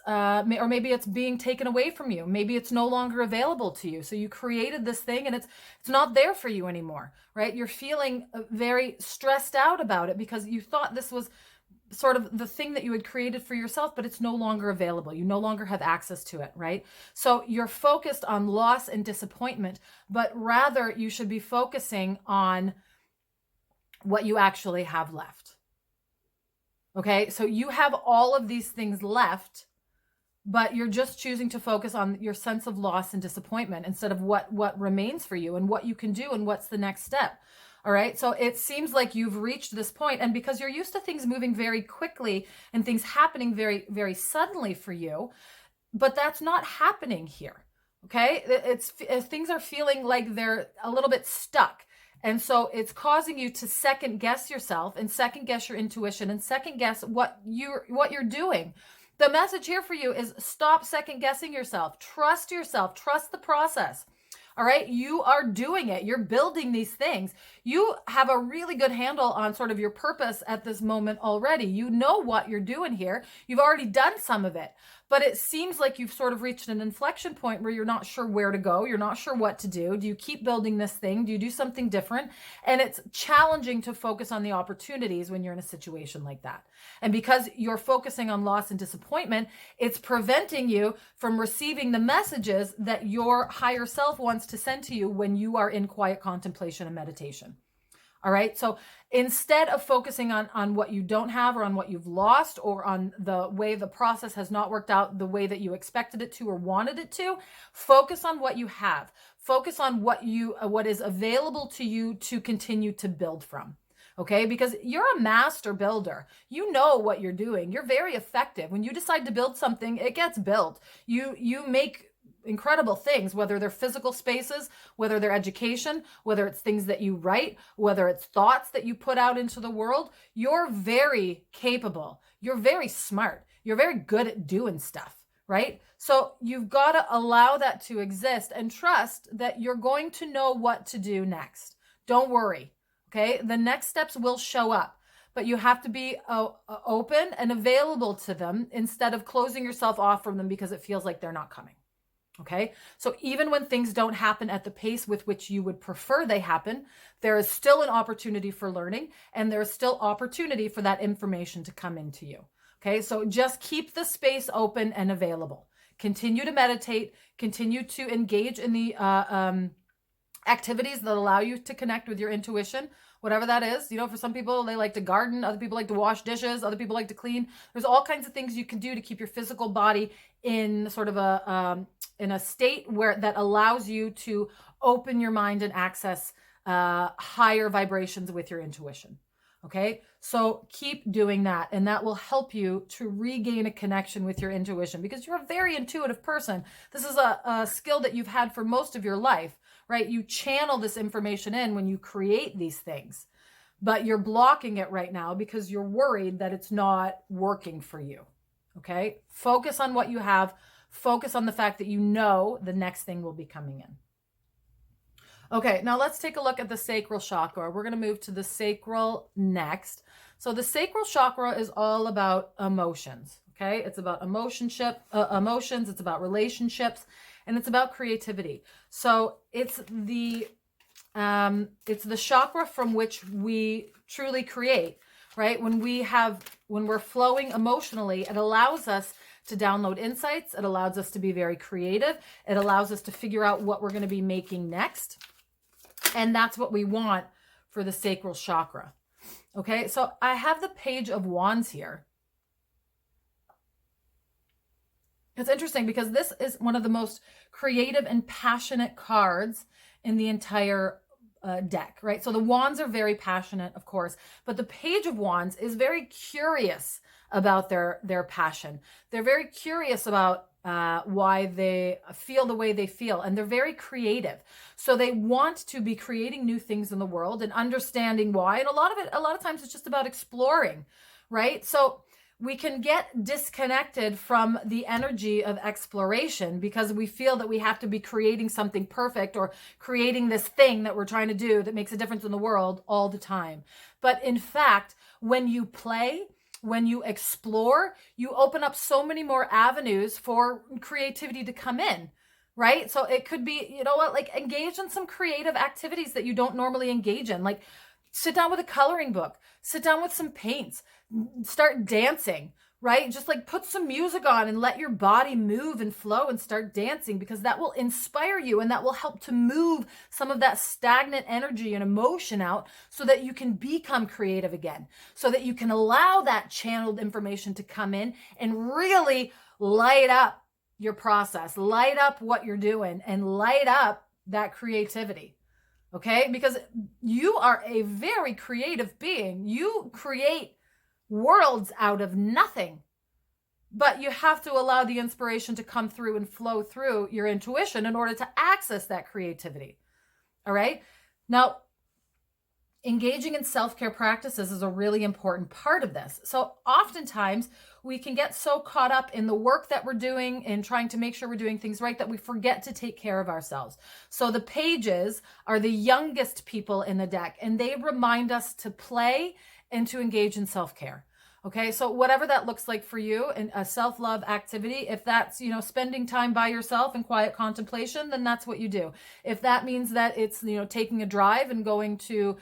Or maybe it's being taken away from you. Maybe it's no longer available to you. So you created this thing and it's not there for you anymore, right? You're feeling very stressed out about it because you thought this was sort of the thing that you had created for yourself, but it's no longer available. You no longer have access to it, right? So you're focused on loss and disappointment, but rather you should be focusing on what you actually have left. Okay, so you have all of these things left, but you're just choosing to focus on your sense of loss and disappointment instead of what remains for you and what you can do and what's the next step. All right, so it seems like you've reached this point, and because you're used to things moving very quickly and things happening very, very suddenly for you, but that's not happening here. Okay, things are feeling like they're a little bit stuck. And so it's causing you to second guess yourself and second guess your intuition and second guess what you're doing. The message here for you is stop second guessing yourself. Trust the process. All right. You are doing it. You're building these things. You have a really good handle on sort of your purpose at this moment already. You know what you're doing here. You've already done some of it, but it seems like you've sort of reached an inflection point where you're not sure where to go. You're not sure what to do. Do you keep building this thing? Do you do something different? And it's challenging to focus on the opportunities when you're in a situation like that. And because you're focusing on loss and disappointment, it's preventing you from receiving the messages that your higher self wants to send to you when you are in quiet contemplation and meditation. All right. So instead of focusing on what you don't have or on what you've lost or on the way the process has not worked out the way that you expected it to or wanted it to, focus on what you have. Focus on what is available to you to continue to build from. Okay, because you're a master builder. You know what you're doing. You're very effective. When you decide to build something, it gets built. You make incredible things, whether they're physical spaces, whether they're education, whether it's things that you write, whether it's thoughts that you put out into the world. You're very capable. You're very smart. You're very good at doing stuff, right? So you've got to allow that to exist and trust that you're going to know what to do next. Don't worry. Okay. The next steps will show up, but you have to be open and available to them instead of closing yourself off from them because it feels like they're not coming. Okay. So even when things don't happen at the pace with which you would prefer they happen, there is still an opportunity for learning and there is still opportunity for that information to come into you. Okay. So just keep the space open and available. Continue to meditate, continue to engage in the activities that allow you to connect with your intuition, whatever that is. For some people, they like to garden. Other people like to wash dishes. Other people like to clean. There's all kinds of things you can do to keep your physical body in sort of in a state where that allows you to open your mind and access higher vibrations with your intuition. Okay, so keep doing that, and that will help you to regain a connection with your intuition because you're a very intuitive person. This is a skill that you've had for most of your life, right? You channel this information in when you create these things, but you're blocking it right now because you're worried that it's not working for you. Okay, focus on what you have. Focus on the fact that you know the next thing will be coming in. Okay, now let's take a look at the sacral chakra. We're going to move to the sacral next. So the sacral chakra is all about emotions. Okay, it's about emotions, it's about relationships, and it's about creativity. So it's the chakra from which we truly create, right? When we're flowing emotionally, it allows us to download insights. It allows us to be very creative. It allows us to figure out what we're going to be making next. And that's what we want for the sacral chakra. Okay, so I have the Page of Wands here. It's interesting because this is one of the most creative and passionate cards in the entire deck, right? So the wands are very passionate, of course, but the page of wands is very curious about their passion. They're very curious about why they feel the way they feel, and they're very creative. So they want to be creating new things in the world and understanding why. And a lot of times it's just about exploring, right? So we can get disconnected from the energy of exploration because we feel that we have to be creating something perfect or creating this thing that we're trying to do that makes a difference in the world all the time. But in fact, when you play, when you explore, you open up so many more avenues for creativity to come in, right? So it could be, you know what, like engage in some creative activities that you don't normally engage in. Like sit down with a coloring book, sit down with some paints, start dancing, right? Just like put some music on and let your body move and flow and start dancing, because that will inspire you and that will help to move some of that stagnant energy and emotion out so that you can become creative again, so that you can allow that channeled information to come in and really light up your process, light up what you're doing, and light up that creativity. Okay? Because you are a very creative being. You create worlds out of nothing, but you have to allow the inspiration to come through and flow through your intuition in order to access that creativity. All right. Now, engaging in self-care practices is a really important part of this. So oftentimes we can get so caught up in the work that we're doing and trying to make sure we're doing things right that we forget to take care of ourselves. So the pages are the youngest people in the deck, and they remind us to play and to engage in self-care. Okay, so whatever that looks like for you, and a self-love activity, if that's, you know, spending time by yourself in quiet contemplation, then that's what you do. If that means that it's, you know, taking a drive and going to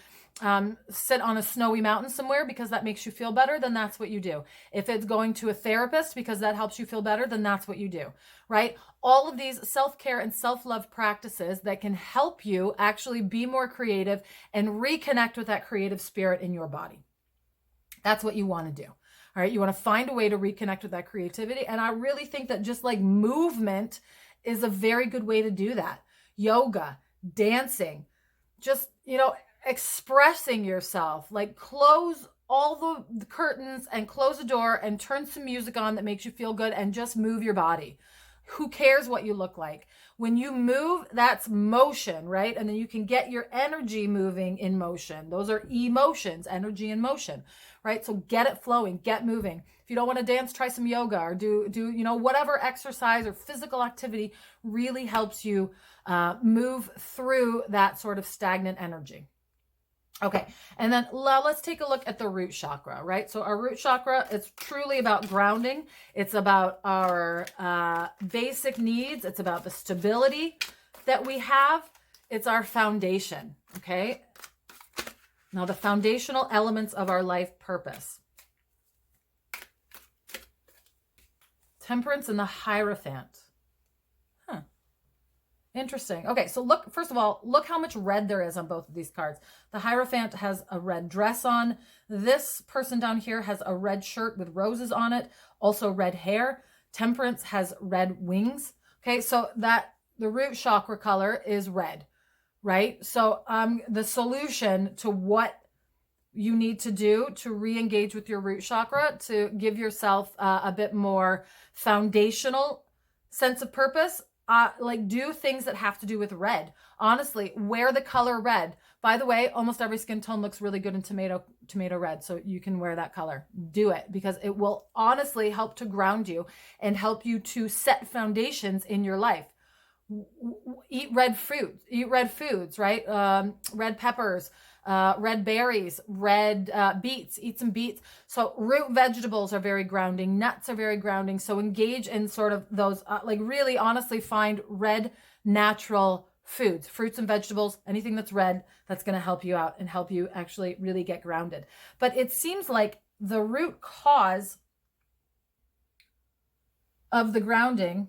sit on a snowy mountain somewhere because that makes you feel better, then that's what you do. If it's going to a therapist because that helps you feel better, then that's what you do, right? All of these self-care and self-love practices that can help you actually be more creative and reconnect with that creative spirit in your body. That's what you want to do. All right. You want to find a way to reconnect with that creativity. And I really think that just like movement is a very good way to do that. Yoga, dancing, just, you know, expressing yourself, like close all the curtains and close the door and turn some music on that makes you feel good and just move your body. Who cares what you look like? When you move, that's motion, right? And then you can get your energy moving in motion. Those are emotions, energy and motion, right? So get it flowing, get moving. If you don't want to dance, try some yoga or do you know, whatever exercise or physical activity really helps you move through that sort of stagnant energy. Okay, and then let's take a look at the root chakra, right? So our root chakra, it's truly about grounding. It's about our basic needs. It's about the stability that we have. It's our foundation, okay? Now, the foundational elements of our life purpose. Temperance and the Hierophant. Interesting. Okay, so look, first of all, look how much red there is on both of these cards. The Hierophant has a red dress on. This person down here has a red shirt with roses on it, also red hair. Temperance has red wings. Okay, so that the root chakra color is red, right? So the solution to what you need to do to re-engage with your root chakra, to give yourself a bit more foundational sense of purpose, like do things that have to do with red. Honestly, wear the color red. By the way, almost every skin tone looks really good in tomato red, so you can wear that color. Do it, because it will honestly help to ground you and help you to set foundations in your life. Eat red foods, right? Red peppers, red berries, red beets, eat some beets. So root vegetables are very grounding. Nuts are very grounding. So engage in sort of those, like really honestly find red natural foods, fruits and vegetables, anything that's red, that's going to help you out and help you actually really get grounded. But it seems like the root cause of the grounding,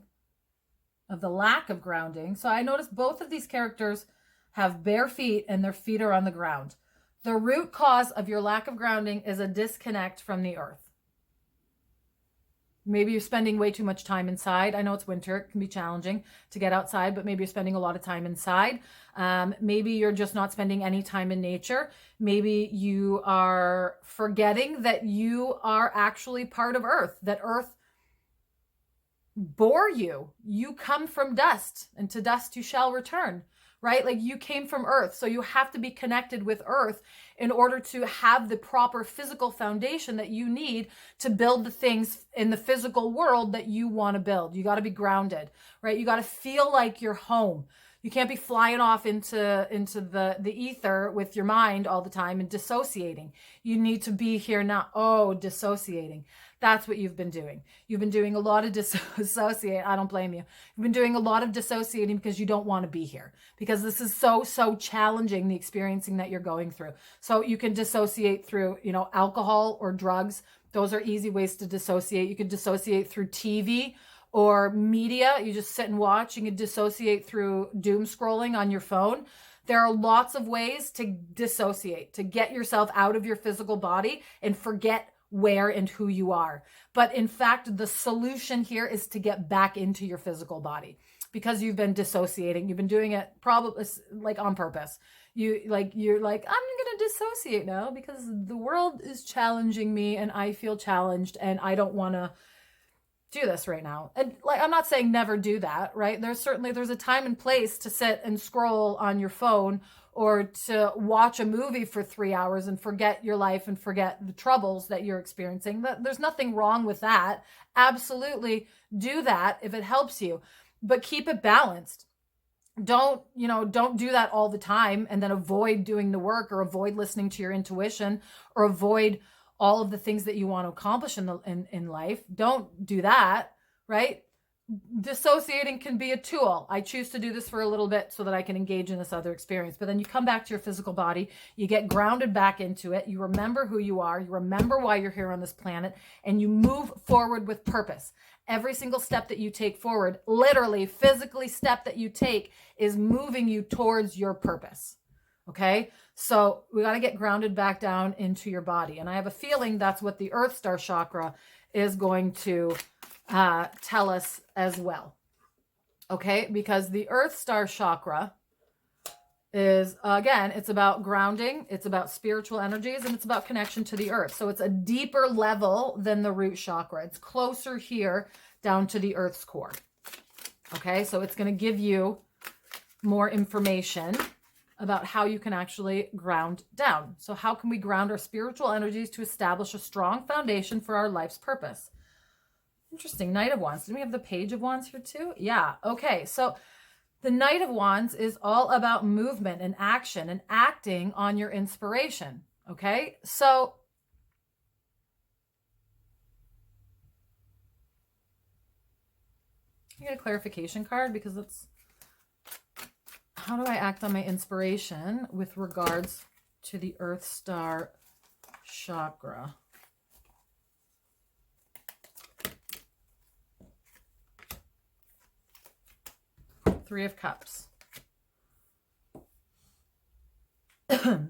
of the lack of grounding. So I noticed both of these characters have bare feet and their feet are on the ground. The root cause of your lack of grounding is a disconnect from the earth. Maybe you're spending way too much time inside. I know it's winter. It can be challenging to get outside, but maybe you're spending a lot of time inside. Maybe you're just not spending any time in nature. Maybe you are forgetting that you are actually part of Earth, that Earth bore you. You come from dust, and to dust you shall return, right? Like you came from Earth. So you have to be connected with Earth in order to have the proper physical foundation that you need to build the things in the physical world that you want to build. You got to be grounded, right? You got to feel like you're home. You can't be flying off into the ether with your mind all the time and dissociating. You need to be here now. Oh, dissociating. That's what you've been doing. You've been doing a lot of dissociate. I don't blame you. You've been doing a lot of dissociating because you don't want to be here, because this is so challenging, the experiencing that you're going through. So you can dissociate through, alcohol or drugs. Those are easy ways to dissociate. You can dissociate through TV or media. You just sit and watch. You can dissociate through doom scrolling on your phone. There are lots of ways to dissociate, to get yourself out of your physical body and forget where and who you are. But in fact, the solution here is to get back into your physical body, because you've been dissociating. You've been doing it probably like on purpose. You're like, I'm going to dissociate now because the world is challenging me and I feel challenged and I don't want to do this right now. And like, I'm not saying never do that, right? There's a time and place to sit and scroll on your phone or to watch a movie for 3 hours and forget your life and forget the troubles that you're experiencing. There's nothing wrong with that. Absolutely do that if it helps you, but keep it balanced. Don't do that all the time and then avoid doing the work or avoid listening to your intuition or avoid all of the things that you want to accomplish in life. Don't do that, right? Dissociating can be a tool. I choose to do this for a little bit so that I can engage in this other experience. But then you come back to your physical body, you get grounded back into it, you remember who you are, you remember why you're here on this planet, and you move forward with purpose. Every single step that you take forward, literally, physically step that you take, is moving you towards your purpose. Okay? So we got to get grounded back down into your body. And I have a feeling that's what the Earth Star chakra is going to tell us as well. Okay? Because the Earth Star chakra is, again, it's about grounding, it's about spiritual energies, and it's about connection to the earth. So it's a deeper level than the root chakra. It's closer here down to the earth's core. Okay? So it's going to give you more information about how you can actually ground down. So how can we ground our spiritual energies to establish a strong foundation for our life's purpose? Interesting. Knight of Wands. Did we have the Page of Wands here too? Yeah. Okay. So the Knight of Wands is all about movement and action and acting on your inspiration. Okay. So I get a clarification card because it's, how do I act on my inspiration with regards to the Earth Star chakra? Three of Cups.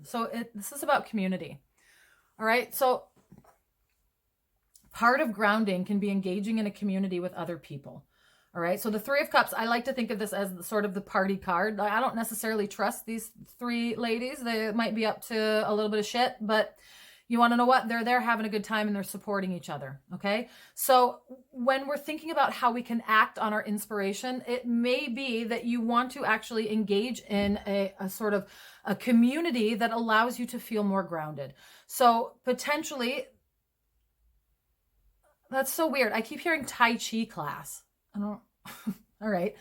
So this is about community. All right. So part of grounding can be engaging in a community with other people. All right. So the Three of Cups, I like to think of this as sort of the party card. I don't necessarily trust these three ladies. They might be up to a little bit of shit, but you want to know what? They're there having a good time and they're supporting each other. Okay. So when we're thinking about how we can act on our inspiration, it may be that you want to actually engage in a sort of a community that allows you to feel more grounded. So potentially, that's so weird. I keep hearing Tai Chi class. I don't, all right.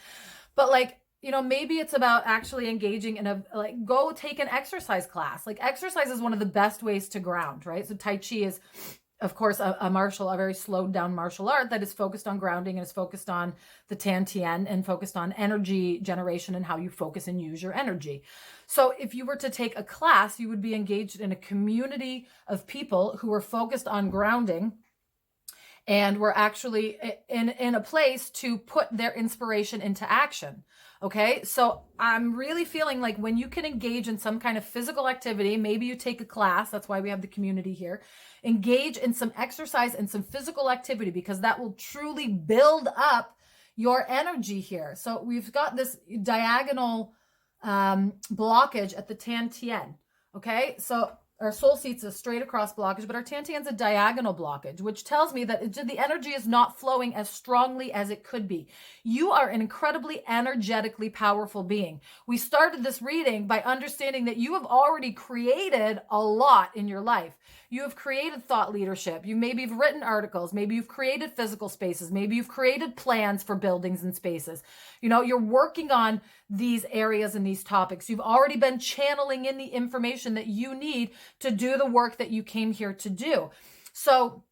But like, maybe it's about actually engaging in go take an exercise class. Like exercise is one of the best ways to ground, right? So Tai Chi is, of course, a very slowed down martial art that is focused on grounding and is focused on the Tian and focused on energy generation and how you focus and use your energy. So if you were to take a class, you would be engaged in a community of people who are focused on grounding and we're actually in a place to put their inspiration into action. Okay, so I'm really feeling like when you can engage in some kind of physical activity, maybe you take a class, that's why we have the community here, engage in some exercise and some physical activity, because that will truly build up your energy here. So we've got this diagonal blockage at the Tantien. Okay, so our soul seat's a straight across blockage, but our Tantian's a diagonal blockage, which tells me that the energy is not flowing as strongly as it could be. You are an incredibly energetically powerful being. We started this reading by understanding that you have already created a lot in your life. You have created thought leadership. You maybe have written articles. Maybe you've created physical spaces. Maybe you've created plans for buildings and spaces. You know, you're working on these areas and these topics. You've already been channeling in the information that you need to do the work that you came here to do. So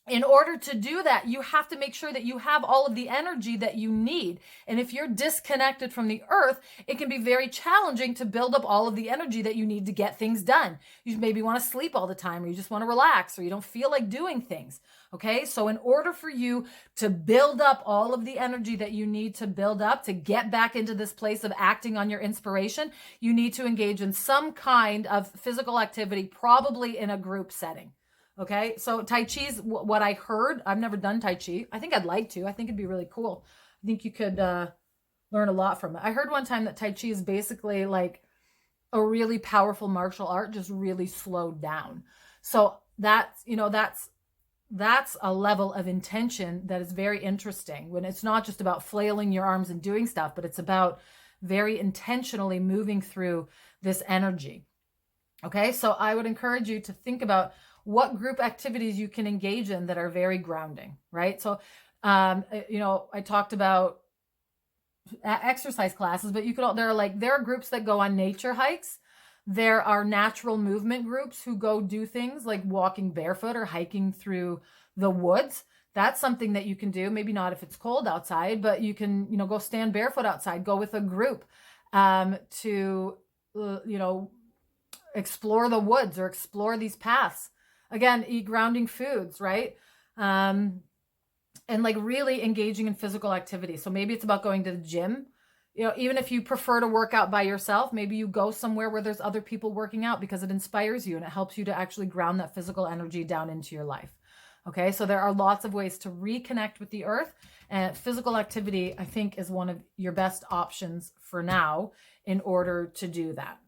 in order to do that, you have to make sure that you have all of the energy that you need. And if you're disconnected from the earth, it can be very challenging to build up all of the energy that you need to get things done. You maybe want to sleep all the time, or you just want to relax, or you don't feel like doing things. Okay, so in order for you to build up all of the energy that you need to build up to get back into this place of acting on your inspiration, you need to engage in some kind of physical activity, probably in a group setting. Okay, so Tai Chi's what I heard. I've never done Tai Chi. I think I'd like to. I think it'd be really cool. I think you could learn a lot from it. I heard one time that Tai Chi is basically like a really powerful martial art, just really slowed down. So that's, you know, that's a level of intention that is very interesting, when it's not just about flailing your arms and doing stuff, but it's about very intentionally moving through this energy. Okay, so I would encourage you to think about what group activities you can engage in that are very grounding, right? So, you know, I talked about exercise classes, but you could, there are groups that go on nature hikes. There are natural movement groups who go do things like walking barefoot or hiking through the woods. That's something that you can do. Maybe not if it's cold outside, but you can, you know, go stand barefoot outside, go with a group to, you know, explore the woods or explore these paths. Again, eat grounding foods, right? And like really engaging in physical activity. So maybe it's about going to the gym. You know, even if you prefer to work out by yourself, maybe you go somewhere where there's other people working out, because it inspires you and it helps you to actually ground that physical energy down into your life. Okay, so there are lots of ways to reconnect with the earth, and physical activity, I think, is one of your best options for now in order to do that.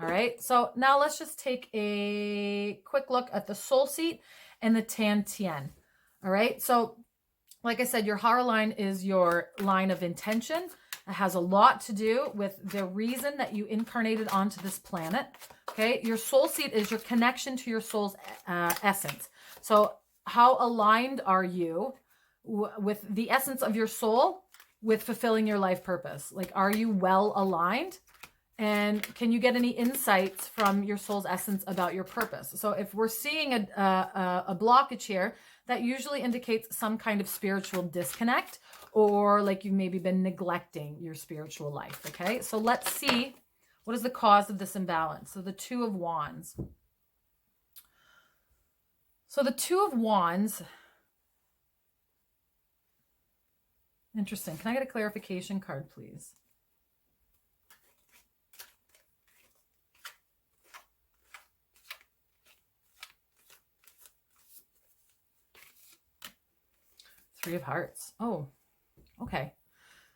All right, so now let's just take a quick look at the soul seat and the Tantien. All right, so like I said, your Hara line is your line of intention. It has a lot to do with the reason that you incarnated onto this planet. Okay, your soul seat is your connection to your soul's essence. So how aligned are you with the essence of your soul with fulfilling your life purpose? Like, are you well aligned? And can you get any insights from your soul's essence about your purpose? So if we're seeing a blockage here, that usually indicates some kind of spiritual disconnect, or like you've maybe been neglecting your spiritual life. Okay, so let's see what is the cause of this imbalance. So the Two of Wands. So the Two of Wands, interesting. Can I get a clarification card, please? Three of Hearts. Oh, okay.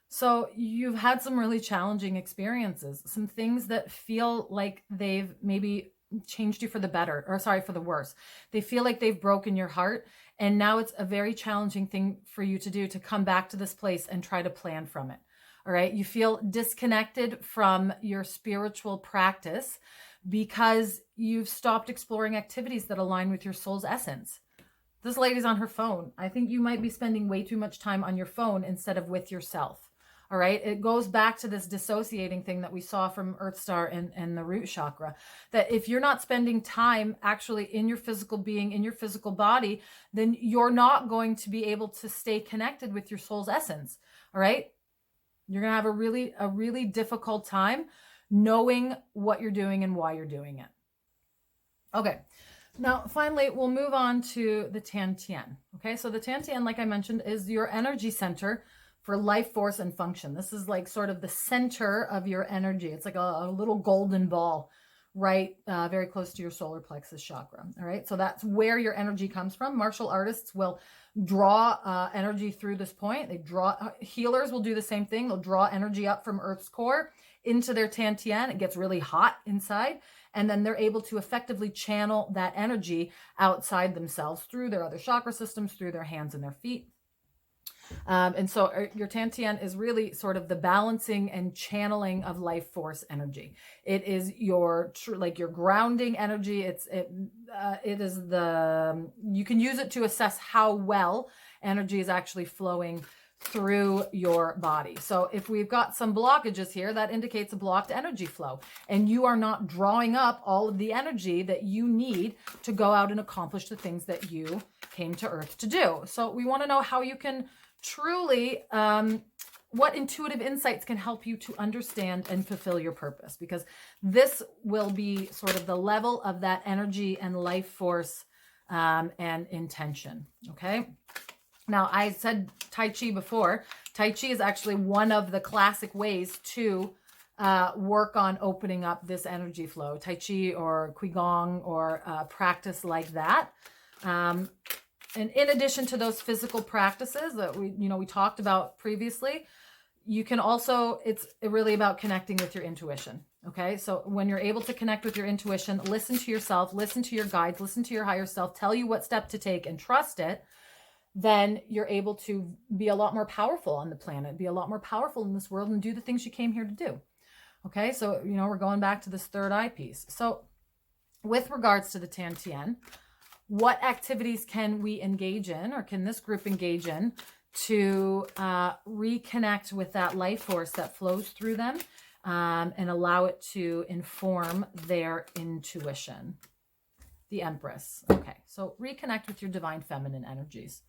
So you've had some really challenging experiences, some things that feel like they've maybe changed you for the better, or sorry, for the worse. They feel like they've broken your heart. And now it's a very challenging thing for you to do, to come back to this place and try to plan from it. All right. You feel disconnected from your spiritual practice because you've stopped exploring activities that align with your soul's essence. This lady's on her phone. I think you might be spending way too much time on your phone instead of with yourself. All right. It goes back to this dissociating thing that we saw from Earth Star and the root chakra, that if you're not spending time actually in your physical being, in your physical body, then you're not going to be able to stay connected with your soul's essence. All right. You're going to have a really difficult time knowing what you're doing and why you're doing it. Okay. Now, finally, we'll move on to the Tian. Okay, so the Tian, like I mentioned, is your energy center for life force and function. This is like sort of the center of your energy. It's like a little golden ball, right? Very close to your solar plexus chakra. All right, so that's where your energy comes from. Martial artists will draw energy through this point. They draw, healers will do the same thing. They'll draw energy up from Earth's core into their Tian. It gets really hot inside. And then they're able to effectively channel that energy outside themselves through their other chakra systems, through their hands and their feet. And so your Tian is really sort of the balancing and channeling of life force energy. It is your like your grounding energy. It is you can use it to assess how well energy is actually flowing through your body. So if we've got some blockages here, that indicates a blocked energy flow, and you are not drawing up all of the energy that you need to go out and accomplish the things that you came to Earth to do. So we want to know how you can truly, what intuitive insights can help you to understand and fulfill your purpose, because this will be sort of the level of that energy and life force and intention. Okay. Now, I said Tai Chi before. Tai Chi is actually one of the classic ways to work on opening up this energy flow. Tai Chi or Qigong or practice like that. And in addition to those physical practices that we talked about previously, you can also, it's really about connecting with your intuition. Okay. So when you're able to connect with your intuition, listen to yourself, listen to your guides, listen to your higher self, tell you what step to take and trust it, then you're able to be a lot more powerful on the planet, be a lot more powerful in this world and do the things you came here to do. Okay. So, we're going back to this third eye piece. So with regards to the Tian, what activities can we engage in, or can this group engage in to reconnect with that life force that flows through them and allow it to inform their intuition? The Empress. Okay. So reconnect with your divine feminine energies.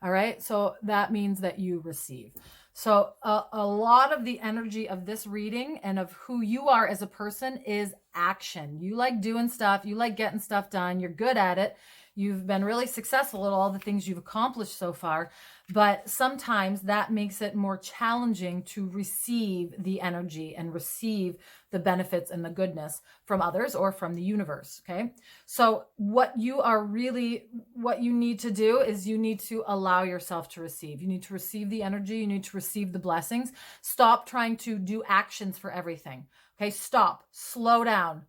All right. So that means that you receive. So a lot of the energy of this reading and of who you are as a person is action. You like doing stuff. You like getting stuff done. You're good at it. You've been really successful at all the things you've accomplished so far, but sometimes that makes it more challenging to receive the energy and receive the benefits and the goodness from others or from the universe. Okay. So what you need to do is you need to allow yourself to receive. You need to receive the energy. You need to receive the blessings. Stop trying to do actions for everything. Okay. Stop, slow down,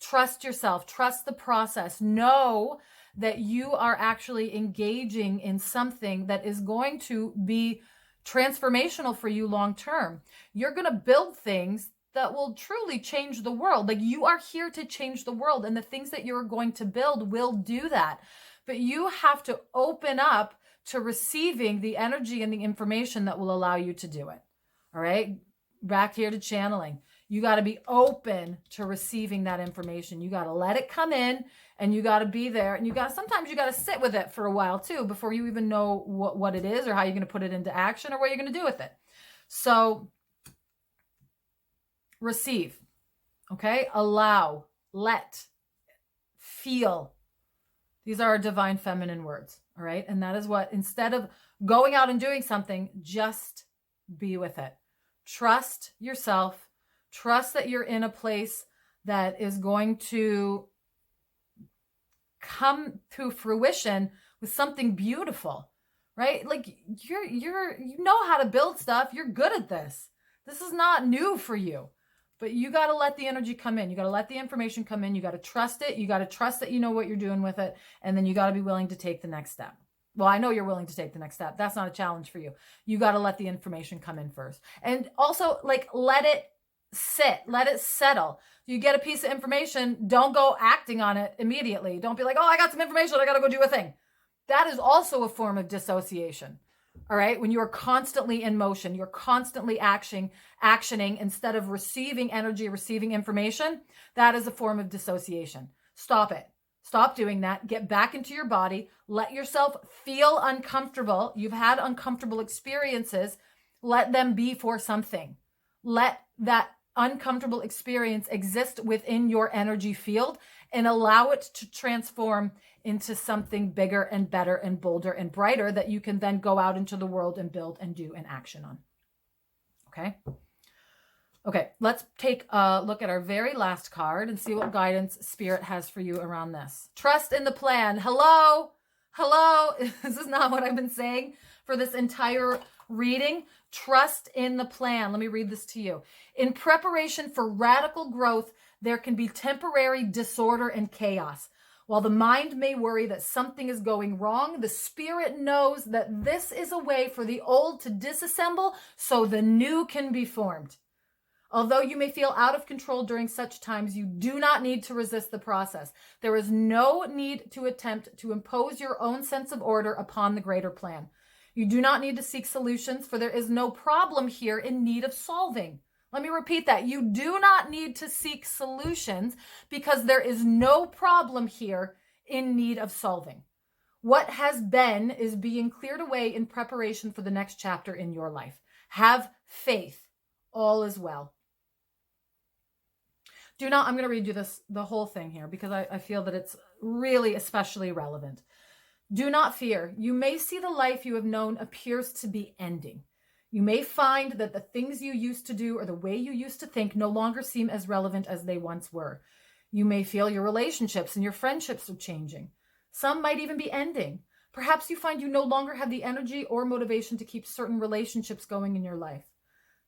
trust yourself, trust the process. Know that you are actually engaging in something that is going to be transformational for you long term. You're going to build things that will truly change the world. Like, you are here to change the world, and the things that you're going to build will do that. But you have to open up to receiving the energy and the information that will allow you to do it. All right. Back here to channeling. You got to be open to receiving that information. You got to let it come in, and you got to be there, and sometimes you got to sit with it for a while too, before you even know what it is or how you're going to put it into action or what you're going to do with it. So receive. Okay. Allow, let, feel. These are our divine feminine words. All right. And that is what, instead of going out and doing something, just be with it. Trust yourself. Trust that you're in a place that is going to come to fruition with something beautiful, right? Like, you know how to build stuff. You're good at this. This is not new for you, but you got to let the energy come in. You got to let the information come in. You got to trust it. You got to trust that you know what you're doing with it. And then you got to be willing to take the next step. Well, I know you're willing to take the next step. That's not a challenge for you. You got to let the information come in first. And also, like, let it sit, let it settle. You get a piece of information, don't go acting on it immediately. Don't be like, oh, I got some information, I got to go do a thing. That is also a form of dissociation. All right. When you are constantly in motion, you're constantly actioning instead of receiving energy, receiving information. That is a form of dissociation. Stop it. Stop doing that. Get back into your body. Let yourself feel uncomfortable. You've had uncomfortable experiences. Let them be for something. Let that uncomfortable experience exist within your energy field and allow it to transform into something bigger and better and bolder and brighter that you can then go out into the world and build and do an action on. Okay? Okay, let's take a look at our very last card and see what guidance Spirit has for you around this. Trust in the plan. Hello? Hello? This is not what I've been saying for this entire reading. Trust in the plan. Let me read this to you. In preparation for radical growth, there can be temporary disorder and chaos. While the mind may worry that something is going wrong, the Spirit knows that this is a way for the old to disassemble so the new can be formed. Although you may feel out of control during such times, you do not need to resist the process. There is no need to attempt to impose your own sense of order upon the greater plan. You do not need to seek solutions, for there is no problem here in need of solving. Let me repeat that. You do not need to seek solutions because there is no problem here in need of solving. What has been is being cleared away in preparation for the next chapter in your life. Have faith. All is well. I'm going to read you the whole thing here because I feel that it's really especially relevant. Do not fear. You may see the life you have known appears to be ending. You may find that the things you used to do or the way you used to think no longer seem as relevant as they once were. You may feel your relationships and your friendships are changing. Some might even be ending. Perhaps you find you no longer have the energy or motivation to keep certain relationships going in your life.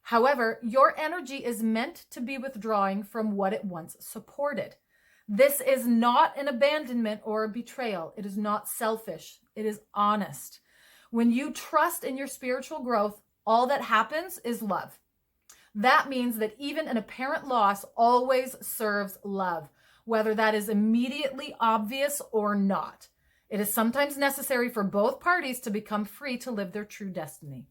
However, your energy is meant to be withdrawing from what it once supported. This is not an abandonment or a betrayal. It is not selfish. It is honest. When you trust in your spiritual growth, all that happens is love. That means that even an apparent loss always serves love, whether that is immediately obvious or not. It is sometimes necessary for both parties to become free to live their true destiny.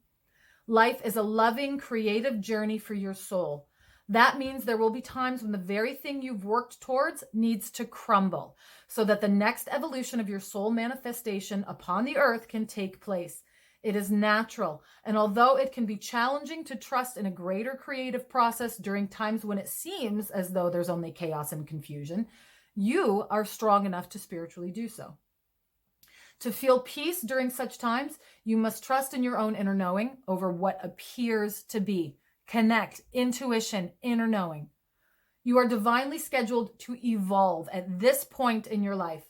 Life is a loving, creative journey for your soul. That means there will be times when the very thing you've worked towards needs to crumble so that the next evolution of your soul manifestation upon the earth can take place. It is natural, and although it can be challenging to trust in a greater creative process during times when it seems as though there's only chaos and confusion, you are strong enough to spiritually do so. To feel peace during such times, you must trust in your own inner knowing over what appears to be. Connect, intuition, inner knowing. You are divinely scheduled to evolve at this point in your life.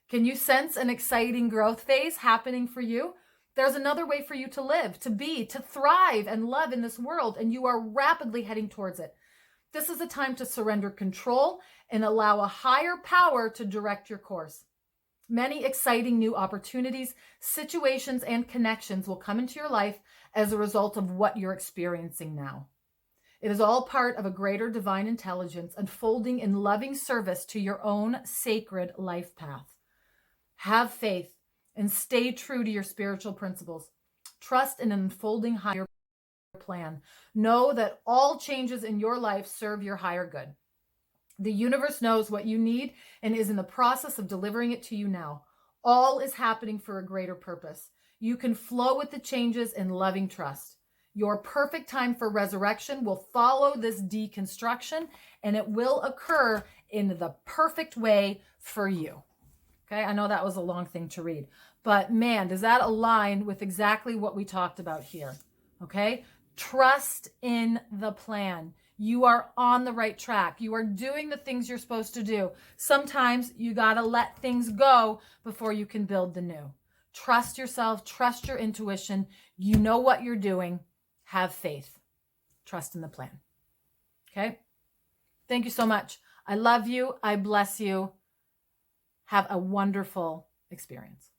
Can you sense an exciting growth phase happening for you? There's another way for you to live, to be, to thrive and love in this world, and you are rapidly heading towards it. This is a time to surrender control and allow a higher power to direct your course. Many exciting new opportunities, situations, and connections will come into your life as a result of what you're experiencing now. It is all part of a greater divine intelligence unfolding in loving service to your own sacred life path. Have faith and stay true to your spiritual principles. Trust in an unfolding higher plan. Know that all changes in your life serve your higher good. The universe knows what you need and is in the process of delivering it to you now. All is happening for a greater purpose. You can flow with the changes in loving trust. Your perfect time for resurrection will follow this deconstruction, and it will occur in the perfect way for you. Okay, I know that was a long thing to read, but man, does that align with exactly what we talked about here? Okay, trust in the plan. You are on the right track. You are doing the things you're supposed to do. Sometimes you got to let things go before you can build the new. Trust yourself. Trust your intuition. You know what you're doing. Have faith. Trust in the plan. Okay? Thank you so much. I love you. I bless you. Have a wonderful experience.